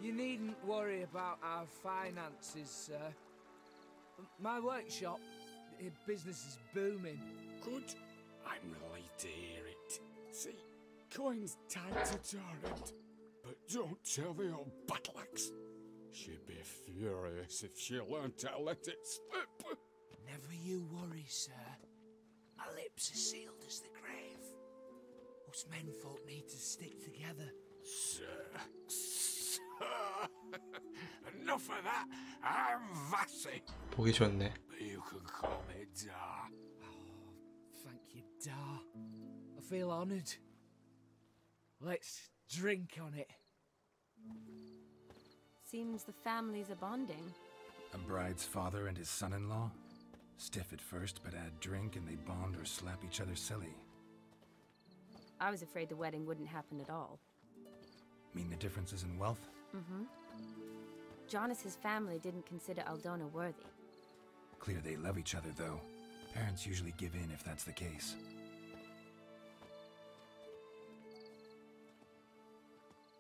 [SPEAKER 12] You needn't worry about our finances, sir. My workshop, business is booming.
[SPEAKER 6] Good. I'm relieved to hear it. See, coin's tight to Torrent, but don't tell the old battleaxe. She'd be furious if she learned to let it slip.
[SPEAKER 12] Never you worry, sir. My lips are sealed as the grave. Us menfolk need to stick together.
[SPEAKER 6] Sir. Enough of that. I'm Vassy.
[SPEAKER 1] 보기 좋네.
[SPEAKER 6] You can call me Dar.
[SPEAKER 12] Thank you, Dar. I feel honoured. Let's drink on it.
[SPEAKER 2] Seems the families are bonding.
[SPEAKER 4] A bride's father and his son-in-law? Stiff at first, but add drink and they bond or slap each other silly.
[SPEAKER 2] I was afraid the wedding wouldn't happen at all.
[SPEAKER 4] Mean the differences in wealth?
[SPEAKER 2] Mm-hmm. Jonas's family didn't consider Aldona worthy.
[SPEAKER 4] Clear they love each other, though. Parents usually give in if that's the case.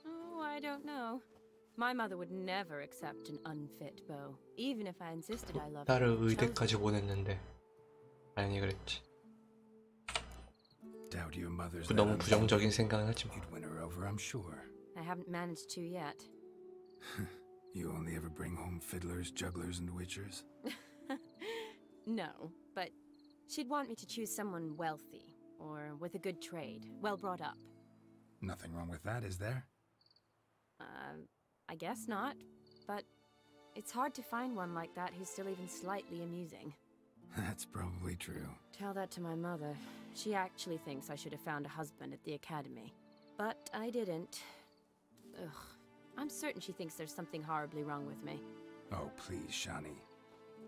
[SPEAKER 2] Oh, I don't know. My mother would never accept an unfit beau, even if I insisted I loved
[SPEAKER 1] 딸을
[SPEAKER 2] her.
[SPEAKER 1] 의대까지 보냈는데 아니 그랬지.
[SPEAKER 4] Doubt your mother's
[SPEAKER 1] 너무 부정적인 생각은 하지 마.
[SPEAKER 4] You'd win her over, I'm sure.
[SPEAKER 2] I haven't managed to yet.
[SPEAKER 4] You only ever bring home fiddlers, jugglers, and witchers?
[SPEAKER 2] No, but she'd want me to choose someone wealthy, or with a good trade, well brought up.
[SPEAKER 4] Nothing wrong with that, is there?
[SPEAKER 2] I guess not, but it's hard to find one like that who's still even slightly amusing.
[SPEAKER 4] That's probably true.
[SPEAKER 2] Tell that to my mother. She actually thinks I should have found a husband at the academy. But I didn't. Ugh. I'm certain she thinks there's something horribly wrong with me.
[SPEAKER 4] Oh, please, Shani.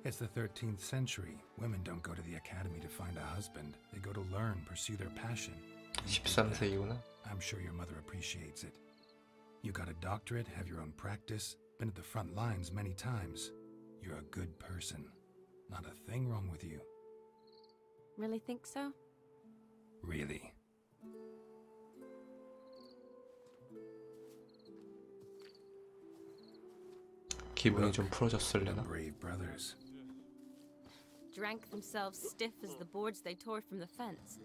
[SPEAKER 4] It's the 13th century. Women don't go to the academy to find a husband. They go to learn, pursue their passion.
[SPEAKER 1] 13세이구나.
[SPEAKER 4] I'm sure your mother appreciates it. You got a doctorate, have your own practice, been at the front lines many times. You're a good person. Not a thing wrong with you.
[SPEAKER 2] Really think so?
[SPEAKER 4] Really.
[SPEAKER 1] 기분이 좀 풀어졌을래나?
[SPEAKER 4] Brave brothers.
[SPEAKER 2] Drank themselves stiff as the boards they tore from the fence.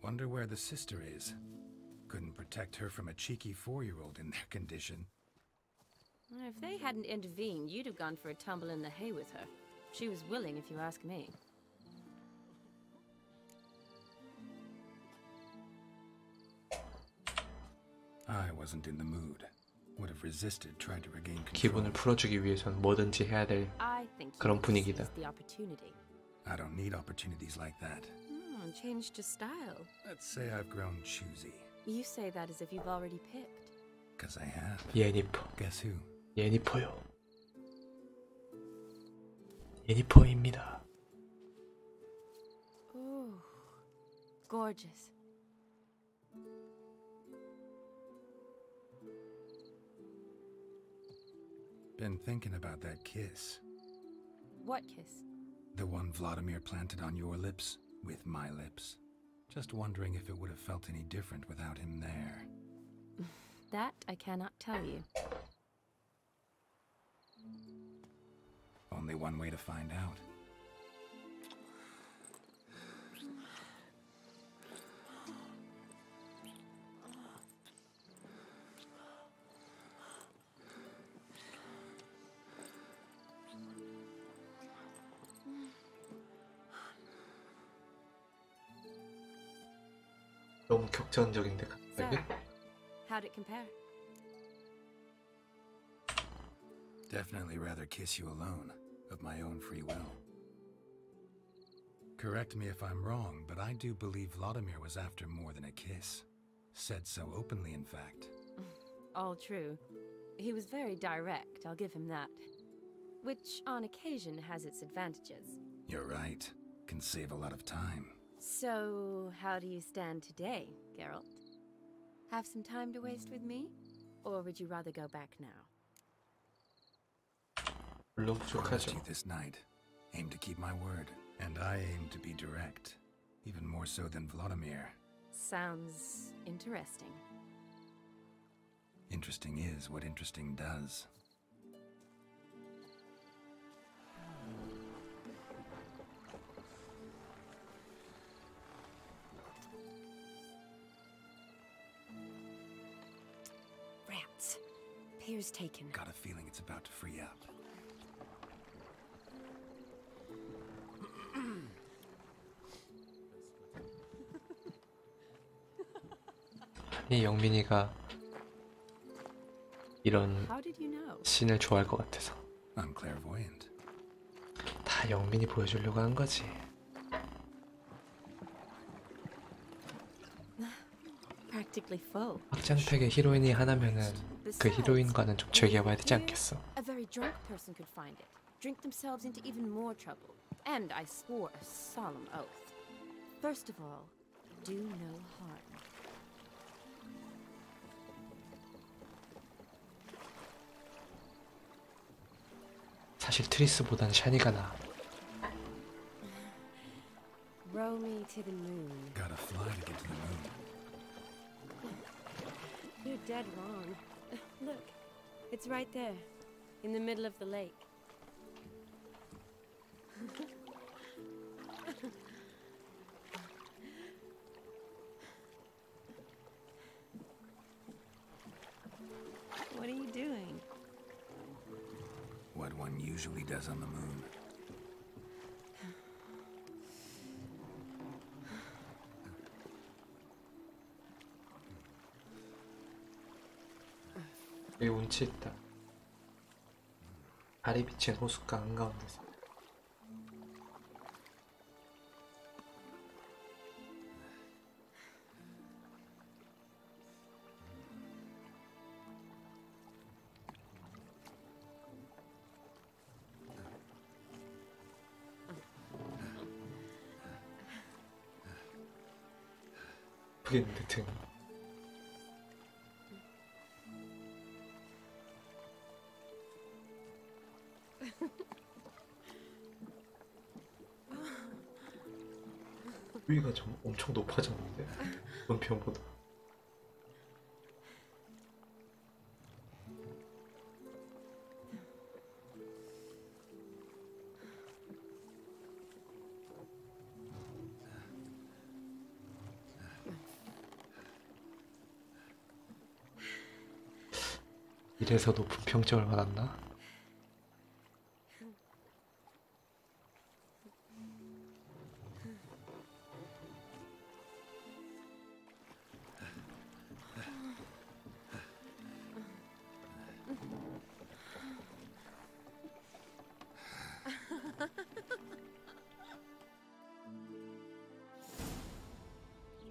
[SPEAKER 4] Wonder where the sister is. Couldn't protect her from a cheeky 4-year-old in their condition.
[SPEAKER 2] If they hadn't intervened, you'd have gone for a tumble in the hay with her. She was willing, if you ask me.
[SPEAKER 4] I wasn't in the mood. Would have resisted, tried to regain control.
[SPEAKER 1] 기분을 풀어주기 위해선 뭐든지 해야 될
[SPEAKER 2] I think
[SPEAKER 1] 그런
[SPEAKER 2] you
[SPEAKER 1] 분위기다.
[SPEAKER 2] seized the opportunity.
[SPEAKER 4] I don't need opportunities like that.
[SPEAKER 2] Changed your style.
[SPEAKER 4] Let's say I've grown choosy.
[SPEAKER 2] You say that as if you've already picked.
[SPEAKER 4] 'Cause I have.
[SPEAKER 1] 예니퍼.
[SPEAKER 4] Guess who?
[SPEAKER 1] 예니퍼요. 예니퍼입니다.
[SPEAKER 2] Ooh, gorgeous.
[SPEAKER 4] Been thinking about that kiss.
[SPEAKER 2] What kiss?
[SPEAKER 4] The one Vladimir planted on your lips with my lips. Just wondering if it would have felt any different without him there.
[SPEAKER 2] That I cannot tell you.
[SPEAKER 4] Only one way to find out.
[SPEAKER 1] 너무 격전적인데
[SPEAKER 2] So,
[SPEAKER 1] 갑자기?
[SPEAKER 2] how'd it compare?
[SPEAKER 4] Definitely rather kiss you alone, of my own free will. Correct me if I'm wrong, but I do believe Vladimir was after more than a kiss. Said so openly, in fact.
[SPEAKER 2] All true. He was very direct, I'll give him that. Which, on occasion, has its advantages.
[SPEAKER 4] You're right. Can save a lot of time.
[SPEAKER 2] So, how do you stand today, Geralt? Have some time to waste with me? Or would you rather go back now?
[SPEAKER 1] 물론
[SPEAKER 4] Promised
[SPEAKER 1] 부족하죠.
[SPEAKER 4] you this night. Aim to keep my word. And I aim to be direct. Even more so than Vladimir.
[SPEAKER 2] Sounds interesting.
[SPEAKER 4] Interesting is what interesting does.
[SPEAKER 2] Rats. Pier's taken.
[SPEAKER 4] Got a feeling it's about to free up.
[SPEAKER 1] 이 영민이가 이런
[SPEAKER 2] How did you know?
[SPEAKER 1] 씬을 좋아할 것 같아서.
[SPEAKER 4] I'm clairvoyant.
[SPEAKER 1] 다 영민이 보여주려고 한 거지.
[SPEAKER 2] Practically full.
[SPEAKER 1] 확장팩의 히로인이 하나면은 그 히로인과는 좀 즐겨봐야 되지 않겠어?
[SPEAKER 2] A very drunk person could find it, drink themselves into even more trouble. And I swore a solemn oath. First of all, do no harm.
[SPEAKER 1] 사실 트리스보단 샤니가 나아.
[SPEAKER 2] Row me to the moon.
[SPEAKER 4] Gotta fly to get to the moon.
[SPEAKER 2] You're dead wrong. Look, it's right there, in the middle of the lake. What are you doing?
[SPEAKER 4] What one usually does on the moon.
[SPEAKER 1] 여기 운치 있다. 달이 비친 호숫가 한가운데서. 예쁘겠는데 등. 위가 좀 엄청 높아졌는데 원편보다. 이래서 높은 평점을 받았나?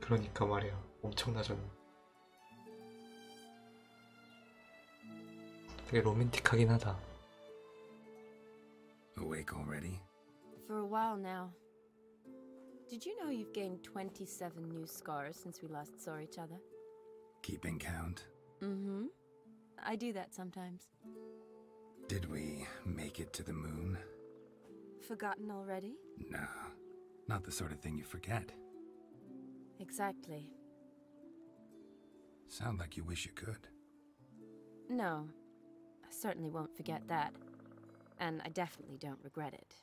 [SPEAKER 1] 그러니까 말이야, 엄청나졌네. 되게 로맨틱하긴 하다.
[SPEAKER 4] Awake already?
[SPEAKER 2] For a while now. Did you know you've gained 27 new scars since we last saw each other?
[SPEAKER 4] Keeping count?
[SPEAKER 2] Mm-hmm. I do that sometimes.
[SPEAKER 4] Did we make it to the moon?
[SPEAKER 2] Forgotten already?
[SPEAKER 4] No, not the sort of thing you forget.
[SPEAKER 2] Exactly.
[SPEAKER 4] Sound like you wish you could.
[SPEAKER 2] No, I certainly won't forget that. And I definitely don't regret it.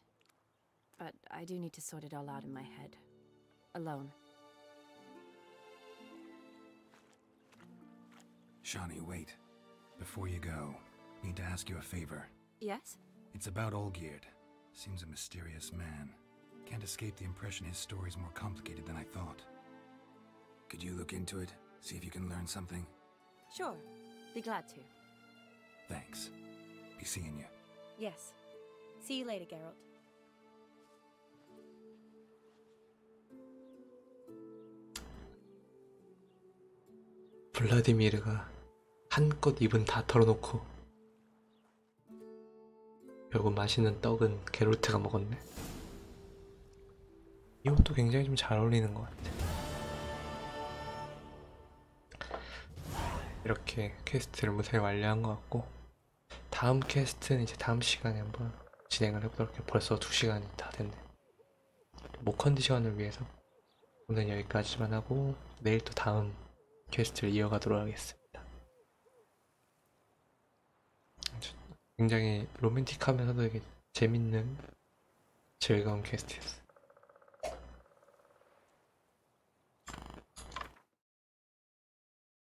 [SPEAKER 2] But I do need to sort it all out in my head. Alone.
[SPEAKER 4] Shani, wait. Before you go, need to ask you a favor.
[SPEAKER 2] Yes?
[SPEAKER 4] It's about Olgierd. Seems a mysterious man. Can't escape the impression his story's more complicated than I thought. Could you look into it? See if you can learn something?
[SPEAKER 2] Sure. Be glad to.
[SPEAKER 4] Thanks. Be seeing you.
[SPEAKER 2] Yes. See you later, Geralt.
[SPEAKER 1] 블라디미르가 한껏 입은 다 털어놓고 결국 맛있는 떡은 게롤트가 먹었네. 이 옷도 굉장히 좀 잘 어울리는 것 같아. 이렇게 퀘스트를 무사히 완료한 것 같고, 다음 퀘스트는 이제 다음 시간에 한번 진행을 해보도록 해요. 벌써 2시간이 다 됐네. 목 컨디션을 위해서 오늘 여기까지만 하고 내일 또 다음 퀘스트를 이어가도록 하겠습니다. 굉장히 로맨틱하면서도 되게 재밌는 즐거운 퀘스트였어요.